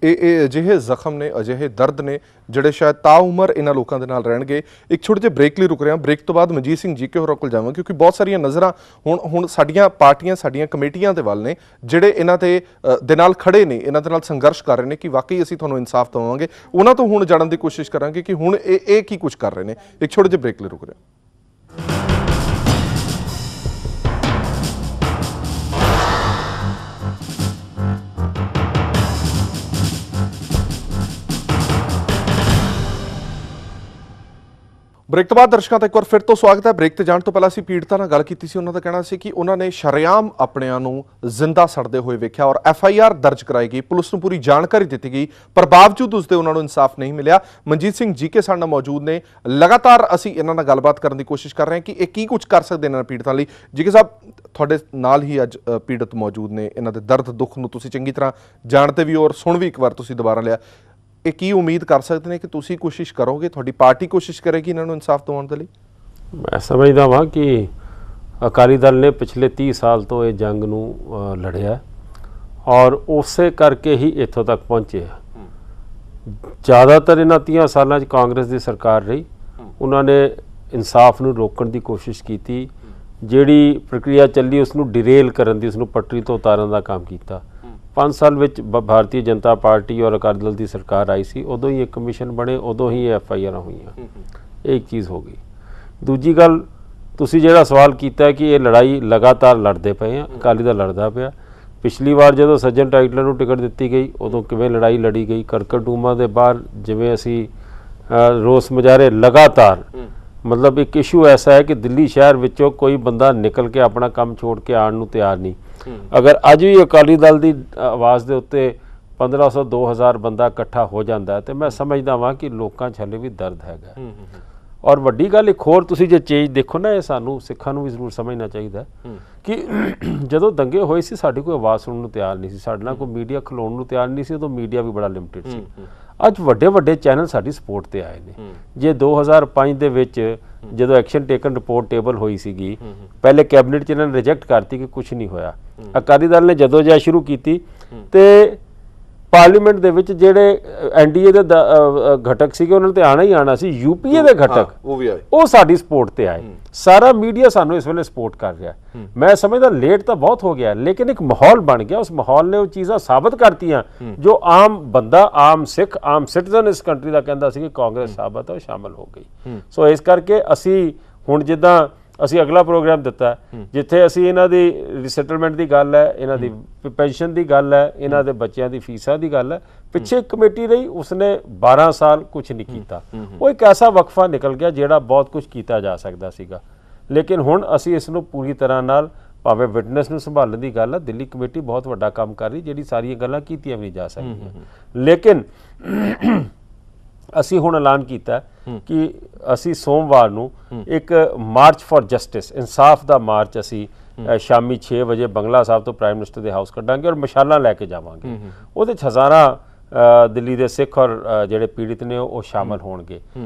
A: ਇਹ ਅਜਿਹੇ ਜ਼ਖਮ ਨੇ, ਅਜਿਹੇ ਦਰਦ ਨੇ ਜਿਹੜੇ ਸ਼ਾਇਦ ਤਾਉਮਰ ਇਹਨਾਂ ਲੋਕਾਂ ਦੇ ਨਾਲ ਰਹਿਣਗੇ। ਇੱਕ ਛੋਟੇ ਜਿਹੇ ਬ੍ਰੇਕ ਲਈ ਰੁਕ ਰਹੇ ਹਾਂ। ਬ੍ਰੇਕ ਤੋਂ ਬਾਅਦ ਮਨਜੀਤ ਸਿੰਘ ਜੀਕੇ ਹੋਰਾਂ ਕੋਲ ਜਾਵਾਂਗੇ, ਕਿਉਂਕਿ ਬਹੁਤ ਸਾਰੀਆਂ ਨਜ਼ਰਾਂ ਹੁਣ ਸਾਡੀਆਂ ਪਾਰਟੀਆਂ, ਸਾਡੀਆਂ ਕਮੇਟੀਆਂ ਦੇ ਵੱਲ ਨੇ, ਜਿਹੜੇ ਇਹਨਾਂ ਦੇ ਨਾਲ ਖੜੇ ਨੇ, ਇਹਨਾਂ ਦੇ ਨਾਲ ਸੰਘਰਸ਼ ਕਰ ਰਹੇ ਨੇ ਕਿ ਵਾਕਈ ਅਸੀਂ ਤੁਹਾਨੂੰ ਇਨਸਾਫ ਦਵਾਵਾਂਗੇ। ਉਹਨਾਂ ਤੋਂ ਹੁਣ ਜਾਣਨ ਦੀ ਕੋਸ਼ਿਸ਼ ਕਰਾਂਗੇ ਕਿ ਹੁਣ ਇਹ ਕੀ ਕੁਝ ਕਰ ਰਹੇ ਨੇ। ਇੱਕ ਛੋਟੇ ਜਿਹੇ ਬ੍ਰੇਕ ਲਈ ਰੁਕ ਰਹੇ ਹਾਂ। ਬ੍ਰੇਕ ਤੋਂ ਬਾਅਦ ਦਰਸ਼ਕਾਂ ਦਾ ਇੱਕ ਵਾਰ ਫਿਰ ਤੋਂ ਸਵਾਗਤ ਹੈ। ਬ੍ਰੇਕ ਤੇ ਜਾਣ ਤੋਂ ਪਹਿਲਾਂ ਅਸੀਂ ਪੀੜਤਾਂ ਨਾਲ ਗੱਲ ਕੀਤੀ ਸੀ। ਉਹਨਾਂ ਦਾ ਕਹਿਣਾ ਸੀ ਕਿ ਉਹਨਾਂ ਨੇ ਸ਼ਰੇਆਮ ਆਪਣਿਆਂ ਨੂੰ ਜ਼ਿੰਦਾ ਸੜਦੇ ਹੋਏ ਵੇਖਿਆ ਔਰ FIR ਦਰਜ ਕਰਾਈ ਗਈ, ਪੁਲਿਸ ਨੂੰ ਪੂਰੀ ਜਾਣਕਾਰੀ ਦਿੱਤੀ ਗਈ, ਪਰ ਬਾਵਜੂਦ ਉਸਦੇ ਉਹਨਾਂ ਨੂੰ ਇਨਸਾਫ ਨਹੀਂ ਮਿਲਿਆ। ਮਨਜੀਤ ਸਿੰਘ ਜੀਕੇ ਸਾਡੇ ਨਾਲ ਮੌਜੂਦ ਨੇ। ਲਗਾਤਾਰ ਅਸੀਂ ਇਹਨਾਂ ਨਾਲ ਗੱਲਬਾਤ ਕਰਨ ਦੀ ਕੋਸ਼ਿਸ਼ ਕਰ ਰਹੇ ਹਾਂ ਕਿ ਇਹ ਕੀ ਕੁਝ ਕਰ ਸਕਦੇ ਇਹਨਾਂ ਪੀੜਤਾਂ ਲਈ। ਜੀਕੇ ਸਾਹਿਬ, ਤੁਹਾਡੇ ਨਾਲ ਹੀ ਅੱਜ ਪੀੜਤ ਮੌਜੂਦ ਨੇ। ਇਹਨਾਂ ਦੇ ਦਰਦ ਦੁੱਖ ਨੂੰ ਤੁਸੀਂ ਚੰਗੀ ਤਰ੍ਹਾਂ ਜਾਣਦੇ ਵੀ ਔਰ ਸੁਣ ਵੀ ਇੱਕ ਵਾਰ ਤੁਸੀਂ ਦੁਬਾਰਾ ਲਿਆ। ਇਹ ਕੀ ਉਮੀਦ ਕਰ ਸਕਦੇ ਨੇ ਕਿ ਤੁਸੀਂ ਕੋਸ਼ਿਸ਼ ਕਰੋਗੇ, ਤੁਹਾਡੀ ਪਾਰਟੀ ਕੋਸ਼ਿਸ਼ ਕਰੇਗੀ ਇਹਨਾਂ ਨੂੰ ਇਨਸਾਫ ਦਿਵਾਉਣ ਦੇ ਲਈ?
B: ਮੈਂ ਸਮਝਦਾ ਵਾਂ ਕਿ ਅਕਾਲੀ ਦਲ ਨੇ ਪਿਛਲੇ 30 ਸਾਲ ਤੋਂ ਇਹ ਜੰਗ ਨੂੰ ਲੜਿਆ ਔਰ ਉਸੇ ਕਰਕੇ ਹੀ ਇੱਥੋਂ ਤੱਕ ਪਹੁੰਚੇ ਆ। ਜ਼ਿਆਦਾਤਰ ਇਹਨਾਂ 30 ਸਾਲਾਂ 'ਚ ਕਾਂਗਰਸ ਦੀ ਸਰਕਾਰ ਰਹੀ, ਉਹਨਾਂ ਨੇ ਇਨਸਾਫ ਨੂੰ ਰੋਕਣ ਦੀ ਕੋਸ਼ਿਸ਼ ਕੀਤੀ, ਜਿਹੜੀ ਪ੍ਰਕਿਰਿਆ ਚੱਲੀ ਉਸ ਨੂੰ ਡਿਰੇਲ ਕਰਨ ਦੀ, ਉਸ ਨੂੰ ਪਟੜੀ ਤੋਂ ਉਤਾਰਨ ਦਾ ਕੰਮ ਕੀਤਾ। 5 ਸਾਲ ਵਿੱਚ ਭਾਰਤੀ ਜਨਤਾ ਪਾਰਟੀ ਔਰ ਅਕਾਲੀ ਦਲ ਦੀ ਸਰਕਾਰ ਆਈ ਸੀ, ਉਦੋਂ ਹੀ ਇੱਕ ਕਮਿਸ਼ਨ ਬਣੇ, ਉਦੋਂ ਹੀ FIR ਹੋਈਆਂ। ਇਹ ਇੱਕ ਚੀਜ਼ ਹੋ ਗਈ। ਦੂਜੀ ਗੱਲ, ਤੁਸੀਂ ਜਿਹੜਾ ਸਵਾਲ ਕੀਤਾ ਕਿ ਇਹ ਲੜਾਈ ਲਗਾਤਾਰ ਲੜਦੇ ਪਏ ਆ, ਅਕਾਲੀ ਦਲ ਲੜਦਾ ਪਿਆ। ਪਿਛਲੀ ਵਾਰ ਜਦੋਂ ਸੱਜਣ ਟਾਈਟਲਰ ਨੂੰ ਟਿਕਟ ਦਿੱਤੀ ਗਈ ਉਦੋਂ ਕਿਵੇਂ ਲੜਾਈ ਲੜੀ ਗਈ। ਕਰਕਟੂਮਾ ਦੇ ਬਾਹਰ ਜਿਵੇਂ ਅਸੀਂ ਰੋਸ ਮੁਜ਼ਾਹਰੇ ਲਗਾਤਾਰ, ਮਤਲਬ ਇੱਕ ਇਸ਼ੂ ਐਸਾ ਹੈ ਕਿ ਦਿੱਲੀ ਸ਼ਹਿਰ ਵਿੱਚੋਂ ਕੋਈ ਬੰਦਾ ਨਿਕਲ ਕੇ ਆਪਣਾ ਕੰਮ ਛੋੜ ਕੇ ਆਉਣ ਨੂੰ ਤਿਆਰ ਨਹੀਂ। ਅਗਰ ਅੱਜ ਵੀ ਅਕਾਲੀ ਦਲ ਦੀ ਆਵਾਜ਼ ਦੇ ਉੱਤੇ 1500 2000 ਬੰਦਾ ਇਕੱਠਾ ਹੋ ਜਾਂਦਾ ਤੇ ਮੈਂ ਸਮਝਦਾ ਵਾਂ ਕਿ ਲੋਕਾਂ 'ਚ ਹਲੇ ਵੀ ਦਰਦ ਹੈਗਾ। ਔਰ ਵੱਡੀ ਗੱਲ ਇੱਕ ਹੋਰ, ਤੁਸੀਂ ਜੇ ਚੇਂਜ ਦੇਖੋ ਨਾ, ਇਹ ਸਾਨੂੰ ਸਿੱਖਾਂ ਨੂੰ ਵੀ ਜ਼ਰੂਰ ਸਮਝਣਾ ਚਾਹੀਦਾ ਕਿ ਜਦੋਂ ਦੰਗੇ ਹੋਏ ਸੀ ਸਾਡੀ ਕੋਈ ਆਵਾਜ਼ ਸੁਣਨ ਨੂੰ ਤਿਆਰ ਨਹੀਂ ਸੀ, ਸਾਡੇ ਨਾਲ ਕੋਈ ਮੀਡੀਆ ਖਲੋਣ ਨੂੰ ਤਿਆਰ ਨਹੀਂ ਸੀ, ਉਦੋਂ ਮੀਡੀਆ ਵੀ ਬੜਾ ਲਿਮਟਿਡ ਸੀ। ਅੱਜ ਵੱਡੇ ਵੱਡੇ ਚੈਨਲ ਸਾਡੀ ਸਪੋਰਟ ਤੇ ਆਏ ਨੇ। ਜੇ 2005 ਦੇ ਵਿੱਚ ਜਦੋਂ ਐਕਸ਼ਨ ਟੇਕਨ ਰਿਪੋਰਟ ਟੇਬਲ ਹੋਈ ਸੀਗੀ, ਪਹਿਲੇ ਕੈਬਨਿਟ 'ਚ ਇਹਨਾਂ ਨੇ ਰਿਜੈਕਟ ਕਰਤੀ ਕਿ ਕੁਝ ਨਹੀਂ ਹੋਇਆ। ਅਕਾਲੀ ਦਲ ਨੇ ਜਦੋਂ ਜਾ ਸ਼ੁਰੂ ਕੀਤੀ ਤੇ ਪਾਰਲੀਮੈਂਟ ਦੇ ਵਿੱਚ ਜਿਹੜੇ NDA ਦੇ ਘਟਕ ਸੀਗੇ ਉਹਨਾਂ ਨੇ ਤੇ ਆਣਾ ਹੀ ਆਣਾ ਸੀ, UPA ਦੇ ਘਟਕ ਉਹ ਸਾਡੀ ਸਪੋਰਟ ਤੇ ਆਏ। ਸਾਰਾ ਮੀਡੀਆ ਸਾਨੂੰ ਇਸ ਵੇਲੇ ਸਪੋਰਟ ਕਰ ਰਿਹਾ। ਮੈਂ ਸਮਝਦਾ ਲੇਟ ਤਾਂ ਬਹੁਤ ਹੋ ਗਿਆ, ਲੇਕਿਨ ਇੱਕ ਮਾਹੌਲ ਬਣ ਗਿਆ। ਉਸ ਮਾਹੌਲ ਨੇ ਉਹ ਚੀਜ਼ਾਂ ਸਾਬਤ ਕਰਤੀਆਂ ਜੋ ਆਮ ਬੰਦਾ, ਆਮ ਸਿੱਖ, ਆਮ ਸਿਟੀਜ਼ਨ ਇਸ ਕੰਟਰੀ ਦਾ ਕਹਿੰਦਾ ਸੀ ਕਿ ਕਾਂਗਰਸ ਸਾਬਤ ਹੈ, ਉਹ ਸ਼ਾਮਲ ਹੋ ਗਈ। ਸੋ ਇਸ ਕਰਕੇ ਅਸੀਂ ਹੁਣ ਜਿੱਦਾਂ ਅਸੀਂ ਅਗਲਾ ਪ੍ਰੋਗਰਾਮ ਦਿੱਤਾ, ਜਿੱਥੇ ਅਸੀਂ ਇਹਨਾਂ ਦੀ ਰੀਸੈਟਲਮੈਂਟ ਦੀ ਗੱਲ ਹੈ, ਇਹਨਾਂ ਦੀ ਪੈਨਸ਼ਨ ਦੀ ਗੱਲ ਹੈ, ਇਹਨਾਂ ਦੇ ਬੱਚਿਆਂ ਦੀ ਫੀਸਾਂ ਦੀ ਗੱਲ ਹੈ। ਪਿੱਛੇ ਇੱਕ ਕਮੇਟੀ ਰਹੀ, ਉਸਨੇ 12 ਸਾਲ ਕੁਝ ਨਹੀਂ ਕੀਤਾ। ਉਹ ਇੱਕ ਐਸਾ ਵਕਫਾ ਨਿਕਲ ਗਿਆ ਜਿਹੜਾ ਬਹੁਤ ਕੁਝ ਕੀਤਾ ਜਾ ਸਕਦਾ ਸੀਗਾ। ਲੇਕਿਨ ਹੁਣ ਅਸੀਂ ਇਸ ਨੂੰ ਪੂਰੀ ਤਰ੍ਹਾਂ ਨਾਲ, ਭਾਵੇਂ ਵਿਟਨੈਸ ਨੂੰ ਸੰਭਾਲਣ ਦੀ ਗੱਲ ਹੈ, ਦਿੱਲੀ ਕਮੇਟੀ ਬਹੁਤ ਵੱਡਾ ਕੰਮ ਕਰ ਰਹੀ, ਜਿਹੜੀ ਸਾਰੀਆਂ ਗੱਲਾਂ ਕੀਤੀਆਂ ਵੀ ਨਹੀਂ ਜਾ ਸਕਦੀਆਂ। ਲੇਕਿਨ ਅਸੀਂ ਹੁਣ ਐਲਾਨ ਕੀਤਾ ਕਿ ਅਸੀਂ ਸੋਮਵਾਰ ਨੂੰ ਇੱਕ ਮਾਰਚ ਫॉर ਜਸਟਿਸ, ਇਨਸਾਫ ਦਾ ਮਾਰਚ ਅਸੀਂ ਸ਼ਾਮੀ 6 ਵਜੇ ਬੰਗਲਾ ਸਾਹਿਬ ਤੋਂ ਪ੍ਰਾਈਮ ਮਿਨਿਸਟਰ ਦੇ ਹਾਊਸ ਕੱਢਾਂਗੇ ਔਰ ਮਸ਼ਾਲਾਂ ਲੈ ਕੇ ਜਾਵਾਂਗੇ। ਉਹਦੇ 'ਚ ਹਜ਼ਾਰਾਂ ਦਿੱਲੀ ਦੇ ਸਿੱਖ ਔਰ ਜਿਹੜੇ ਪੀੜਿਤ ਨੇ ਉਹ ਸ਼ਾਮਲ ਹੋਣਗੇ।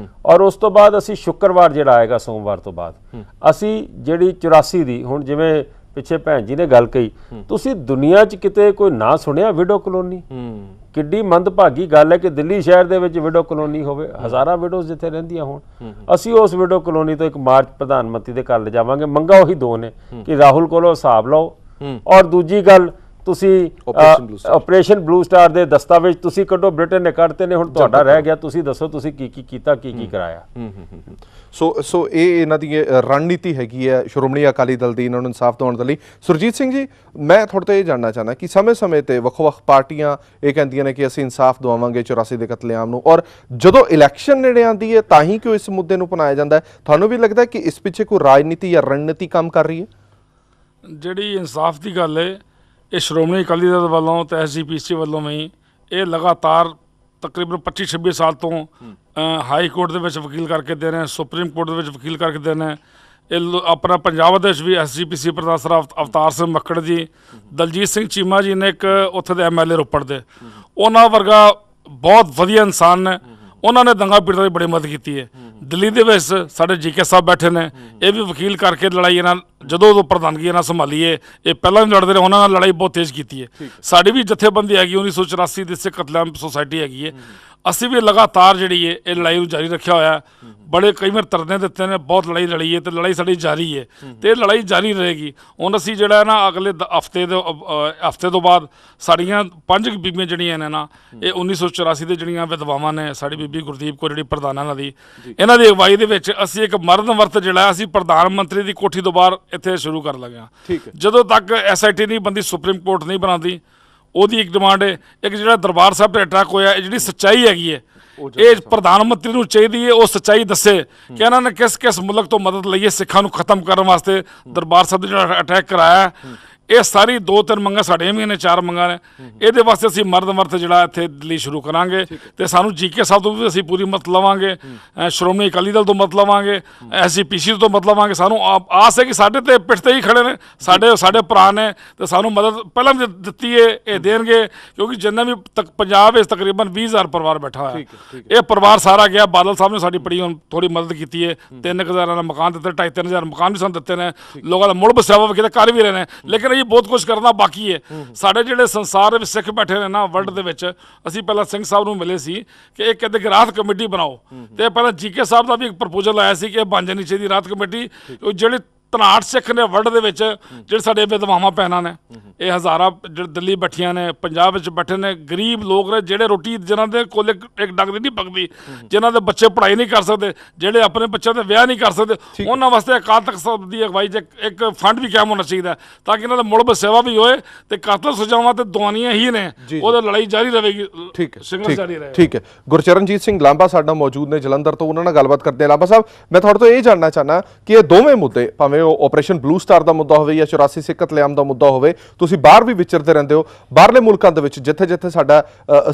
B: ਔਰ ਉਸ ਤੋਂ ਬਾਅਦ ਅਸੀਂ ਸ਼ੁੱਕਰਵਾਰ ਜਿਹੜਾ ਆਏਗਾ, ਸੋਮਵਾਰ ਤੋਂ ਬਾਅਦ ਅਸੀਂ ਜਿਹੜੀ 84 ਦੀ, ਹੁਣ ਜਿਵੇਂ ਪਿੱਛੇ ਭੈਣ ਜੀ ਨੇ ਗੱਲ ਕਹੀ, ਤੁਸੀਂ ਦੁਨੀਆ 'ਚ ਕਿਤੇ ਕੋਈ ਨਾਂ ਸੁਣਿਆ ਵਿਡੋ ਕਲੋਨੀ? ਕਿੱਡੀ ਮੰਦਭਾਗੀ ਗੱਲ ਹੈ ਕਿ ਦਿੱਲੀ ਸ਼ਹਿਰ ਦੇ ਵਿੱਚ ਵਿਡੋ ਕਲੋਨੀ ਹੋਵੇ, ਹਜ਼ਾਰਾਂ ਵਿਡੋਜ਼ ਜਿੱਥੇ ਰਹਿੰਦੀਆਂ ਹੋਣ। ਅਸੀਂ ਉਸ ਵਿਡੋ ਕਲੋਨੀ ਤੋਂ ਇੱਕ ਮਾਰਚ ਪ੍ਰਧਾਨ ਮੰਤਰੀ ਦੇ ਘਰ ਲਿਜਾਵਾਂਗੇ। ਮੰਗਾਂ ਉਹੀ ਦੋ ਨੇ ਕਿ ਰਾਹੁਲ ਕੋਲੋਂ ਹਿਸਾਬ ਲਓ, ਔਰ ਦੂਜੀ ਗੱਲ ਤੁਸੀਂ ਆਪਰੇਸ਼ਨ ਬਲੂ ਸਟਾਰ ਦੇ ਦਸਤਾਵੇਜ਼ ਤੁਸੀਂ ਕੱਢੋ, ਬ੍ਰਿਟਨ ਨੇ ਕੱਢਤੇ ਨੇ, ਹੁਣ ਤੁਹਾਡਾ ਰਹਿ ਗਿਆ, ਤੁਸੀਂ ਦੱਸੋ ਤੁਸੀਂ ਕੀ ਕੀ ਕੀਤਾ, ਕੀ ਕੀ ਕਰਾਇਆ।
A: ਸੋ ਇਹ ਇਹਨਾਂ ਦੀ ਰਣਨੀਤੀ ਹੈਗੀ ਹੈ ਸ਼੍ਰੋਮਣੀ ਅਕਾਲੀ ਦਲ ਦੀ, ਇਹਨਾਂ ਨੂੰ ਇਨਸਾਫ ਦਿਵਾਉਣ ਦੇ ਲਈ। ਸੁਰਜੀਤ ਸਿੰਘ ਜੀ, ਮੈਂ ਤੁਹਾਡੇ ਤੋਂ ਇਹ ਜਾਣਨਾ ਚਾਹੁੰਦਾ ਕਿ ਸਮੇਂ-ਸਮੇਂ ਤੇ ਵੱਖ-ਵੱਖ ਪਾਰਟੀਆਂ ਇਹ ਕਹਿੰਦੀਆਂ ਨੇ ਕਿ ਅਸੀਂ ਇਨਸਾਫ ਦਿਵਾਵਾਂਗੇ 84 ਦੇ ਕਤਲੇਆਮ ਨੂੰ, ਔਰ ਜਦੋਂ ਇਲੈਕਸ਼ਨ ਨੇੜੇ ਆਉਂਦੀ ਹੈ ਤਾਂ ਹੀ ਕਿਉਂ ਇਸ ਮੁੱਦੇ ਨੂੰ ਅਪਣਾਇਆ ਜਾਂਦਾ ਹੈ? ਤੁਹਾਨੂੰ ਵੀ ਲੱਗਦਾ ਕਿ ਇਸ ਪਿੱਛੇ ਕੋਈ ਰਾਜਨੀਤੀ ਜਾਂ ਰਣਨੀਤੀ ਕੰਮ ਕਰ ਰਹੀ ਹੈ?
F: ਜਿਹੜੀ ਇਨਸਾਫ ਦੀ ਗੱਲ ਹੈ, ਇਹ ਸ਼੍ਰੋਮਣੀ ਅਕਾਲੀ ਦਲ ਵੱਲੋਂ ਤੇ SGPC ਵੱਲੋਂ ਵੀ ਇਹ ਲਗਾਤਾਰ ਤਕਰੀਬਨ 25-26 ਸਾਲ ਤੋਂ ਹਾਈ ਕੋਰਟ ਦੇ ਵਿੱਚ ਵਕੀਲ ਕਰਕੇ ਦੇ ਰਹੇ, ਸੁਪਰੀਮ ਕੋਰਟ ਦੇ ਵਿੱਚ ਵਕੀਲ ਕਰਕੇ ਦੇ ਰਹੇ। ਇਹ ਆਪਣਾ ਪੰਜਾਬ ਦੇ ਵਿੱਚ ਵੀ SGPC ਪ੍ਰਧਾਨ ਸਰ ਅਵਤਾਰ ਸਿੰਘ ਮੱਕੜ ਜੀ, ਦਲਜੀਤ ਸਿੰਘ ਚੀਮਾ ਜੀ ਨੇ ਇੱਕ ਉੱਥੇ ਦੇ MLA ਰੋਪੜ ਦੇ, ਉਹਨਾਂ ਵਰਗਾ ਬਹੁਤ ਵਧੀਆ ਇਨਸਾਨ ਨੇ। ਉਹਨਾਂ ਨੇ ਦੰਗਾ ਪੀੜਤਾਂ ਦੀ ਬੜੀ ਮਦਦ ਕੀਤੀ ਹੈ। ਦਿੱਲੀ ਦੇ ਵਿੱਚ ਸਾਡੇ GK ਸਾਹਿਬ ਬੈਠੇ ਨੇ, ਇਹ ਵੀ ਵਕੀਲ ਕਰਕੇ ਲੜਾਈ ਇਹਨਾਂ ਜਦੋਂ ਤੋਂ ਪ੍ਰਧਾਨਗੀ ਨਾਲ ਸੰਭਾਲੀਏ, ਇਹ ਪਹਿਲਾਂ ਵੀ ਲੜਦੇ ਰਹੇ, ਉਹਨਾਂ ਨਾਲ ਲੜਾਈ ਬਹੁਤ ਤੇਜ਼ ਕੀਤੀ ਹੈ। ਸਾਡੀ ਵੀ ਜਥੇਬੰਦੀ ਹੈਗੀ 1984 ਦੀ ਸਿੱਖ ਕਤਲੇਆਮ ਸੁਸਾਇਟੀ ਹੈਗੀ ਹੈ, ਅਸੀਂ ਵੀ ਲਗਾਤਾਰ ਜਿਹੜੀ ਹੈ ਇਹ ਲੜਾਈ ਨੂੰ ਜਾਰੀ ਰੱਖਿਆ ਹੋਇਆ। ਬੜੇ ਕਈ ਵਾਰ ਧਰਨੇ ਦਿੱਤੇ ਨੇ, ਬਹੁਤ ਲੜਾਈ ਲੜੀ ਹੈ ਤੇ ਲੜਾਈ ਸਾਡੀ ਜਾਰੀ ਹੈ ਤੇ ਇਹ ਲੜਾਈ ਜਾਰੀ ਰਹੇਗੀ। ਹੁਣ ਅਸੀਂ ਜਿਹੜਾ ਨਾ ਅਗਲੇ ਹਫਤੇ ਤੋਂ ਬਾਅਦ ਸਾਡੀਆਂ 5 ਬੀਬੀਆਂ ਜਿਹੜੀਆਂ ਨੇ ਨਾ, ਇਹ 1984 ਦੇ ਜਿਹੜੀਆਂ ਵਿਧਵਾਵਾਂ ਨੇ, ਸਾਡੀ ਬੀਬੀ ਗੁਰਦੀਪ ਕੌਰ ਜਿਹੜੀ ਪ੍ਰਧਾਨਾਂ ਇਹਨਾਂ ਦੀ ਅਗਵਾਈ ਦੇ ਵਿੱਚ ਅਸੀਂ ਇੱਕ ਮਰਨ ਵਰਤ ਜਿਹੜਾ ਅਸੀਂ ਪ੍ਰਧਾਨ ਮੰਤਰੀ ਦੀ ਕੋਠੀ ਤੋਂ ਬਾਹਰ ਇੱਥੇ ਸ਼ੁਰੂ ਕਰਨ ਲੱਗੇ ਹਾਂ। ਜਦੋਂ ਤੱਕ SIT ਨਹੀਂ ਬਣਦੀ, ਸੁਪਰੀਮ ਕੋਰਟ ਨਹੀਂ ਬਣਾਉਂਦੀ, ਉਹਦੀ ਇੱਕ ਡਿਮਾਂਡ ਹੈ। ਇੱਕ ਜਿਹੜਾ ਦਰਬਾਰ ਸਾਹਿਬ ਤੇ ਅਟੈਕ ਹੋਇਆ, ਇਹ ਜਿਹੜੀ ਸੱਚਾਈ ਹੈਗੀ ਹੈ, ਇਹ ਪ੍ਰਧਾਨ ਮੰਤਰੀ ਨੂੰ ਚਾਹੀਦੀ ਹੈ ਉਹ ਸੱਚਾਈ ਦੱਸੇ ਕਿ ਇਹਨਾਂ ਨੇ ਕਿਸ ਮੁਲਕ ਤੋਂ ਮਦਦ ਲਈ ਹੈ ਸਿੱਖਾਂ ਨੂੰ ਖਤਮ ਕਰਨ ਵਾਸਤੇ ਦਰਬਾਰ ਸਾਹਿਬ ਜਿਹੜਾ ਅਟੈਕ ਕਰਾਇਆ। ਇਹ ਸਾਰੀ 2-3 ਮੰਗਾਂ ਸਾਡੀਆਂ ਵੀ ਨੇ, 4 ਮੰਗਾਂ ਨੇ। ਇਹਦੇ ਵਾਸਤੇ ਅਸੀਂ ਮਰਦ ਵਰਤ ਜਿਹੜਾ ਇੱਥੇ ਦਿੱਲੀ ਸ਼ੁਰੂ ਕਰਾਂਗੇ ਤੇ ਸਾਨੂੰ GK ਸਾਹਿਬ ਤੋਂ ਵੀ ਅਸੀਂ ਪੂਰੀ ਮਦਦ ਲਵਾਂਗੇ, ਸ਼੍ਰੋਮਣੀ ਅਕਾਲੀ ਦਲ ਤੋਂ ਮਦਦ ਲਵਾਂਗੇ, SGPC ਤੋਂ ਮਦਦ ਲਵਾਂਗੇ। ਸਾਨੂੰ ਆਸ ਹੈ ਕਿ ਸਾਡੇ ਤੇ ਪਿੱਠ ਤੇ ਹੀ ਖੜੇ ਨੇ, ਸਾਡੇ ਭਰਾ ਨੇ ਤੇ ਸਾਨੂੰ ਮਦਦ ਪਹਿਲਾਂ ਵੀ ਦਿੱਤੀ ਹੈ, ਇਹ ਦੇਣਗੇ। ਕਿਉਂਕਿ ਜਿੰਨਾ ਵੀ ਪੰਜਾਬ ਵਿੱਚ ਤਕਰੀਬਨ 20,000 ਪਰਿਵਾਰ ਬੈਠਾ ਹੋਇਆ, ਇਹ ਪਰਿਵਾਰ ਸਾਰਾ ਗਿਆ। ਬਾਦਲ ਸਾਹਿਬ ਨੇ ਸਾਡੀ ਬੜੀ ਥੋੜੀ ਮਦਦ ਕੀਤੀ ਹੈ, 3,000 ਦਾ ਮਕਾਨ ਦਿੱਤੇ, 2,500-3,000 ਮਕਾਨ ਵੀ ਸਾਨੂੰ ਦਿੱਤੇ ਨੇ, ਲੋਕਾਂ ਦਾ ਮੁੜ ਬਸਾਵਾ ਵੀ ਕਿਤੇ ਕਰ ਵੀ ਰਹੇ ਨੇ। ਲੇਕਿਨ ਇਹ ਬਹੁਤ ਕੁਝ ਕਰਨਾ ਬਾਕੀ ਹੈ। ਸਾਡੇ ਜਿਹੜੇ ਸੰਸਾਰ ਵਿੱਚ ਸਿੱਖ ਬੈਠੇ ਨੇ ਨਾ ਵਰਲਡ ਦੇ ਵਿੱਚ, ਅਸੀਂ ਪਹਿਲਾਂ ਸਿੰਘ ਸਾਹਿਬ ਨੂੰ ਮਿਲੇ ਸੀ ਕਿ ਇਹ ਕਹਿੰਦੇ ਕਿ ਰਾਹਤ ਕਮੇਟੀ ਬਣਾਓ, ਤੇ ਪਹਿਲਾਂ GK ਸਾਹਿਬ ਦਾ ਵੀ ਇੱਕ ਪ੍ਰਪੋਜ਼ਲ ਆਇਆ ਸੀ ਕਿ ਇਹ ਬਣ ਜਾਣੀ ਚਾਹੀਦੀ ਰਾਹਤ ਕਮੇਟੀ। ਜਿਹੜੇ 63 ਸਿੱਖ ਨੇ ਵਰਲਡ ਦੇ ਵਿੱਚ, ਜਿਹੜੇ ਸਾਡੇ ਵਿਧਵਾਵਾਂ ਭੈਣਾਂ ਨੇ, ਇਹ ਹਜ਼ਾਰਾਂ ਜਿਹੜੇ ਦਿੱਲੀ ਬੈਠੀਆਂ ਨੇ, ਪੰਜਾਬ ਵਿੱਚ ਬੈਠੇ ਨੇ, ਗਰੀਬ ਲੋਕ ਨੇ, ਜਿਹੜੇ ਰੋਟੀ ਜਿਨ੍ਹਾਂ ਦੇ ਕੋਲ ਇੱਕ ਡੰਗ ਦੀ ਨਹੀਂ ਪੱਕਦੀ, ਜਿਨ੍ਹਾਂ ਦੇ ਬੱਚੇ ਪੜ੍ਹਾਈ ਨਹੀਂ ਕਰ ਸਕਦੇ, ਜਿਹੜੇ ਆਪਣੇ ਬੱਚਿਆਂ ਦੇ ਵਿਆਹ ਨਹੀਂ ਕਰ ਸਕਦੇ, ਉਹਨਾਂ ਵਾਸਤੇ ਅਕਾਲ ਤਖਤ ਸਾਹਿਬ ਦੀ ਅਗਵਾਈ 'ਚ ਇੱਕ ਫੰਡ ਵੀ ਕਾਇਮ ਹੋਣਾ ਚਾਹੀਦਾ ਤਾਂ ਕਿ ਇਹਨਾਂ ਦਾ ਮੁੜ ਬਸੇਵਾ ਵੀ ਹੋਏ ਤੇ ਕਾਤਲ ਸੁਝਾਵਾਂ ਤੇ ਦੁਆਨੀਆਂ ਹੀ ਨੇ, ਉਹਦੇ ਲੜਾਈ ਜਾਰੀ ਰਹੇਗੀ। ਸੰਘਰਸ਼ ਜਾਰੀ ਰਹੇਗਾ।
A: ਠੀਕ ਹੈ। ਗੁਰਚਰਨਜੀਤ ਸਿੰਘ ਲਾਂਬਾ ਸਾਡੇ ਮੌਜੂਦ ਨੇ ਜਲੰਧਰ ਤੋਂ, ਉਹਨਾਂ ਨਾਲ ਗੱਲਬਾਤ ਕਰਦੇ। ਲਾਂਬਾ ਸਾਹਿਬ, ਮੈਂ ਤੁਹਾਡੇ ਤੋਂ ਇਹ ਜਾਣਨਾ ਚਾਹੁੰਦਾ ਕਿ ਇਹ ਦੋਵੇਂ ਮੁੱਦੇ, ਭਾਵੇਂ ਉਹ ਆਪਰੇਸ਼ਨ ਬਲੂ ਸਟਾਰ ਦਾ ਮੁੱਦਾ ਹੋਵੇ ਜਾਂ 84 ਸਿੱਖ ਕਤਲੇਆਮ ਦਾ ਮੁੱਦਾ ਹੋਵੇ, ਤੁਸੀਂ ਬਾਹਰ ਵੀ ਵਿਚਰਦੇ ਰਹਿੰਦੇ ਹੋ, ਬਾਹਰਲੇ ਮੁਲਕਾਂ ਦੇ ਵਿੱਚ ਜਿੱਥੇ ਸਾਡਾ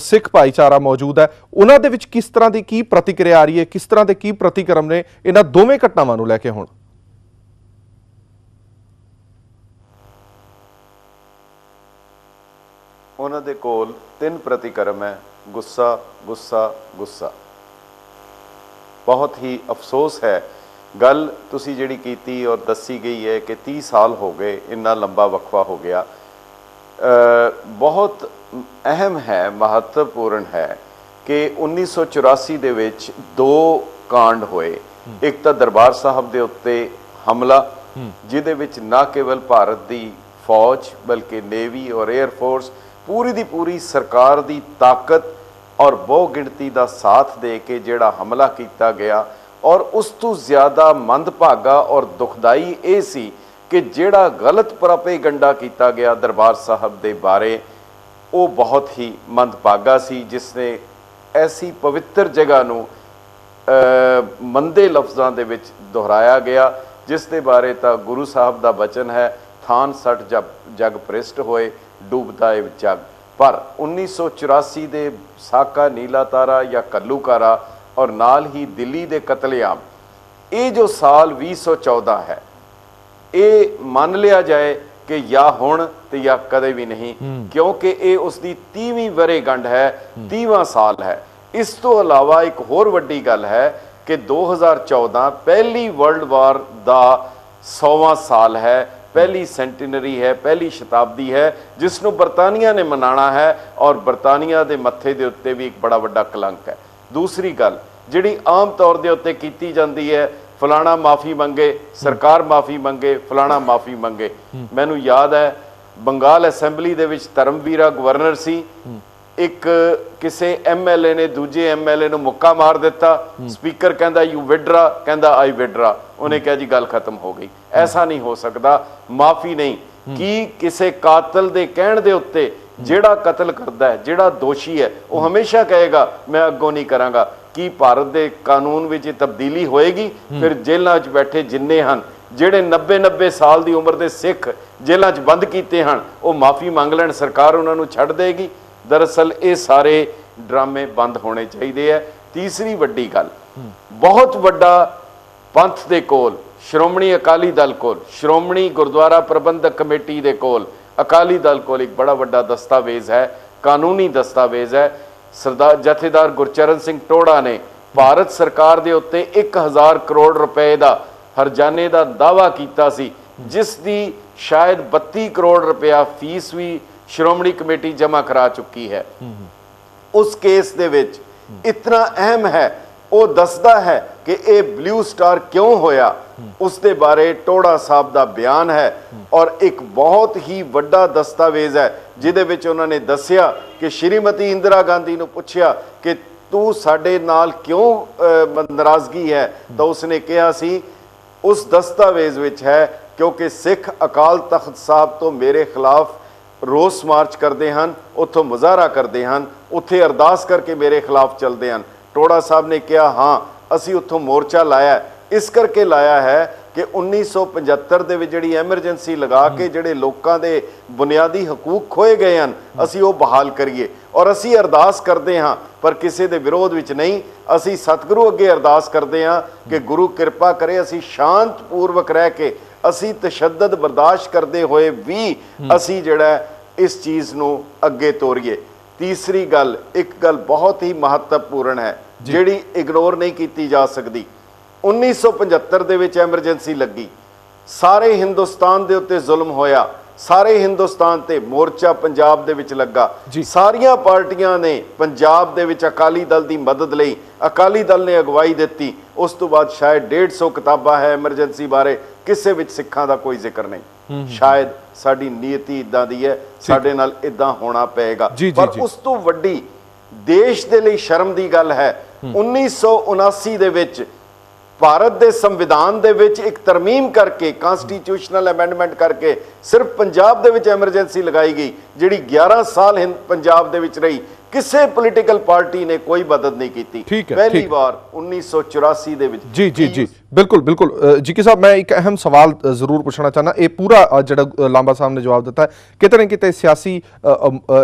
A: ਸਿੱਖ ਭਾਈਚਾਰਾ ਮੌਜੂਦ ਹੈ, ਉਹਨਾਂ ਦੇ ਵਿੱਚ ਕਿਸ ਤਰ੍ਹਾਂ ਦੀ ਕੀ ਪ੍ਰਤੀਕਿਰਿਆ ਆ ਰਹੀ ਹੈ, ਕਿਸ ਤਰ੍ਹਾਂ ਦੇ ਕੀ ਪ੍ਰਤੀਕਰਮ ਨੇ ਇਹਨਾਂ ਦੋਵੇਂ ਘਟਨਾਵਾਂ ਨੂੰ ਲੈ ਕੇ? ਹੁਣ
C: ਉਹਨਾਂ ਦੇ ਕੋਲ 3 ਪ੍ਰਤੀਕਰਮ ਹੈ: ਗੁੱਸਾ, ਗੁੱਸਾ, ਗੁੱਸਾ। ਬਹੁਤ ਹੀ ਅਫਸੋਸ ਹੈ ਗੱਲ ਤੁਸੀਂ ਜਿਹੜੀ ਕੀਤੀ ਔਰ ਦੱਸੀ ਗਈ ਹੈ ਕਿ 30 ਸਾਲ ਹੋ ਗਏ, ਇੰਨਾ ਲੰਬਾ ਵਕਫਾ ਹੋ ਗਿਆ। ਬਹੁਤ ਅਹਿਮ ਹੈ, ਮਹੱਤਵਪੂਰਨ ਹੈ ਕਿ 1984 ਦੇ ਵਿੱਚ 2 ਕਾਂਡ ਹੋਏ। ਇੱਕ ਤਾਂ ਦਰਬਾਰ ਸਾਹਿਬ ਦੇ ਉੱਤੇ ਹਮਲਾ, ਜਿਹਦੇ ਵਿੱਚ ਨਾ ਕੇਵਲ ਭਾਰਤ ਦੀ ਫੌਜ ਬਲਕਿ ਨੇਵੀ ਔਰ 에ਅਰ ਫੋਰਸ ਪੂਰੀ ਦੀ ਪੂਰੀ ਸਰਕਾਰ ਦੀ ਤਾਕਤ ਔਰ ਬਹੁ ਗਿਣਤੀ ਦਾ ਸਾਥ ਦੇ ਕੇ ਜਿਹੜਾ ਹਮਲਾ ਕੀਤਾ ਗਿਆ। ਔਰ ਉਸ ਤੋਂ ਜ਼ਿਆਦਾ ਮੰਦਭਾਗਾ ਔਰ ਦੁਖਦਾਈ ਇਹ ਸੀ ਕਿ ਜਿਹੜਾ ਗਲਤ ਪ੍ਰੋਪੇਗੰਡਾ ਕੀਤਾ ਗਿਆ ਦਰਬਾਰ ਸਾਹਿਬ ਦੇ ਬਾਰੇ, ਉਹ ਬਹੁਤ ਹੀ ਮੰਦਭਾਗਾ ਸੀ, ਜਿਸ ਨੇ ਐਸੀ ਪਵਿੱਤਰ ਜਗ੍ਹਾ ਨੂੰ ਮੰਦੇ ਲਫ਼ਜ਼ਾਂ ਦੇ ਵਿੱਚ ਦੁਹਰਾਇਆ ਗਿਆ, ਜਿਸ ਦੇ ਬਾਰੇ ਤਾਂ ਗੁਰੂ ਸਾਹਿਬ ਦਾ ਬਚਨ ਹੈ, ਥਾਨ ਸੱਠ ਜਗ ਭ੍ਰਿਸ਼ਟ ਹੋਏ, ਡੂਬਦਾ ਏ ਜਗ। ਪਰ 1984 ਦੇ ਸਾਕਾ, ਨੀਲਾ ਤਾਰਾ ਜਾਂ ਕੱਲੂਕਾਰਾ ਔਰ ਨਾਲ ਹੀ ਦਿੱਲੀ ਦੇ ਕਤਲੇਆਮ, ਇਹ ਜੋ ਸਾਲ 2014 ਹੈ, ਇਹ ਮੰਨ ਲਿਆ ਜਾਏ ਕਿ ਜਾਂ ਹੁਣ ਤੇ ਜਾਂ ਕਦੇ ਵੀ ਨਹੀਂ, ਕਿਉਂਕਿ ਇਹ ਉਸ ਦੀ 30ਵੀਂ ਵਰ੍ਹੇਗੰਢ ਹੈ, 30ਵਾਂ ਸਾਲ ਹੈ। ਇਸ ਤੋਂ ਇਲਾਵਾ ਇੱਕ ਹੋਰ ਵੱਡੀ ਗੱਲ ਹੈ ਕਿ 2014 ਪਹਿਲੀ ਵਰਲਡ ਵਾਰ ਦਾ 100ਵਾਂ ਸਾਲ ਹੈ, ਪਹਿਲੀ ਸੈਂਟੀਨਰੀ ਹੈ, ਪਹਿਲੀ ਸ਼ਤਾਬਦੀ ਹੈ, ਜਿਸ ਨੂੰ ਬਰਤਾਨੀਆ ਨੇ ਮਨਾਉਣਾ ਹੈ ਔਰ ਬਰਤਾਨੀਆ ਦੇ ਮੱਥੇ ਦੇ ਉੱਤੇ ਵੀ ਇੱਕ ਬੜਾ ਵੱਡਾ ਕਲੰਕ ਹੈ। ਦੂਸਰੀ ਗੱਲ ਜਿਹੜੀ ਆਮ ਤੌਰ ਦੇ ਉੱਤੇ ਕੀਤੀ ਜਾਂਦੀ ਹੈ, ਫਲਾਣਾ ਮਾਫੀ ਮੰਗੇ, ਸਰਕਾਰ ਮਾਫੀ ਮੰਗੇ, ਫਲਾਣਾ ਮਾਫੀ ਮੰਗੇ। ਮੈਨੂੰ ਯਾਦ ਹੈ ਬੰਗਾਲ ਅਸੈਂਬਲੀ ਦੇ ਵਿੱਚ ਧਰਮਵੀਰਾ ਗਵਰਨਰ ਸੀ, ਇੱਕ ਕਿਸੇ MLA ਨੇ ਦੂਜੇ MLA ਨੂੰ ਮੁੱਕਾ ਮਾਰ ਦਿੱਤਾ, ਸਪੀਕਰ ਕਹਿੰਦਾ ਯੂ ਵਿਡਰਾ, ਕਹਿੰਦਾ ਆਈ ਵਿਡਰਾ, ਉਹਨੇ ਕਿਹਾ ਜੀ ਗੱਲ ਖਤਮ ਹੋ ਗਈ। ਐਸਾ ਨਹੀਂ ਹੋ ਸਕਦਾ, ਮਾਫੀ ਨਹੀਂ। ਕੀ ਕਿਸੇ ਕਾਤਲ ਦੇ ਕਹਿਣ ਦੇ ਉੱਤੇ ਜਿਹੜਾ ਕਤਲ ਕਰਦਾ ਹੈ, ਜਿਹੜਾ ਦੋਸ਼ੀ ਹੈ, ਉਹ ਹਮੇਸ਼ਾ ਕਹੇਗਾ ਮੈਂ ਅੱਗੋਂ ਨਹੀਂ ਕਰਾਂਗਾ? ਕੀ ਭਾਰਤ ਦੇ ਕਾਨੂੰਨ ਵਿੱਚ ਤਬਦੀਲੀ ਹੋਏਗੀ? ਫਿਰ ਜੇਲ੍ਹਾਂ 'ਚ ਬੈਠੇ ਜਿੰਨੇ ਹਨ, ਜਿਹੜੇ 90 ਸਾਲ ਦੀ ਉਮਰ ਦੇ ਸਿੱਖ ਜੇਲ੍ਹਾਂ 'ਚ ਬੰਦ ਕੀਤੇ ਹਨ, ਉਹ ਮਾਫੀ ਮੰਗ ਲੈਣ, ਸਰਕਾਰ ਉਹਨਾਂ ਨੂੰ ਛੱਡ ਦੇਗੀ? ਦਰਅਸਲ ਇਹ ਸਾਰੇ ਡਰਾਮੇ ਬੰਦ ਹੋਣੇ ਚਾਹੀਦੇ ਹੈ। ਤੀਸਰੀ ਵੱਡੀ ਗੱਲ, ਬਹੁਤ ਵੱਡਾ ਪੰਥ ਦੇ ਕੋਲ, ਸ਼੍ਰੋਮਣੀ ਅਕਾਲੀ ਦਲ ਕੋਲ, ਸ਼੍ਰੋਮਣੀ ਗੁਰਦੁਆਰਾ ਪ੍ਰਬੰਧਕ ਕਮੇਟੀ ਦੇ ਕੋਲ, ਅਕਾਲੀ ਦਲ ਕੋਲ ਇੱਕ ਬੜਾ ਵੱਡਾ ਦਸਤਾਵੇਜ਼ ਹੈ, ਕਾਨੂੰਨੀ ਦਸਤਾਵੇਜ਼ ਹੈ। ਸਰਦਾਰ ਜਥੇਦਾਰ ਗੁਰਚਰਨ ਸਿੰਘ ਟੋੜਾ ਨੇ ਭਾਰਤ ਸਰਕਾਰ ਦੇ ਉੱਤੇ 1000 ਕਰੋੜ ਰੁਪਏ ਦਾ ਹਰਜਾਨੇ ਦਾ ਦਾਅਵਾ ਕੀਤਾ ਸੀ ਜਿਸ ਦੀ ਸ਼ਾਇਦ 32 ਕਰੋੜ ਰੁਪਇਆ ਫੀਸ ਵੀ ਸ਼੍ਰੋਮਣੀ ਕਮੇਟੀ ਜਮ੍ਹਾਂ ਕਰਾ ਚੁੱਕੀ ਹੈ। ਉਸ ਕੇਸ ਦੇ ਵਿੱਚ ਇਤਨਾ ਅਹਿਮ ਹੈ, ਉਹ ਦੱਸਦਾ ਹੈ ਕਿ ਇਹ ਬਲੂ ਸਟਾਰ ਕਿਉਂ ਹੋਇਆ, ਉਸ ਦੇ ਬਾਰੇ ਟੋੜਾ ਸਾਹਿਬ ਦਾ ਬਿਆਨ ਹੈ ਔਰ ਇੱਕ ਬਹੁਤ ਹੀ ਵੱਡਾ ਦਸਤਾਵੇਜ਼ ਹੈ ਜਿਹਦੇ ਵਿੱਚ ਉਹਨਾਂ ਨੇ ਦੱਸਿਆ ਕਿ ਸ਼੍ਰੀਮਤੀ ਇੰਦਰਾ ਗਾਂਧੀ ਨੂੰ ਪੁੱਛਿਆ ਕਿ ਤੂੰ ਸਾਡੇ ਨਾਲ ਕਿਉਂ ਨਾਰਾਜ਼ਗੀ ਹੈ, ਤਾਂ ਉਸਨੇ ਕਿਹਾ ਸੀ ਉਸ ਦਸਤਾਵੇਜ਼ ਵਿੱਚ ਹੈ ਕਿਉਂਕਿ ਸਿੱਖ ਅਕਾਲ ਤਖਤ ਸਾਹਿਬ ਤੋਂ ਮੇਰੇ ਖਿਲਾਫ ਰੋਸ ਮਾਰਚ ਕਰਦੇ ਹਨ, ਉੱਥੋਂ ਮੁਜ਼ਾਹਰਾ ਕਰਦੇ ਹਨ, ਉੱਥੇ ਅਰਦਾਸ ਕਰਕੇ ਮੇਰੇ ਖਿਲਾਫ ਚੱਲਦੇ ਹਨ। ਟੋੜਾ ਸਾਹਿਬ ਨੇ ਕਿਹਾ ਹਾਂ ਅਸੀਂ ਉੱਥੋਂ ਮੋਰਚਾ ਲਾਇਆ, ਇਸ ਕਰਕੇ ਲਾਇਆ ਹੈ ਕਿ 1975 ਦੇ ਵਿੱਚ ਜਿਹੜੀ ਐਮਰਜੈਂਸੀ ਲਗਾ ਕੇ ਜਿਹੜੇ ਲੋਕਾਂ ਦੇ ਬੁਨਿਆਦੀ ਹਕੂਕ ਖੋਏ ਗਏ ਹਨ ਅਸੀਂ ਉਹ ਬਹਾਲ ਕਰੀਏ ਔਰ ਅਸੀਂ ਅਰਦਾਸ ਕਰਦੇ ਹਾਂ ਪਰ ਕਿਸੇ ਦੇ ਵਿਰੋਧ ਵਿੱਚ ਨਹੀਂ। ਅਸੀਂ ਸਤਿਗੁਰੂ ਅੱਗੇ ਅਰਦਾਸ ਕਰਦੇ ਹਾਂ ਕਿ ਗੁਰੂ ਕਿਰਪਾ ਕਰੇ ਅਸੀਂ ਸ਼ਾਂਤਪੂਰਵਕ ਰਹਿ ਕੇ ਅਸੀਂ ਤਸ਼ੱਦਦ ਬਰਦਾਸ਼ਤ ਕਰਦੇ ਹੋਏ ਵੀ ਅਸੀਂ ਜਿਹੜਾ ਇਸ ਚੀਜ਼ ਨੂੰ ਅੱਗੇ ਤੋਰੀਏ। ਤੀਸਰੀ ਗੱਲ, ਇੱਕ ਗੱਲ ਬਹੁਤ ਹੀ ਮਹੱਤਵਪੂਰਨ ਹੈ ਜਿਹੜੀ ਇਗਨੋਰ ਨਹੀਂ ਕੀਤੀ ਜਾ ਸਕਦੀ। 1975 ਦੇ ਵਿੱਚ ਐਮਰਜੈਂਸੀ ਲੱਗੀ, ਸਾਰੇ ਹਿੰਦੁਸਤਾਨ ਦੇ ਉੱਤੇ ਜ਼ੁਲਮ ਹੋਇਆ, ਸਾਰੇ ਹਿੰਦੁਸਤਾਨ ਤੇ ਮੋਰਚਾ ਪੰਜਾਬ ਦੇ ਵਿੱਚ ਲੱਗਾ, ਸਾਰੀਆਂ ਪਾਰਟੀਆਂ ਨੇ ਪੰਜਾਬ ਦੇ ਵਿੱਚ ਅਕਾਲੀ ਦਲ ਦੀ ਮਦਦ ਲਈ, ਅਕਾਲੀ ਦਲ ਨੇ ਅਗਵਾਈ ਦਿੱਤੀ। ਉਸ ਤੋਂ ਬਾਅਦ ਸ਼ਾਇਦ 150 ਕਿਤਾਬਾਂ ਹੈ ਐਮਰਜੈਂਸੀ ਬਾਰੇ, ਕਿਸੇ ਵਿੱਚ ਸਿੱਖਾਂ ਦਾ ਕੋਈ ਜ਼ਿਕਰ ਨਹੀਂ। ਸ਼ਾਇਦ ਸਾਡੀ ਨੀਅਤੀ ਇਦਾਂ ਦੀ ਹੈ, ਸਾਡੇ ਨਾਲ ਇਦਾਂ ਹੋਣਾ ਪਏਗਾ। ਪਰ ਉਸ ਤੋਂ ਵੱਡੀ ਦੇਸ਼ ਦੇ ਲਈ ਸ਼ਰਮ ਦੀ ਗੱਲ ਹੈ 1979 ਦੇ ਵਿੱਚ ਭਾਰਤ ਦੇ ਸੰਵਿਧਾਨ ਦੇ ਵਿੱਚ ਇੱਕ ਤਰਮੀਮ ਕਰਕੇ, ਕਨਸਟੀਟਿਊਸ਼ਨਲ ਅਮੈਂਡਮੈਂਟ ਕਰਕੇ ਸਿਰਫ ਪੰਜਾਬ ਦੇ ਵਿੱਚ ਐਮਰਜੈਂਸੀ ਲਗਾਈ ਗਈ ਜਿਹੜੀ 11 ਸਾਲ ਪੰਜਾਬ ਦੇ ਵਿੱਚ ਰਹੀ। ਕਿਸੇ ਪੋਲੀਟੀਕਲ ਪਾਰਟੀ ਨੇ ਕੋਈ ਮਦਦ ਨਹੀਂ ਕੀਤੀ। ਪਹਿਲੀ ਵਾਰ 1984 ਦੇ ਵਿੱਚ।
A: ਜੀ ਬਿਲकुल जी साहब, मैं एक अहम सवाल जरूर पूछना चाहना। ये पूरा ਜਿਹੜਾ ਲਾਂਬਾ ਸਾਹਿਬ ਨੇ ਜਵਾਬ ਦਿੱਤਾ ਕਿਤੇ ਨਾ ਕਿਤੇ ਸਿਆਸੀ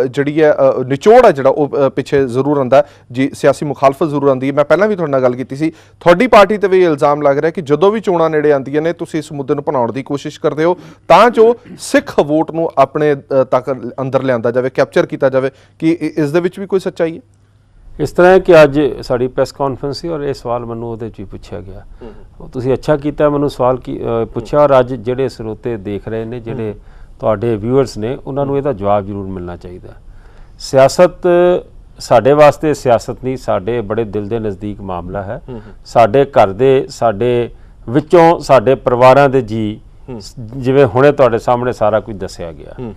A: ਜਿਹੜੀ ਹੈ ਨਿਚੋੜ ਹੈ ਜਿਹੜਾ ਉਹ ਪਿੱਛੇ ਜ਼ਰੂਰ ਆਉਂਦਾ ਜੀ, ਸਿਆਸੀ ਮੁਖਾਲਫਤ ਜ਼ਰੂਰ ਆਉਂਦੀ ਹੈ। ਮੈਂ ਪਹਿਲਾਂ ਵੀ ਤੁਹਾਡੇ ਨਾਲ ਗੱਲ ਕੀਤੀ ਸੀ, ਤੁਹਾਡੀ ਪਾਰਟੀ ਤੇ ਵੀ ਇਲਜ਼ਾਮ ਲੱਗ ਰਿਹਾ ਕਿ ਜਦੋਂ ਵੀ ਚੋਣਾਂ ਨੇੜੇ ਆਉਂਦੀਆਂ ਨੇ ਤੁਸੀਂ ਇਸ ਮੁੱਦੇ ਨੂੰ ਭੁਨਾਉਣ ਦੀ ਕੋਸ਼ਿਸ਼ ਕਰਦੇ ਹੋ ਤਾਂ ਜੋ ਸਿੱਖ ਵੋਟ ਨੂੰ ਆਪਣੇ ਤੱਕ ਅੰਦਰ ਲਿਆਂਦਾ ਜਾਵੇ, ਕੈਪਚਰ ਕੀਤਾ ਜਾਵੇ। ਕਿ ਇਸ ਦੇ ਵਿੱਚ ਵੀ ਕੋਈ ਸੱਚਾਈ ਹੈ?
B: ਇਸ ਤਰ੍ਹਾਂ ਹੈ ਕਿ ਅੱਜ ਸਾਡੀ ਪ੍ਰੈਸ ਕਾਨਫਰੰਸ ਸੀ ਔਰ ਇਹ ਸਵਾਲ ਮੈਨੂੰ ਉਹਦੇ 'ਚ ਹੀ ਪੁੱਛਿਆ ਗਿਆ। ਤੁਸੀਂ ਅੱਛਾ ਕੀਤਾ ਮੈਨੂੰ ਸਵਾਲ ਪੁੱਛਿਆ ਔਰ ਅੱਜ ਜਿਹੜੇ ਸਰੋਤੇ ਦੇਖ ਰਹੇ ਨੇ, ਜਿਹੜੇ ਤੁਹਾਡੇ ਵਿਊਅਰਸ ਨੇ, ਉਹਨਾਂ ਨੂੰ ਇਹਦਾ ਜਵਾਬ ਜ਼ਰੂਰ ਮਿਲਣਾ ਚਾਹੀਦਾ। ਸਿਆਸਤ ਸਾਡੇ ਵਾਸਤੇ ਸਿਆਸਤ ਨਹੀਂ, ਸਾਡੇ ਬੜੇ ਦਿਲ ਦੇ ਨਜ਼ਦੀਕ ਮਾਮਲਾ ਹੈ। ਸਾਡੇ ਘਰ ਦੇ, ਸਾਡੇ ਵਿੱਚੋਂ ਸਾਡੇ ਪਰਿਵਾਰਾਂ ਦੇ ਜੀ, ਜਿਵੇਂ ਹੁਣੇ ਤੁਹਾਡੇ ਸਾਹਮਣੇ ਸਾਰਾ ਕੁਝ ਦੱਸਿਆ ਗਿਆ।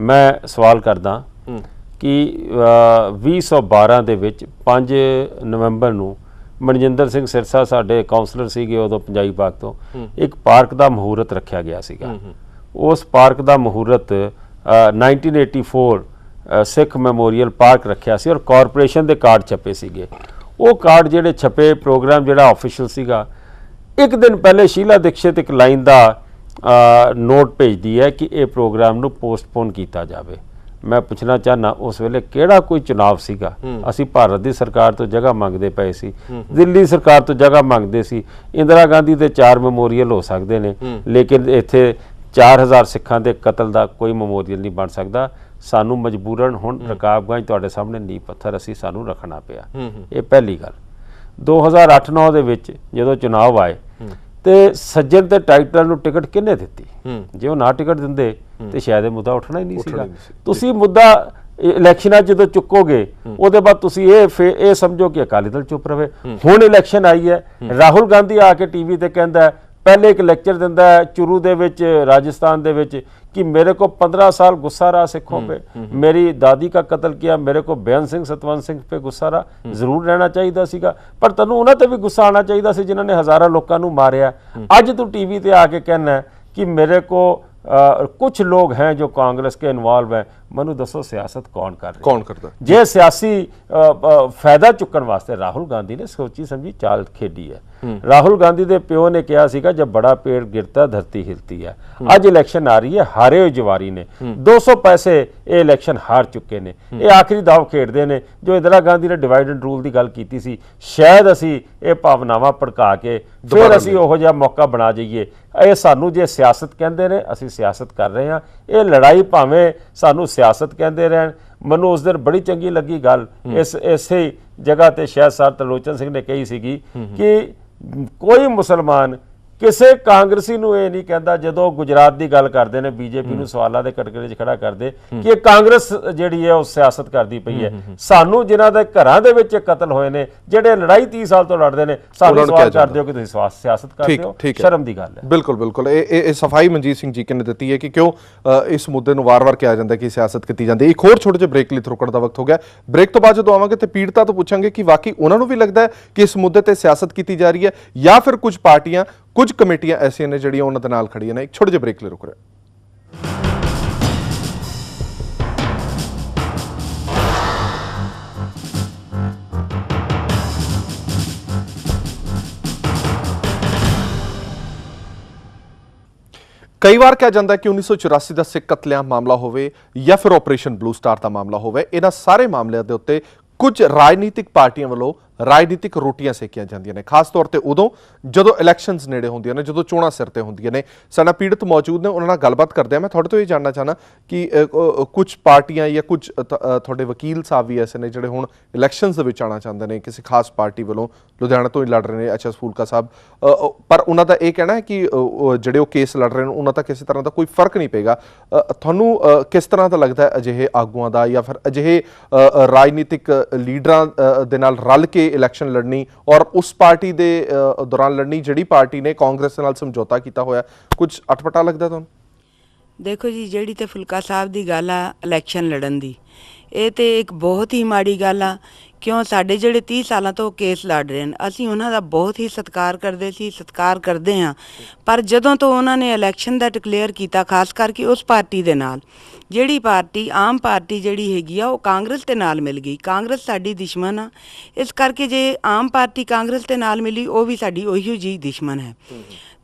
B: ਮੈਂ ਸਵਾਲ ਕਰਦਾ ਕਿ 2012 ਦੇ ਵਿੱਚ 5 ਨਵੰਬਰ ਨੂੰ ਮਨਜਿੰਦਰ ਸਿੰਘ ਸਿਰਸਾ ਸਾਡੇ ਕਾਉਂਸਲਰ ਸੀਗੇ ਉਦੋਂ ਪੰਜਾਬੀ ਬਾਗ ਤੋਂ, ਇੱਕ ਪਾਰਕ ਦਾ ਮਹੂਰਤ ਰੱਖਿਆ ਗਿਆ ਸੀਗਾ। ਉਸ ਪਾਰਕ ਦਾ ਮਹੂਰਤ 1984 ਸਿੱਖ ਮੈਮੋਰੀਅਲ ਪਾਰਕ ਰੱਖਿਆ ਸੀ ਔਰ ਕਾਰਪੋਰੇਸ਼ਨ ਦੇ ਕਾਰਡ ਛਪੇ ਸੀਗੇ। ਉਹ ਕਾਰਡ ਜਿਹੜੇ ਛਪੇ, ਪ੍ਰੋਗਰਾਮ ਜਿਹੜਾ ਆਫੀਸ਼ੀਅਲ ਸੀਗਾ, ਇੱਕ ਦਿਨ ਪਹਿਲੇ ਸ਼ੀਲਾ ਦੀਕਸ਼ਿਤ ਇੱਕ ਲਾਈਨ ਦਾ ਨੋਟ ਭੇਜਦੀ ਹੈ ਕਿ ਇਹ ਪ੍ਰੋਗਰਾਮ ਨੂੰ ਪੋਸਟਪੋਨ ਕੀਤਾ ਜਾਵੇ। ਮੈਂ ਪੁੱਛਣਾ ਚਾਹਨਾ ਉਸ ਵੇਲੇ ਕਿਹੜਾ ਕੋਈ ਚੁਣਾਵ ਸੀਗਾ? ਅਸੀਂ ਭਾਰਤ ਦੀ ਸਰਕਾਰ ਤੋਂ ਜਗ੍ਹਾ ਮੰਗਦੇ ਪਏ ਸੀ, ਦਿੱਲੀ ਸਰਕਾਰ ਤੋਂ ਜਗ੍ਹਾ ਮੰਗਦੇ ਸੀ। ਇੰਦਰਾ ਗਾਂਧੀ ਦੇ 4 ਮੈਮੋਰੀਅਲ ਹੋ ਸਕਦੇ ਨੇ, ਲੇਕਿਨ ਇੱਥੇ 4000 ਸਿੱਖਾਂ ਦੇ ਕਤਲ ਦਾ ਕੋਈ ਮੈਮੋਰੀਅਲ ਨਹੀਂ ਬਣ ਸਕਦਾ। ਸਾਨੂੰ ਮਜਬੂਰਨ ਹੁਣ ਰਕਾਬਗੰਜ ਤੁਹਾਡੇ ਸਾਹਮਣੇ ਨੀਂਹ ਪੱਥਰ ਅਸੀਂ ਸਾਨੂੰ ਰੱਖਣਾ ਪਿਆ। ਇਹ ਪਹਿਲੀ ਗੱਲ। 2008-9 ਦੇ ਵਿੱਚ ਜਦੋਂ ਚੁਣਾਵ ਆਏ ਤੇ ਸੱਜਣ ਤੇ ਟਾਈਟਲ ਨੂੰ ਟਿਕਟ ਕਿਹਨੇ ਦਿੱਤੀ? ਜੇ ਉਹ ਨਾ ਟਿਕਟ ਦਿੰਦੇ ਤੇ ਸ਼ਾਇਦ ਇਹ ਮੁੱਦਾ ਉੱਠਣਾ ਹੀ ਨਹੀਂ ਸੀਗਾ। ਤੁਸੀਂ ਮੁੱਦਾ ਇਲੈਕਸ਼ਨਾਂ ਜਦੋਂ ਚੁੱਕੋਗੇ ਉਹਦੇ ਬਾਅਦ ਤੁਸੀਂ ਇਹ ਸਮਝੋ ਕਿ ਅਕਾਲੀ ਦਲ ਚੁੱਪ ਰਵੇ। ਹੁਣ ਇਲੈਕਸ਼ਨ ਆਈ ਹੈ, ਰਾਹੁਲ ਗਾਂਧੀ ਆ ਕੇ ਟੀਵੀ ਤੇ ਕਹਿੰਦਾ, ਪਹਿਲੇ ਇੱਕ ਲੈਕਚਰ ਦਿੰਦਾ ਹੈ ਚੁਰੂ ਦੇ ਵਿੱਚ, ਰਾਜਸਥਾਨ ਦੇ ਵਿੱਚ, कि मेरे को 15 साल गुस्सा रहा सिखों पे, मेरी दादी का कत्ल किया, मेरे को बेअंत सिंह सतवंत सिंह पे गुस्सा रहा। जरूर रहना चाहिए सीगा, पर तैनूं उन्हां ते भी गुस्सा आना चाहिए सी जिन्हां ने हज़ारां लोकां नूं मारिया। अज तू टीवी ते आके कहना है कि मेरे को कुछ लोग हैं जो कांग्रेस के इन्वॉल्व हैं। मैनू दसो सियासत कौन कर रहा,
A: कौन करता?
B: जे सियासी फायदा चुकन वास्ते राहुल गांधी ने सोची समझी चाल खेडी है। राहुल गांधी के प्यो ने कहा सीगा जब बड़ा पेड़ गिरता धरती हिलती है। अज इलैक्शन आ रही है, हारे हुए जवारी ने 200 पैसे ये इलैक्शन हार चुके ने। ये आखिरी दाव खेडते हैं जो इंदिरा गांधी ने डिवाइड एंड रूल की गल की सी। शायद असी ये भावनावां भड़का के फिर असी ओहो जिहा मौका बना जाइए। ये सानू जे सियासत कहते हैं, असी सियासत कर रहे हैं। ये लड़ाई भावें सानू सियासत कहते रहन। मैनू उस दिन बड़ी चंगी लगी गल इसे जगह ते शायद सर त्रिलोचन सिंह ने कही सीगी कि कोई मुसलमान ਕਿਸੇ ਕਾਂਗਰਸੀ ਨੂੰ ਇਹ ਨਹੀਂ ਕਹਿੰਦਾ ਜਦੋਂ ਗੁਜਰਾਤ ਦੀ ਗੱਲ ਕਰਦੇ ਨੇ ਬੀਜੇਪੀ ਨੂੰ ਸਵਾਲਾਂ ਦੇ ਕਟਕਰੇ 'ਚ ਖੜਾ ਕਰਦੇ ਕਿ ਇਹ ਕਾਂਗਰਸ ਜਿਹੜੀ ਹੈ ਉਹ ਸਿਆਸਤ ਕਰਦੀ ਪਈ ਹੈ। ਸਾਨੂੰ ਜਿਨ੍ਹਾਂ ਦੇ ਘਰਾਂ ਦੇ ਵਿੱਚ ਕਤਲ ਹੋਏ ਨੇ, ਜਿਹੜੇ ਲੜਾਈ 30 ਸਾਲ ਤੋਂ ਲੜਦੇ ਨੇ, ਸਾਨੂੰ ਸਵਾਲ ਕਰਦੇ ਹੋ ਕਿ ਤੁਸੀਂ ਸਿਆਸਤ ਕਰਦੇ ਹੋ, ਸ਼ਰਮ ਦੀ ਗੱਲ ਹੈ।
A: ਬਿਲਕੁਲ ਬਿਲਕੁਲ ਇਹ ਸਫਾਈ ਮਨਜੀਤ ਸਿੰਘ ਜੀ ਨੇ ਦਿੱਤੀ ਹੈ ਕਿ ਕਿਉਂ ਇਸ ਮੁੱਦੇ ਨੂੰ ਵਾਰ-ਵਾਰ ਕਿਹਾ ਜਾਂਦਾ ਕਿ ਸਿਆਸਤ ਕੀਤੀ ਜਾਂਦੀ ਹੈ। ਇੱਕ ਹੋਰ ਛੋਟੇ ਜਿਹੇ ਬ੍ਰੇਕ ਲਈ ਰੁਕਣ ਦਾ ਵਕਤ ਹੋ ਗਿਆ। ਬ੍ਰੇਕ ਤੋਂ ਬਾਅਦ ਜਦੋਂ ਆਵਾਂਗੇ ਤੇ ਪੀੜਤਾ ਤੋਂ ਪੁੱਛਾਂਗੇ ਕਿ ਵਾਕਈ ਉਹਨਾਂ ਨੂੰ ਵੀ ਲੱਗਦਾ ਹੈ ਕਿ ਇਸ ਮੁੱਦੇ ਤੇ ਸਿਆਸਤ ਕੀਤੀ ਜਾ ਰਹੀ ਹੈ ਜਾਂ ਫਿਰ ਕੁਝ ਪਾਰਟੀਆਂ, ਕੁਝ ਕਮੇਟੀਆਂ ਐਸੀਆਂ ਨੇ ਜਿਹੜੀਆਂ ਉਹਨਾਂ ਦੇ ਨਾਲ ਖੜੀਆਂ ਨੇ। ਇੱਕ ਛੋਟੇ ਜਿਹੇ ਬ੍ਰੇਕ ਲਈ ਰੁਕ ਰਹੇ। ਕਈ ਵਾਰ ਕਿਹਾ ਜਾਂਦਾ ਹੈ ਕਿ 1984 ਦਾ ਸਿੱਖ ਕਤਲੇਆਮ ਮਾਮਲਾ ਹੋਵੇ ਜਾਂ ਫਿਰ ਆਪਰੇਸ਼ਨ ਬਲੂ ਸਟਾਰ ਦਾ ਮਾਮਲਾ ਹੋਵੇ, ਇਹਨਾਂ ਸਾਰੇ ਮਾਮਲਿਆਂ ਦੇ ਉੱਤੇ ਕੁਝ ਰਾਜਨੀਤਿਕ ਪਾਰਟੀਆਂ ਵੱਲੋਂ ਰਾਜਨੀਤਿਕ ਰੋਟੀਆਂ ਸੇਕੀਆਂ ਜਾਂਦੀਆਂ ਨੇ, ਖਾਸ ਤੌਰ ਤੇ ਉਦੋਂ ਜਦੋਂ ਇਲੈਕਸ਼ਨਸ ਨੇੜੇ ਹੁੰਦੀਆਂ ਨੇ, ਜਦੋਂ ਚੋਣਾਂ ਸਿਰ ਤੇ ਹੁੰਦੀਆਂ ਨੇ। ਸਾਡਾ ਪੀੜਤ ਮੌਜੂਦ ਨੇ, ਉਹਨਾਂ ਨਾਲ ਗੱਲਬਾਤ ਕਰਦੇ ਆ। ਮੈਂ ਤੁਹਾਡੇ ਤੋਂ ਇਹ ਜਾਣਨਾ ਚਾਹਨਾ ਕਿ ਕੁਝ ਪਾਰਟੀਆਂ ਜਾਂ ਕੁਝ ਤੁਹਾਡੇ ਵਕੀਲ ਸਾਹਿਬ ਵੀ ਐਸੇ ਨੇ ਜਿਹੜੇ ਹੁਣ ਇਲੈਕਸ਼ਨਸ ਦੇ ਵਿੱਚ ਆਉਣਾ ਚਾਹੁੰਦੇ ਨੇ, ਕਿਸੇ ਖਾਸ ਪਾਰਟੀ ਵੱਲੋਂ ਲੁਧਿਆਣਾ ਤੋਂ ਹੀ ਲੜ ਰਹੇ ਨੇ, HS ਫੂਲਕਾ ਸਾਹਿਬ, ਪਰ ਉਹਨਾਂ ਦਾ ਇਹ ਕਹਿਣਾ ਹੈ ਕਿ ਜਿਹੜੇ ਉਹ ਕੇਸ ਲੜ ਰਹੇ ਨੇ ਉਹਨਾਂ ਦਾ ਕਿਸੇ ਤਰ੍ਹਾਂ ਦਾ ਕੋਈ ਫਰਕ ਨਹੀਂ ਪਏਗਾ। ਤੁਹਾਨੂੰ ਕਿਸ ਤਰ੍ਹਾਂ ਦਾ ਲੱਗਦਾ ਹੈ ਅਜਿਹੇ ਆਗੂਆਂ ਦਾ ਜਾਂ ਫਿਰ ਅਜਿਹੇ ਰਾਜਨੀਤਿਕ ਲੀਡਰਾਂ ਦੇ ਨਾਲ ਰਲ ਕੇ ਇਲੈਕਸ਼ਨ ਲੜਨੀ ਔਰ ਉਸ ਪਾਰਟੀ ਦੇ ਦੌਰਾਨ ਲੜਨੀ ਜਿਹੜੀ ਪਾਰਟੀ ਨੇ ਕਾਂਗਰਸ ਦੇ ਨਾਲ ਸਮਝੌਤਾ ਕੀਤਾ ਹੋਇਆ, ਕੁਝ ਅਟਪਟਾ ਲੱਗਦਾ ਤੁਹਾਨੂੰ?
D: ਦੇਖੋ ਜੀ, ਜਿਹੜੀ ਤੇ ਫੁਲਕਾ ਸਾਹਿਬ ਦੀ ਗੱਲ ਆ ਇਲੈਕਸ਼ਨ ਲੜਨ ਦੀ, ਇਹ ਤੇ ਇੱਕ ਬਹੁਤ ਹੀ ਮਾੜੀ ਗੱਲ ਆ। ਕਿਉਂ? ਸਾਡੇ ਜਿਹੜੇ 30 ਸਾਲਾਂ ਤੋਂ ਕੇਸ ਲੜ ਰਹੇ ਨੇ, ਅਸੀਂ ਉਹਨਾਂ ਦਾ ਬਹੁਤ ਹੀ ਸਤਿਕਾਰ ਕਰਦੇ ਸੀ, ਸਤਿਕਾਰ ਕਰਦੇ ਹਾਂ। ਪਰ ਜਦੋਂ ਤੋਂ ਉਹਨਾਂ ਨੇ ਇਲੈਕਸ਼ਨ ਦਾ ਡਿਕਲੇਅਰ ਕੀਤਾ, ਖਾਸ ਕਰਕੇ ਉਸ ਪਾਰਟੀ ਦੇ ਨਾਲ, ਜਿਹੜੀ ਪਾਰਟੀ ਆਮ ਪਾਰਟੀ ਜਿਹੜੀ ਹੈਗੀ ਆ ਉਹ ਕਾਂਗਰਸ ਦੇ ਨਾਲ ਮਿਲ ਗਈ। ਕਾਂਗਰਸ ਸਾਡੀ ਦੁਸ਼ਮਣ ਆ, ਇਸ ਕਰਕੇ ਜੇ ਆਮ ਪਾਰਟੀ ਕਾਂਗਰਸ ਦੇ ਨਾਲ ਮਿਲੀ, ਉਹ ਵੀ ਸਾਡੀ ਉਹੀ ਜਿਹੀ ਦੁਸ਼ਮਣ ਹੈ।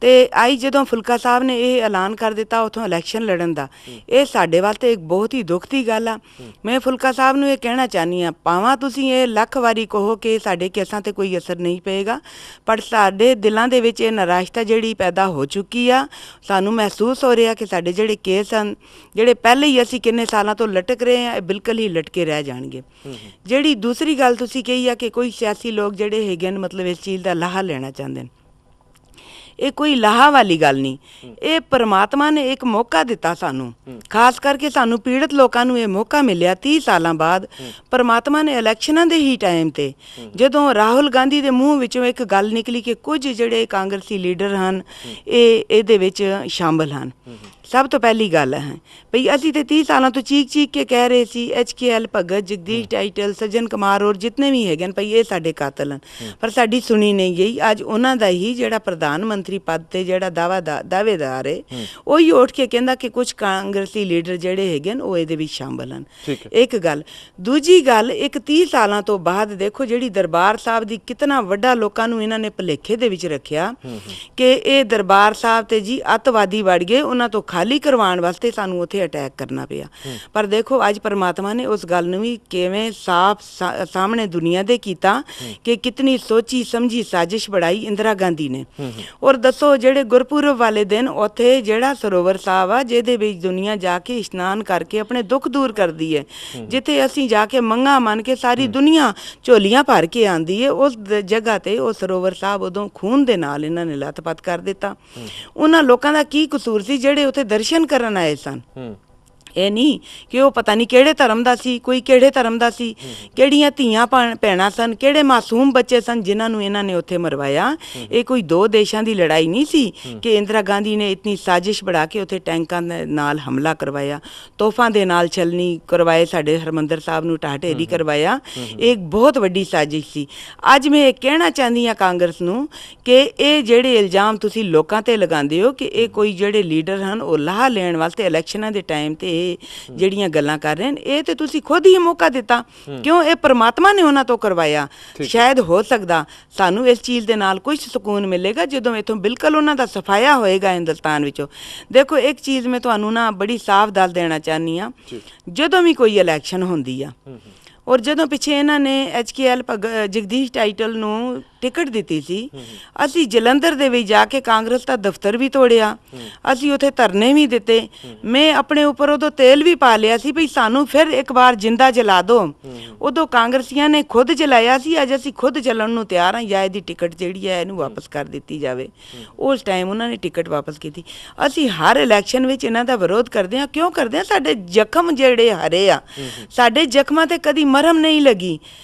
D: ਤੇ ਆਈ ਜਦੋਂ ਫੁਲਕਾ ਸਾਹਿਬ ਨੇ ਇਹ ਐਲਾਨ ਕਰ ਦਿੱਤਾ ਉੱਥੋਂ ਇਲੈਕਸ਼ਨ ਲੜਨ ਦਾ, ਇਹ ਸਾਡੇ ਵਾਸਤੇ ਇੱਕ ਬਹੁਤ ਹੀ ਦੁੱਖ ਦੀ ਗੱਲ ਆ। ਮੈਂ ਫੁਲਕਾ ਸਾਹਿਬ ਨੂੰ ਇਹ ਕਹਿਣਾ ਚਾਹੁੰਦੀ ਹਾਂ, ਭਾਵੇਂ ਤੁਸੀਂ ਇਹ ਲੱਖ ਵਾਰੀ ਕਹੋ ਕਿ ਸਾਡੇ ਕੇਸਾਂ ਤੇ ਕੋਈ ਅਸਰ ਨਹੀਂ ਪਏਗਾ, ਪਰ ਸਾਡੇ ਦਿਲਾਂ ਦੇ ਵਿੱਚ ਇਹ ਨਿਰਾਸ਼ਤਾ ਜਿਹੜੀ ਪੈਦਾ ਹੋ ਚੁੱਕੀ ਆ। ਸਾਨੂੰ ਮਹਿਸੂਸ ਹੋ ਰਿਹਾ ਕਿ ਸਾਡੇ ਜਿਹੜੇ ਕੇਸ ਹਨ, ਜਿਹੜੇ ਪਹਿਲੇ ਹੀ ਅਸੀਂ ਕਿੰਨੇ ਸਾਲਾਂ ਤੋਂ ਲਟਕ ਰਹੇ ਹਾਂ, ਇਹ ਬਿਲਕੁਲ ਹੀ ਲਟਕੇ ਰਹਿ ਜਾਣਗੇ। ਜਿਹੜੀ ਦੂਸਰੀ ਗੱਲ ਤੁਸੀਂ ਕਹੀ ਆ ਕਿ ਕੋਈ ਸਿਆਸੀ ਲੋਕ ਜਿਹੜੇ ਹੈਗੇ ਨੇ, ਮਤਲਬ ਇਸ ਚੀਜ਼ ਦਾ ਲਾਹਾ ਲੈਣਾ ਚਾਹੁੰਦੇ ਨੇ, ਇਹ ਕੋਈ ਲਾਹਾ ਵਾਲੀ ਗੱਲ ਨਹੀਂ। ਇਹ ਪਰਮਾਤਮਾ ਨੇ ਇੱਕ ਮੌਕਾ ਦਿੱਤਾ ਸਾਨੂੰ, ਖਾਸ ਕਰਕੇ ਸਾਨੂੰ ਪੀੜਤ ਲੋਕਾਂ ਨੂੰ ਇਹ ਮੌਕਾ ਮਿਲਿਆ 30 ਸਾਲਾਂ ਬਾਅਦ। ਪਰਮਾਤਮਾ ਨੇ ਇਲੈਕਸ਼ਨਾਂ ਦੇ ਹੀ ਟਾਈਮ ਤੇ ਜਦੋਂ ਰਾਹੁਲ ਗਾਂਧੀ ਦੇ ਮੂੰਹ ਵਿੱਚੋਂ ਇੱਕ ਗੱਲ ਨਿਕਲੀ ਕਿ ਕੁਝ ਜਿਹੜੇ ਕਾਂਗਰਸੀ ਲੀਡਰ ਹਨ ਇਹ ਇਹਦੇ ਵਿੱਚ ਸ਼ਾਮਲ ਹਨ। ਸਭ ਤੋਂ ਪਹਿਲੀ ਗੱਲ ਹੈ ਭਈ ਅਸੀਂ ਤੇ 30 ਸਾਲਾਂ ਤੋਂ ਚੀਕ ਕੇ ਕਹਿ ਰਹੇ ਸੀ HKL ਭਗਤ, ਜਗਦੀਸ਼ ਟਾਈਟਲ, ਸੱਜਣ ਕੁਮਾਰ ਔਰ ਜਿਤਨੇ ਵੀ ਹੈਗੇ ਨੇ ਭਈ ਇਹ ਸਾਡੇ ਕਾਤਲ ਹਨ, ਪਰ ਸਾਡੀ ਸੁਣੀ ਨਹੀਂ ਗਈ। ਅੱਜ ਉਹਨਾਂ ਦਾ ਹੀ ਜਿਹੜਾ ਪ੍ਰਧਾਨ ਮੰਤਰੀ ਪਦ ਤੇ ਜਿਹੜਾ ਦਾਅਵੇਦਾਰ ਹੈ, ਉਹੀ ਉੱਠ ਕੇ ਕਹਿੰਦਾ ਕਿ ਕੁਝ ਕਾਂਗਰਸੀ ਲੀਡਰ ਜਿਹੜੇ ਹੈਗੇ ਨੇ ਉਹ ਇਹਦੇ ਵਿੱਚ ਸ਼ਾਮਲ ਹਨ। ਇੱਕ ਗੱਲ। ਦੂਜੀ ਗੱਲ, ਇੱਕ 30 ਸਾਲਾਂ ਤੋਂ ਬਾਅਦ ਦੇਖੋ ਜਿਹੜੀ ਦਰਬਾਰ ਸਾਹਿਬ ਦੀ ਕਿਤਨਾ ਵੱਡਾ ਲੋਕਾਂ ਨੂੰ ਇਹਨਾਂ ਨੇ ਭੁਲੇਖੇ ਦੇ ਵਿੱਚ ਰੱਖਿਆ ਕਿ ਇਹ ਦਰਬਾਰ ਸਾਹਿਬ ਤੇ ਜੀ ਅੱਤਵਾਦੀ ਵੜ ਗਏ, ਉਹਨਾਂ ਤੋਂ ਖਾਲੀ ਕਰਵਾਉਣ ਵਾਸਤੇ ਸਾਨੂੰ ਉੱਥੇ ਅਟੈਕ ਕਰਨਾ ਪਿਆ। ਪਰ ਦੇਖੋ ਅੱਜ ਪਰਮਾਤਮਾ ਨੇ ਉਸ ਗੱਲ ਨੂੰ ਵੀ ਕਿਵੇਂ ਸਾਫ਼ ਸਾਹਮਣੇ ਦੁਨੀਆ ਦੇ ਕੀਤਾ ਕਿ ਕਿਤਨੀ ਸੋਚੀ ਸਮਝੀ ਸਾਜ਼ਿਸ਼ ਬਣਾਈ ਇੰਦਰਾ ਗਾਂਧੀ ਨੇ। ਔਰ ਦੱਸੋ ਜਿਹੜੇ ਗੁਰਪੁਰਬ ਵਾਲੇ ਦਿਨ ਉੱਥੇ ਜਿਹੜਾ ਸਰੋਵਰ ਸਾਹਿਬ ਆ ਜਿਹਦੇ ਵਿੱਚ ਦੁਨੀਆ ਜਾ ਕੇ ਇਸ਼ਨਾਨ ਕਰਕੇ ਆਪਣੇ ਦੁੱਖ ਦੂਰ ਕਰਦੀ ਹੈ, ਜਿੱਥੇ ਅਸੀਂ ਜਾ ਕੇ ਮੰਗਾ ਮੰਨ ਕੇ ਸਾਰੀ ਦੁਨੀਆ ਝੋਲੀਆਂ ਭਰ ਕੇ ਆਂਦੀ ਹੈ, ਉਸ ਜਗ੍ਹਾ ਤੇ ਉਹ ਸਰੋਵਰ ਸਾਹਿਬ ਉਦੋਂ ਖੂਨ ਦੇ ਨਾਲ ਇਹਨਾਂ ਨੇ ਲੱਥਪੱਥ ਕਰ ਦਿੱਤਾ। ਉਹਨਾਂ ਲੋਕਾਂ ਦਾ ਕੀ ਕਸੂਰ ਸੀ ਜਿਹੜੇ ਉੱਥੇ ਦਰਸ਼ਨ ਕਰਨ ਆਏ ਸਨ? ਇਹ ਨਹੀਂ ਕਿ ਉਹ ਪਤਾ ਨਹੀਂ ਕਿਹੜੇ ਧਰਮ ਦਾ ਸੀ, ਕੋਈ ਕਿਹੜੇ ਧਰਮ ਦਾ ਸੀ, ਕਿਹੜੀਆਂ ਧੀਆਂ ਭੈਣਾਂ ਸਨ, ਕਿਹੜੇ ਮਾਸੂਮ ਬੱਚੇ ਸਨ ਜਿਨ੍ਹਾਂ ਨੂੰ ਇਹਨਾਂ ਨੇ ਉੱਥੇ ਮਰਵਾਇਆ। ਇਹ ਕੋਈ ਦੋ ਦੇਸ਼ਾਂ ਦੀ ਲੜਾਈ ਨਹੀਂ ਸੀ ਕਿ ਇੰਦਰਾ ਗਾਂਧੀ ਨੇ ਇਤਨੀ ਸਾਜ਼ਿਸ਼ ਬਣਾ ਕੇ ਉੱਥੇ ਟੈਂਕਾਂ ਦੇ ਨਾਲ ਹਮਲਾ ਕਰਵਾਇਆ, ਤੋਹਫਾਂ ਦੇ ਨਾਲ ਛਲਣੀ ਕਰਵਾਏ, ਸਾਡੇ ਹਰਮੰਦਰ ਸਾਹਿਬ ਨੂੰ ਢਾਹ ਢੇਰੀ ਕਰਵਾਇਆ। ਇਹ ਬਹੁਤ ਵੱਡੀ ਸਾਜ਼ਿਸ਼ ਸੀ। ਅੱਜ ਮੈਂ ਇਹ ਕਹਿਣਾ ਚਾਹੁੰਦੀ ਹਾਂ ਕਾਂਗਰਸ ਨੂੰ ਕਿ ਇਹ ਜਿਹੜੇ ਇਲਜ਼ਾਮ ਤੁਸੀਂ ਲੋਕਾਂ ਤੇ ਲਗਾਉਂਦੇ ਹੋ ਕਿ ਇਹ ਕੋਈ ਜਿਹੜੇ ਲੀਡਰ ਹਨ ਉਹ ਲਾਹਾ ਲੈਣ ਵਾਸਤੇ ਇਲੈਕਸ਼ਨਾਂ ਦੇ ਟਾਈਮ ਤੇ ਜਿਹੜੀਆਂ ਗੱਲਾਂ ਕਰ ਰਹੇ ਨੇ, ਇਹ ਤੇ ਤੁਸੀਂ ਖੁਦ ਹੀ ਮੌਕਾ ਦਿੱਤਾ। ਕਿਉਂ? ਇਹ ਪਰਮਾਤਮਾ ਨੇ ਉਹਨਾਂ ਤੋਂ ਕਰਵਾਇਆ। ਸ਼ਾਇਦ ਹੋ ਸਕਦਾ ਸਾਨੂੰ ਇਸ ਚੀਜ਼ ਦੇ ਨਾਲ ਕੁਝ ਸਕੂਨ ਮਿਲੇਗਾ ਜਦੋਂ ਇੱਥੋਂ ਬਿਲਕੁਲ ਉਹਨਾਂ ਦਾ ਸਫਾਇਆ ਹੋਏਗਾ ਹਿੰਦੁਸਤਾਨ ਵਿੱਚੋਂ। ਦੇਖੋ ਇੱਕ ਚੀਜ਼ ਮੈਂ ਤੁਹਾਨੂੰ ਨਾ ਬੜੀ ਸਾਫ਼ ਦੱਸ ਦੇਣਾ ਚਾਹੁੰਦੀ ਹਾਂ, ਜਦੋਂ ਵੀ ਕੋਈ ਇਲੈਕਸ਼ਨ ਹੁੰਦੀ ਆ ਔਰ ਜਦੋਂ ਪਿੱਛੇ ਇਹਨਾਂ ਨੇ HKL ਜਗਦੀਸ਼ ਟਾਈਟਲ ਨੂੰ ਟਿਕਟ ਦਿੱਤੀ ਸੀ, ਅਸੀਂ ਜਲੰਧਰ ਦੇ ਵਿੱਚ ਜਾ ਕੇ ਕਾਂਗਰਸ ਦਾ ਦਫ਼ਤਰ ਵੀ ਤੋੜਿਆ, ਅਸੀਂ ਉੱਥੇ ਧਰਨੇ ਵੀ ਦਿੱਤੇ। ਮੈਂ ਆਪਣੇ ਉੱਪਰ ਉਦੋਂ ਤੇਲ ਵੀ ਪਾ ਲਿਆ ਸੀ ਵੀ ਸਾਨੂੰ ਫਿਰ ਇੱਕ ਵਾਰ ਜਿੰਦਾ ਜਲਾ ਦਿਓ। ਉਦੋਂ ਕਾਂਗਰਸੀਆਂ ਨੇ ਖੁਦ ਜਲਾਇਆ ਸੀ, ਅੱਜ ਅਸੀਂ ਖੁਦ ਜਲਣ ਨੂੰ ਤਿਆਰ ਹਾਂ, ਜਾਂ ਇਹਦੀ ਟਿਕਟ ਜਿਹੜੀ ਹੈ ਇਹਨੂੰ ਵਾਪਸ ਕਰ ਦਿੱਤੀ ਜਾਵੇ। ਉਸ ਟਾਈਮ ਉਹਨਾਂ ਨੇ ਟਿਕਟ ਵਾਪਸ ਕੀਤੀ। ਅਸੀਂ ਹਰ ਇਲੈਕਸ਼ਨ ਵਿੱਚ ਇਹਨਾਂ ਦਾ ਵਿਰੋਧ ਕਰਦੇ ਹਾਂ। ਕਿਉਂ ਕਰਦੇ ਹਾਂ? ਸਾਡੇ ਜ਼ਖਮ ਜਿਹੜੇ ਹਰੇ ਆ, ਸਾਡੇ ਜ਼ਖਮਾਂ ਤੇ ਕਦੀ ਮਰਹਮ ਨਹੀਂ ਲੱਗੀ,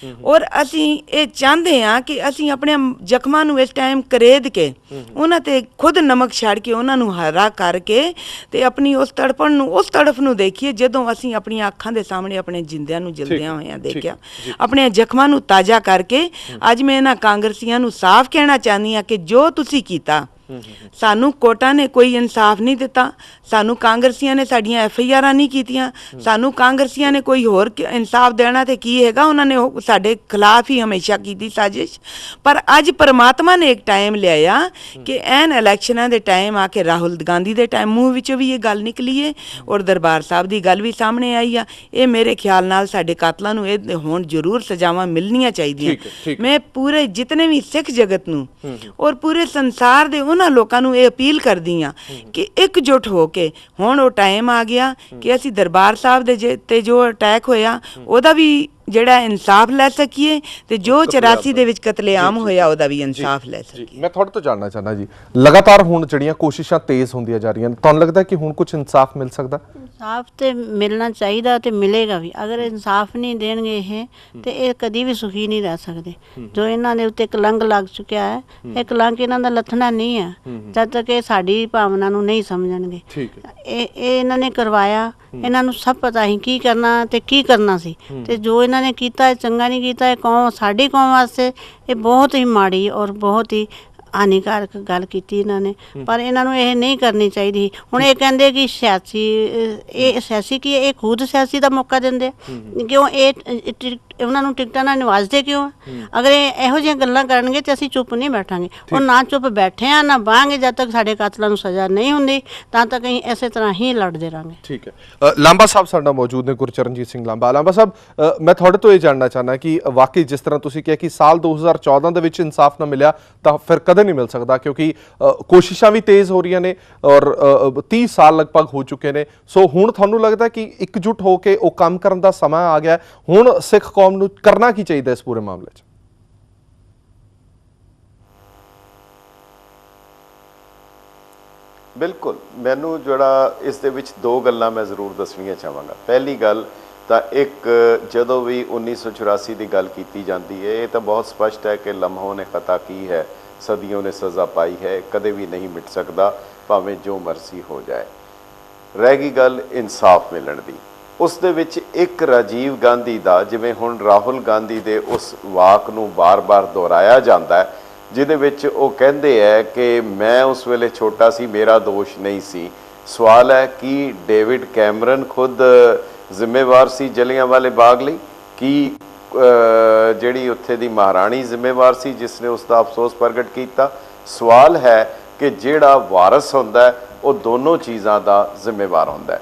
D: ਔਰ ਅਸੀਂ ਇਹ ਚਾਹੁੰਦੇ ਹਾਂ ਕਿ ਅਸੀਂ ਆਪਣੇ ਜ਼ਖਮਾਂ ਨੂੰ ਇਸ ਟਾਈਮ ਕਰੇਦ ਕੇ ਉਹਨਾਂ ਤੇ ਖੁਦ ਨਮਕ ਛੱਡ ਕੇ ਉਹਨਾਂ ਨੂੰ ਹਰਾ ਕਰਕੇ ਤੇ ਆਪਣੀ ਉਸ ਤੜਪਣ ਨੂੰ, ਉਸ ਤੜਫ ਨੂੰ ਦੇਖੀਏ ਜਦੋਂ ਅਸੀਂ ਆਪਣੀਆਂ ਅੱਖਾਂ ਦੇ ਸਾਹਮਣੇ ਆਪਣੇ ਜਿੰਦਿਆਂ ਨੂੰ ਜਲਦਿਆਂ ਹੋਇਆਂ ਦੇਖਿਆ। ਆਪਣੇ ਜ਼ਖਮਾਂ ਨੂੰ ਤਾਜ਼ਾ ਕਰਕੇ ਅੱਜ ਮੈਂ ਇਹਨਾਂ ਕਾਂਗਰਸੀਆਂ ਨੂੰ ਸਾਫ਼ ਕਹਿਣਾ ਚਾਹੁੰਦੀ ਹਾਂ ਕਿ ਜੋ ਤੁਸੀਂ ਕੀਤਾ, ਸਾਨੂੰ ਕੋਰਟਾਂ ਨੇ ਕੋਈ ਇਨਸਾਫ ਨਹੀਂ ਦਿੱਤਾ, ਸਾਨੂੰ ਕਾਂਗਰਸੀਆਂ ਨੇ ਸਾਡੀਆਂ FIRਾਂ ਨਹੀਂ ਕੀਤੀਆਂ, ਸਾਨੂੰ ਕਾਂਗਰਸੀਆਂ ਨੇ ਕੋਈ ਹੋਰ ਇਨਸਾਫ ਦੇਣਾ ਤੇ ਕੀ ਹੈਗਾ, ਉਹਨਾਂ ਨੇ ਸਾਡੇ ਖਿਲਾਫ ਹੀ ਹਮੇਸ਼ਾ ਕੀਤੀ ਸਾਜ਼ਿਸ਼। ਪਰ ਅੱਜ ਪਰਮਾਤਮਾ ਨੇ ਇੱਕ ਟਾਈਮ ਲਿਆਇਆ ਕਿ ਐਨ ਇਲੈਕਸ਼ਨਾਂ ਦੇ ਟਾਈਮ ਆ ਕੇ ਰਾਹੁਲ ਗਾਂਧੀ ਦੇ ਟਾਈਮ ਮੂੰਹ ਵਿੱਚੋਂ ਵੀ ਇਹ ਗੱਲ ਨਿਕਲੀ ਹੈ ਔਰ ਦਰਬਾਰ ਸਾਹਿਬ ਦੀ ਗੱਲ ਵੀ ਸਾਹਮਣੇ ਆਈ ਆ। ਇਹ ਮੇਰੇ ਖਿਆਲ ਨਾਲ ਸਾਡੇ ਕਾਤਲਾਂ ਨੂੰ ਇਹ ਹੁਣ ਜ਼ਰੂਰ ਸਜ਼ਾਵਾਂ ਮਿਲਣੀਆਂ ਚਾਹੀਦੀਆਂ। ਮੈਂ ਪੂਰੇ ਜਿਤਨੇ ਵੀ ਸਿੱਖ ਜਗਤ ਨੂੰ ਔਰ ਪੂਰੇ ਸੰਸਾਰ ਦੇ ਉਹਨਾਂ ਲੋਕਾਂ ਨੂੰ ਇਹ ਅਪੀਲ ਕਰਦੀ ਹਾਂ ਕਿ ਇਕਜੁੱਟ ਹੋ ਕੇ ਹੁਣ ਉਹ ਟਾਈਮ ਆ ਗਿਆ ਕਿ ਅਸੀਂ ਦਰਬਾਰ ਸਾਹਿਬ ਦੇ ਤੇ ਜੋ ਅਟੈਕ ਹੋਇਆ ਉਹਦਾ ਵੀ ਜਿਹੜਾ ਇਨਸਾਫ ਲੈ ਸਕੀਏ ਤੇ ਜੋ 84 ਦੇ ਵਿੱਚ ਕਤਲੇਆਮ ਹੋਇਆ ਉਹਦਾ ਵੀ ਇਨਸਾਫ ਲੈ ਸਕੀਏ।
A: ਮੈਂ ਤੁਹਾਡੇ ਤੋਂ ਜਾਣਨਾ ਚਾਹੁੰਦਾ ਜੀ, ਲਗਾਤਾਰ ਹੁਣ ਜਿਹੜੀਆਂ ਕੋਸ਼ਿਸ਼ਾਂ ਤੇਜ਼ ਹੁੰਦੀਆਂ ਜਾ ਰਹੀਆਂ, ਤੁਹਾਨੂੰ ਲੱਗਦਾ ਕਿ ਹੁਣ ਕੁਝ ਇਨਸਾਫ ਮਿਲ ਸਕਦਾ?
E: ਇਨਸਾਫ ਤੇ ਮਿਲਣਾ ਚਾਹੀਦਾ ਤੇ ਮਿਲੇਗਾ ਵੀ। ਅਗਰ ਇਨਸਾਫ ਨਹੀਂ ਦੇਣਗੇ ਇਹ ਤੇ ਇਹ ਕਦੀ ਵੀ ਸੁਖੀ ਨਹੀਂ ਰਹਿ ਸਕਦੇ। ਜੋ ਇਹਨਾਂ ਦੇ ਉੱਤੇ ਕਲੰਕ ਲੱਗ ਚੁੱਕਿਆ ਹੈ, ਇਹ ਕਲੰਕ ਇਹਨਾਂ ਦਾ ਲੱਥਣਾ ਨਹੀਂ ਹੈ ਜਦ ਤੱਕ ਇਹ ਸਾਡੀ ਭਾਵਨਾ ਨੂੰ ਨਹੀਂ ਸਮਝਣਗੇ। ਇਹ ਇਹਨਾਂ ਨੇ ਕਰਵਾਇਆ, ਇਹਨਾਂ ਨੂੰ ਸਭ ਪਤਾ ਹੀ ਕੀ ਕਰਨਾ ਤੇ ਕੀ ਕਰਨਾ ਸੀ, ਤੇ ਜੋ ਇਹਨਾਂ ਨੇ ਕੀਤਾ ਇਹ ਚੰਗਾ ਨਹੀਂ ਕੀਤਾ। ਇਹ ਕੌਮ, ਸਾਡੀ ਕੌਮ ਵਾਸਤੇ ਇਹ ਬਹੁਤ ਹੀ ਮਾੜੀ ਔਰ ਬਹੁਤ ਹੀ ਹਾਨੀਕਾਰਕ ਗੱਲ ਕੀਤੀ ਇਹਨਾਂ ਨੇ, ਪਰ ਇਹਨਾਂ ਨੂੰ ਇਹ ਨਹੀਂ ਕਰਨੀ ਚਾਹੀਦੀ। ਹੁਣ ਇਹ ਕਹਿੰਦੇ ਕਿ ਸਿਆਸੀ, ਇਹ ਸਿਆਸੀ ਕੀ ਇਹ ਖੁਦ ਸਿਆਸੀ ਦਾ ਮੌਕਾ ਦਿੰਦੇ ਕਿਉਂ? ਇਹ ਉਹਨਾਂ ਨੂੰ ਟਿਕਟਾਂ ਨਾਲ ਨਿਵਾਜਦੇ ਕਿਉਂ? ਅਗਰ ਇਹ ਇਹੋ ਜਿਹੀਆਂ ਗੱਲਾਂ ਕਰਨਗੇ ਤੇ ਅਸੀਂ ਚੁੱਪ ਨਹੀਂ ਬੈਠਾਂਗੇ, ਔਰ ਨਾ ਚੁੱਪ ਬੈਠੇ ਆ ਨਾ ਬਾਂਗੇ। ਜਦ ਤੱਕ ਸਾਡੇ ਕਾਤਲਾਂ ਨੂੰ ਸਜ਼ਾ ਨਹੀਂ ਹੁੰਦੀ ਤਾਂ ਤੱਕ ਅਸੀਂ ਇਸੇ ਤਰ੍ਹਾਂ ਹੀ ਲੜਦੇ ਰਹਾਂਗੇ।
A: ਠੀਕ ਹੈ। ਲਾਂਬਾ ਸਾਹਿਬ ਸਾਡੇ ਨਾਲ ਮੌਜੂਦ ਨੇ, ਗੁਰਚਰਨਜੀਤ ਸਿੰਘ ਲਾਂਬਾ। ਲਾਂਬਾ ਸਾਹਿਬ, ਮੈਂ ਤੁਹਾਡੇ ਤੋਂ ਇਹ ਜਾਣਨਾ ਚਾਹੁੰਦਾ ਕਿ ਵਾਕਈ ਜਿਸ ਤਰ੍ਹਾਂ ਤੁਸੀਂ ਕਿਹਾ ਕਿ ਸਾਲ 2014 ਦੇ ਵਿੱਚ ਇਨਸਾਫ ਨਾ ਮਿਲਿਆ ਤਾਂ ਫਿਰ ਕਦੇ ਨਹੀਂ ਮਿਲ ਸਕਦਾ, ਕਿਉਂਕਿ ਕੋਸ਼ਿਸ਼ਾਂ ਵੀ ਤੇਜ਼ ਹੋ ਰਹੀਆਂ ਨੇ ਔਰ 30 ਸਾਲ ਲਗਭਗ ਹੋ ਚੁੱਕੇ ਨੇ। ਸੋ ਹੁਣ ਤੁਹਾਨੂੰ ਲੱਗਦਾ ਕਿ ਇਕਜੁੱਟ ਹੋ ਕੇ ਉਹ ਕੰਮ ਕਰਨ ਦਾ ਸਮਾਂ ਆ ਗਿਆ? ਹੁਣ ਸਿੱਖ ਕੌਮ ਨੂੰ ਕਰਨਾ ਕੀ ਚਾਹੀਦਾ ਇਸ ਪੂਰੇ ਮਾਮਲੇ 'ਚ?
C: ਬਿਲਕੁਲ, ਮੈਨੂੰ ਜਿਹੜਾ ਇਸ ਦੇ ਵਿੱਚ ਦੋ ਗੱਲਾਂ ਮੈਂ ਜ਼ਰੂਰ ਦੱਸਣੀਆਂ ਚਾਹਾਂਗਾ। ਪਹਿਲੀ ਗੱਲ ਤਾਂ ਇੱਕ, ਜਦੋਂ ਵੀ 1984 ਦੀ ਗੱਲ ਕੀਤੀ ਜਾਂਦੀ ਹੈ, ਇਹ ਤਾਂ ਬਹੁਤ ਸਪਸ਼ਟ ਹੈ ਕਿ ਲਮਹੋਂ ਨੇ ਖਤਾ ਕੀ ਹੈ, ਸਦੀਆਂ ਨੇ ਸਜ਼ਾ ਪਾਈ ਹੈ, ਕਦੇ ਵੀ ਨਹੀਂ ਮਿਟ ਸਕਦਾ, ਭਾਵੇਂ ਜੋ ਮਰਜ਼ੀ ਹੋ ਜਾਏ। ਰਹਿ ਗਈ ਗੱਲ ਇਨਸਾਫ ਮਿਲਣ ਦੀ, ਉਸ ਦੇ ਵਿੱਚ ਇੱਕ ਰਾਜੀਵ ਗਾਂਧੀ ਦਾ, ਜਿਵੇਂ ਹੁਣ ਰਾਹੁਲ ਗਾਂਧੀ ਦੇ ਉਸ ਵਾਕ ਨੂੰ ਬਾਰ-ਬਾਰ ਦੁਹਰਾਇਆ ਜਾਂਦਾ ਹੈ ਜਿਹਦੇ ਵਿੱਚ ਉਹ ਕਹਿੰਦੇ ਹੈ ਕਿ ਮੈਂ ਉਸ ਵੇਲੇ ਛੋਟਾ ਸੀ, ਮੇਰਾ ਦੋਸ਼ ਨਹੀਂ ਸੀ। ਸਵਾਲ ਹੈ ਕਿ ਡੇਵਿਡ ਕੈਮਰਨ ਖੁਦ ਜ਼ਿੰਮੇਵਾਰ ਸੀ ਜਲਿਆਂਵਾਲੇ ਬਾਗ ਲਈ? ਕੀ ਜਿਹੜੀ ਉੱਥੇ ਦੀ ਮਹਾਰਾਣੀ ਜ਼ਿੰਮੇਵਾਰ ਸੀ ਜਿਸ ਨੇ ਉਸ ਦਾ ਅਫਸੋਸ ਪ੍ਰਗਟ ਕੀਤਾ? ਸਵਾਲ ਹੈ ਕਿ ਜਿਹੜਾ ਵਾਰਸ ਹੁੰਦਾ ਹੈ ਉਹ ਦੋਨੋਂ ਚੀਜ਼ਾਂ ਦਾ ਜ਼ਿੰਮੇਵਾਰ ਹੁੰਦਾ ਹੈ।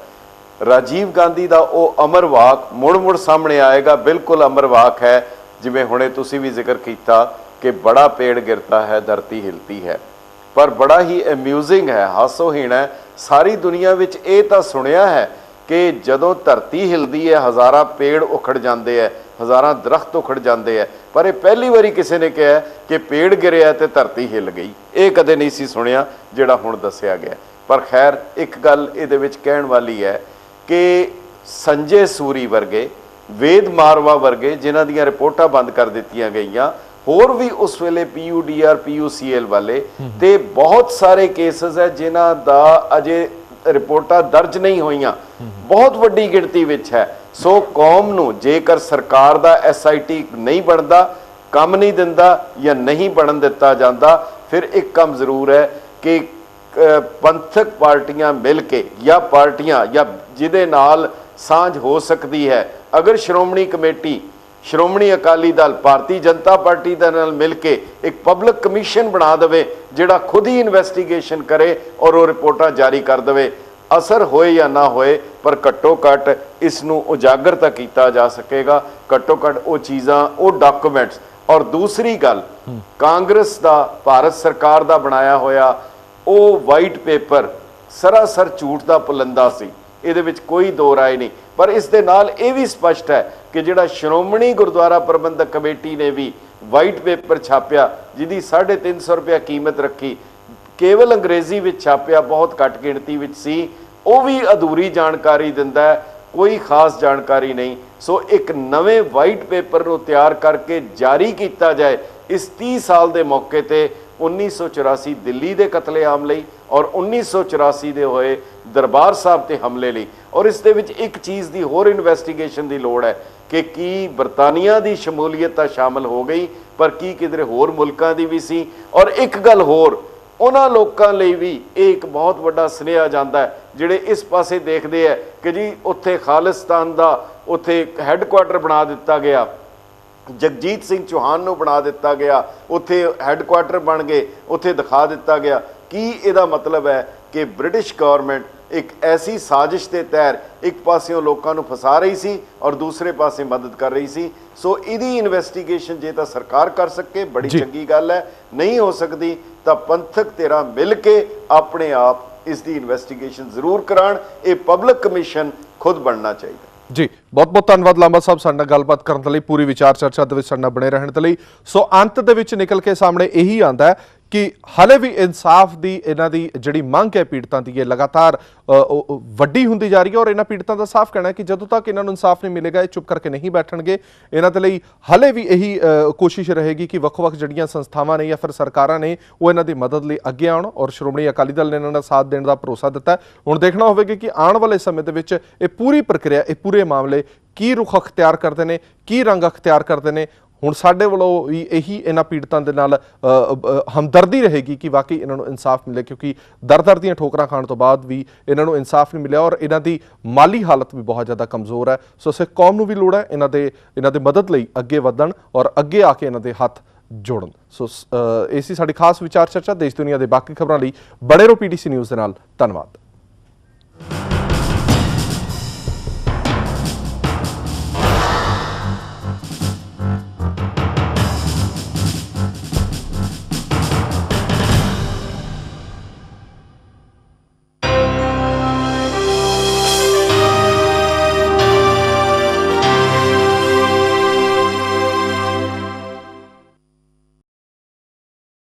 C: ਰਾਜੀਵ ਗਾਂਧੀ ਦਾ ਉਹ ਅਮਰ ਵਾਕ ਮੁੜ ਸਾਹਮਣੇ ਆਏਗਾ, ਬਿਲਕੁਲ ਅਮਰ ਵਾਕ ਹੈ, ਜਿਵੇਂ ਹੁਣੇ ਤੁਸੀਂ ਵੀ ਜ਼ਿਕਰ ਕੀਤਾ ਕਿ ਬੜਾ ਪੇੜ ਗਿਰਤਾ ਹੈ ਧਰਤੀ ਹਿਲਤੀ ਹੈ। ਪਰ ਬੜਾ ਹੀ ਅਮਿਊਜ਼ਿੰਗ ਹੈ, ਹਾਸੋਹੀਣ ਹੈ। ਸਾਰੀ ਦੁਨੀਆ ਵਿੱਚ ਇਹ ਤਾਂ ਸੁਣਿਆ ਹੈ ਕਿ ਜਦੋਂ ਧਰਤੀ ਹਿਲਦੀ ਹੈ ਹਜ਼ਾਰਾਂ ਪੇੜ ਉਖੜ ਜਾਂਦੇ ਹੈ, ਹਜ਼ਾਰਾਂ ਦਰਖਤ ਉਖੜ ਜਾਂਦੇ ਹੈ, ਪਰ ਇਹ ਪਹਿਲੀ ਵਾਰੀ ਕਿਸੇ ਨੇ ਕਿਹਾ ਕਿ ਪੇੜ ਗਿਰਿਆ ਤੇ ਧਰਤੀ ਹਿੱਲ ਗਈ। ਇਹ ਕਦੇ ਨਹੀਂ ਸੀ ਸੁਣਿਆ ਜਿਹੜਾ ਹੁਣ ਦੱਸਿਆ ਗਿਆ। ਪਰ ਖੈਰ, ਇੱਕ ਗੱਲ ਇਹਦੇ ਵਿੱਚ ਕਹਿਣ ਵਾਲੀ ਹੈ ਕਿ ਸੰਜੇ ਸੂਰੀ ਵਰਗੇ, ਵੇਦ ਮਾਰਵਾ ਵਰਗੇ, ਜਿਨ੍ਹਾਂ ਦੀਆਂ ਰਿਪੋਰਟਾਂ ਬੰਦ ਕਰ ਦਿੱਤੀਆਂ ਗਈਆਂ, ਹੋਰ ਵੀ ਉਸ ਵੇਲੇ PUDR PUCL ਵਾਲੇ, ਤੇ ਬਹੁਤ ਸਾਰੇ ਕੇਸਸ ਹੈ ਜਿਨ੍ਹਾਂ ਦਾ ਅਜੇ ਰਿਪੋਰਟਾਂ ਦਰਜ ਨਹੀਂ ਹੋਈਆਂ, ਬਹੁਤ ਵੱਡੀ ਗਿਣਤੀ ਵਿੱਚ ਹੈ। ਸੋ ਕੌਮ ਨੂੰ ਜੇਕਰ ਸਰਕਾਰ ਦਾ SIT ਨਹੀਂ ਬਣਦਾ, ਕੰਮ ਨਹੀਂ ਦਿੰਦਾ ਜਾਂ ਨਹੀਂ ਬਣਨ ਦਿੱਤਾ ਜਾਂਦਾ, ਫਿਰ ਇੱਕ ਕੰਮ ਜ਼ਰੂਰ ਹੈ ਕਿ ਪੰਥਕ ਪਾਰਟੀਆਂ ਮਿਲ ਕੇ, ਜਾਂ ਪਾਰਟੀਆਂ ਜਾਂ ਜਿਹਦੇ ਨਾਲ ਸਾਂਝ ਹੋ ਸਕਦੀ ਹੈ, ਅਗਰ ਸ਼੍ਰੋਮਣੀ ਕਮੇਟੀ, ਸ਼੍ਰੋਮਣੀ ਅਕਾਲੀ ਦਲ, ਭਾਰਤੀ ਜਨਤਾ ਪਾਰਟੀ ਦੇ ਨਾਲ ਮਿਲ ਕੇ ਇੱਕ ਪਬਲਿਕ ਕਮਿਸ਼ਨ ਬਣਾ ਦੇਵੇ ਜਿਹੜਾ ਖੁਦ ਹੀ ਇਨਵੈਸਟੀਗੇਸ਼ਨ ਕਰੇ ਔਰ ਉਹ ਰਿਪੋਰਟਾਂ ਜਾਰੀ ਕਰ ਦੇਵੇ, ਅਸਰ ਹੋਏ ਜਾਂ ਨਾ ਹੋਏ, ਪਰ ਘੱਟੋ ਘੱਟ ਇਸ ਨੂੰ ਉਜਾਗਰ ਤਾਂ ਕੀਤਾ ਜਾ ਸਕੇਗਾ। ਘੱਟੋ ਘੱਟ ਉਹ ਚੀਜ਼ਾਂ, ਉਹ ਡਾਕੂਮੈਂਟਸ, ਔਰ ਦੂਸਰੀ ਗੱਲ, ਕਾਂਗਰਸ ਦਾ, ਭਾਰਤ ਸਰਕਾਰ ਦਾ ਬਣਾਇਆ ਹੋਇਆ ਉਹ ਵਾਈਟ ਪੇਪਰ ਸਰਾਸਰ ਝੂਠ ਦਾ ਪੁਲੰਦਾ ਸੀ, ਇਹਦੇ ਵਿੱਚ ਕੋਈ ਦੋ ਰਾਏ ਨਹੀਂ। ਪਰ ਇਸ ਦੇ ਨਾਲ ਇਹ ਵੀ ਸਪਸ਼ਟ ਹੈ ਕਿ ਜਿਹੜਾ ਸ਼੍ਰੋਮਣੀ ਗੁਰਦੁਆਰਾ ਪ੍ਰਬੰਧਕ ਕਮੇਟੀ ਨੇ ਵੀ ਵਾਈਟ ਪੇਪਰ ਛਾਪਿਆ, ਜਿਹਦੀ 350 ਰੁਪਏ ਕੀਮਤ ਰੱਖੀ, ਕੇਵਲ ਅੰਗਰੇਜ਼ੀ ਵਿੱਚ ਛਾਪਿਆ, ਬਹੁਤ ਘੱਟ ਗਿਣਤੀ ਵਿੱਚ ਸੀ, ਉਹ ਵੀ ਅਧੂਰੀ ਜਾਣਕਾਰੀ ਦਿੰਦਾ ਹੈ, ਕੋਈ ਖਾਸ ਜਾਣਕਾਰੀ ਨਹੀਂ। ਸੋ ਇੱਕ ਨਵੇਂ ਵਾਈਟ ਪੇਪਰ ਨੂੰ ਤਿਆਰ ਕਰਕੇ ਜਾਰੀ ਕੀਤਾ ਜਾਏ ਇਸ 30 ਸਾਲ ਦੇ ਮੌਕੇ ਤੇ 1984 ਦਿੱਲੀ ਦੇ ਕਤਲੇਆਮ ਲਈ ਔਰ 1984 ਦੇ ਹੋਏ ਦਰਬਾਰ ਸਾਹਿਬ ਤੇ ਹਮਲੇ ਲਈ। ਔਰ ਇਸ ਦੇ ਵਿੱਚ ਇੱਕ ਚੀਜ਼ ਦੀ ਹੋਰ ਇਨਵੈਸਟੀਗੇਸ਼ਨ ਦੀ ਲੋੜ ਹੈ ਕਿ ਕੀ ਬਰਤਾਨੀਆ ਦੀ ਸ਼ਮੂਲੀਅਤ ਤਾਂ ਸ਼ਾਮਲ ਹੋ ਗਈ, ਪਰ ਕੀ ਕਿਧਰੇ ਹੋਰ ਮੁਲਕਾਂ ਦੀ ਵੀ ਸੀ। ਔਰ ਇੱਕ ਗੱਲ ਹੋਰ, ਉਹਨਾਂ ਲੋਕਾਂ ਲਈ ਵੀ ਇਹ ਇੱਕ ਬਹੁਤ ਵੱਡਾ ਸੁਨੇਹਾ ਜਾਂਦਾ ਹੈ ਜਿਹੜੇ ਇਸ ਪਾਸੇ ਦੇਖਦੇ ਹੈ ਕਿ ਜੀ ਉੱਥੇ ਖਾਲਿਸਤਾਨ ਦਾ ਉੱਥੇ ਹੈੱਡਕੁਆਟਰ ਬਣਾ ਦਿੱਤਾ ਗਿਆ, ਜਗਜੀਤ ਸਿੰਘ ਚੌਹਾਨ ਨੂੰ ਬਣਾ ਦਿੱਤਾ ਗਿਆ, ਉੱਥੇ ਹੈੱਡਕੁਆਟਰ ਬਣ ਗਏ, ਉੱਥੇ ਦਿਖਾ ਦਿੱਤਾ ਗਿਆ। ਕੀ ਇਹਦਾ ਮਤਲਬ ਹੈ ਕਿ ਬ੍ਰਿਟਿਸ਼ ਗਵਰਨਮੈਂਟ ਇੱਕ ਐਸੀ ਸਾਜ਼ਿਸ਼ ਦੇ ਤਹਿਤ ਇੱਕ ਪਾਸਿਓਂ ਲੋਕਾਂ ਨੂੰ ਫਸਾ ਰਹੀ ਸੀ ਔਰ ਦੂਸਰੇ ਪਾਸੇ ਮਦਦ ਕਰ ਰਹੀ ਸੀ। ਸੋ ਇਹਦੀ ਇਨਵੈਸਟੀਗੇਸ਼ਨ ਜੇ ਤਾਂ ਸਰਕਾਰ ਕਰ ਸਕੇ ਬੜੀ ਚੰਗੀ ਗੱਲ ਹੈ, ਨਹੀਂ ਹੋ ਸਕਦੀ ਤਾਂ ਪੰਥਕ ਧਿਰਾਂ ਮਿਲ ਕੇ ਆਪਣੇ ਆਪ ਇਸ ਦੀ ਇਨਵੈਸਟੀਗੇਸ਼ਨ ਜ਼ਰੂਰ ਕਰਾਉਣ। ਇਹ ਪਬਲਿਕ ਕਮਿਸ਼ਨ ਖੁਦ ਬਣਨਾ ਚਾਹੀਦਾ।
A: ਜੀ ਬਹੁਤ ਬਹੁਤ ਧੰਨਵਾਦ ਲਾਂਬਾ ਸਾਹਿਬ ਸਾਡੇ ਨਾਲ ਗੱਲਬਾਤ ਕਰਨ ਦੇ ਲਈ, ਪੂਰੀ ਵਿਚਾਰ ਚਰਚਾ ਦੇ ਵਿੱਚ ਸਾਡੇ ਨਾਲ ਬਣੇ ਰਹਿਣ ਦੇ ਲਈ। ਸੋ ਅੰਤ ਦੇ ਵਿੱਚ ਨਿਕਲ ਕੇ ਸਾਹਮਣੇ ਇਹੀ ਆਂਦਾ ਹੈ ਕਿ ਹਲੇ ਵੀ ਇਨਸਾਫ ਦੀ ਇਹਨਾਂ ਦੀ ਜਿਹੜੀ ਮੰਗ ਹੈ ਪੀੜਤਾਂ ਦੀ, ਇਹ ਲਗਾਤਾਰ ਵੱਡੀ ਹੁੰਦੀ ਜਾ ਰਹੀ ਹੈ। ਔਰ ਇਹਨਾਂ ਪੀੜਤਾਂ ਦਾ ਸਾਫ਼ ਕਹਿਣਾ ਹੈ ਕਿ ਜਦੋਂ ਤੱਕ ਇਹਨਾਂ ਨੂੰ ਇਨਸਾਫ ਨਹੀਂ ਮਿਲੇਗਾ ਇਹ ਚੁੱਪ ਕਰਕੇ ਨਹੀਂ ਬੈਠਣਗੇ। ਇਹਨਾਂ ਦੇ ਲਈ ਹਲੇ ਵੀ ਇਹੀ ਕੋਸ਼ਿਸ਼ ਰਹੇਗੀ ਕਿ ਵੱਖ-ਵੱਖ ਜਿਹੜੀਆਂ ਸੰਸਥਾਵਾਂ ਨੇ ਜਾਂ ਫਿਰ ਸਰਕਾਰਾਂ ਨੇ ਉਹ ਇਹਨਾਂ ਦੀ ਮਦਦ ਲਈ ਅੱਗੇ ਆਉਣ। ਔਰ ਸ਼੍ਰੋਮਣੀ ਅਕਾਲੀ ਦਲ ਨੇ ਇਹਨਾਂ ਦਾ ਸਾਥ ਦੇਣ ਦਾ ਭਰੋਸਾ ਦਿੱਤਾ। ਹੁਣ ਦੇਖਣਾ ਹੋਵੇਗਾ ਕਿ ਆਉਣ ਵਾਲੇ ਸਮੇਂ ਦੇ ਵਿੱਚ ਇਹ ਪੂਰੀ ਪ੍ਰਕਿਰਿਆ, ਇਹ ਪੂਰੇ ਮਾਮਲੇ ਕੀ ਰੁਖ ਅਖਤਿਆਰ ਕਰਦੇ ਨੇ, ਕੀ ਰੰਗ ਅਖਤਿਆਰ ਕਰਦੇ ਨੇ। ਹੁਣ ਸਾਡੇ ਵੱਲੋਂ ਵੀ ਇਹੀ ਇਹਨਾਂ ਪੀੜਤਾਂ ਦੇ ਨਾਲ ਹਮਦਰਦੀ ਰਹੇਗੀ ਕਿ ਵਾਕਈ ਇਹਨਾਂ ਨੂੰ ਇਨਸਾਫ ਮਿਲੇ, ਕਿਉਂਕਿ ਦਰ ਦੀਆਂ ਠੋਕਰਾਂ ਖਾਣ ਤੋਂ ਬਾਅਦ ਵੀ ਇਹਨਾਂ ਨੂੰ ਇਨਸਾਫ ਨਹੀਂ ਮਿਲਿਆ ਔਰ ਇਹਨਾਂ ਦੀ ਮਾਲੀ ਹਾਲਤ ਵੀ ਬਹੁਤ ਜ਼ਿਆਦਾ ਕਮਜ਼ੋਰ ਹੈ। ਸੋ ਸਿੱਖ ਕੌਮ ਨੂੰ ਵੀ ਲੋੜ ਹੈ ਇਹਨਾਂ ਦੇ ਮਦਦ ਲਈ ਅੱਗੇ ਵਧਣ ਔਰ ਅੱਗੇ ਆ ਕੇ ਇਹਨਾਂ ਦੇ ਹੱਥ ਜੋੜਨ। ਸੋ ਇਹ ਸੀ ਸਾਡੀ ਖਾਸ ਵਿਚਾਰ ਚਰਚਾ। ਦੇਸ਼ ਦੁਨੀਆ ਦੇ ਬਾਕੀ ਖਬਰਾਂ ਲਈ ਬਣੇ ਰਹੋ PTC ਨਿਊਜ਼ ਦੇ ਨਾਲ। ਧੰਨਵਾਦ।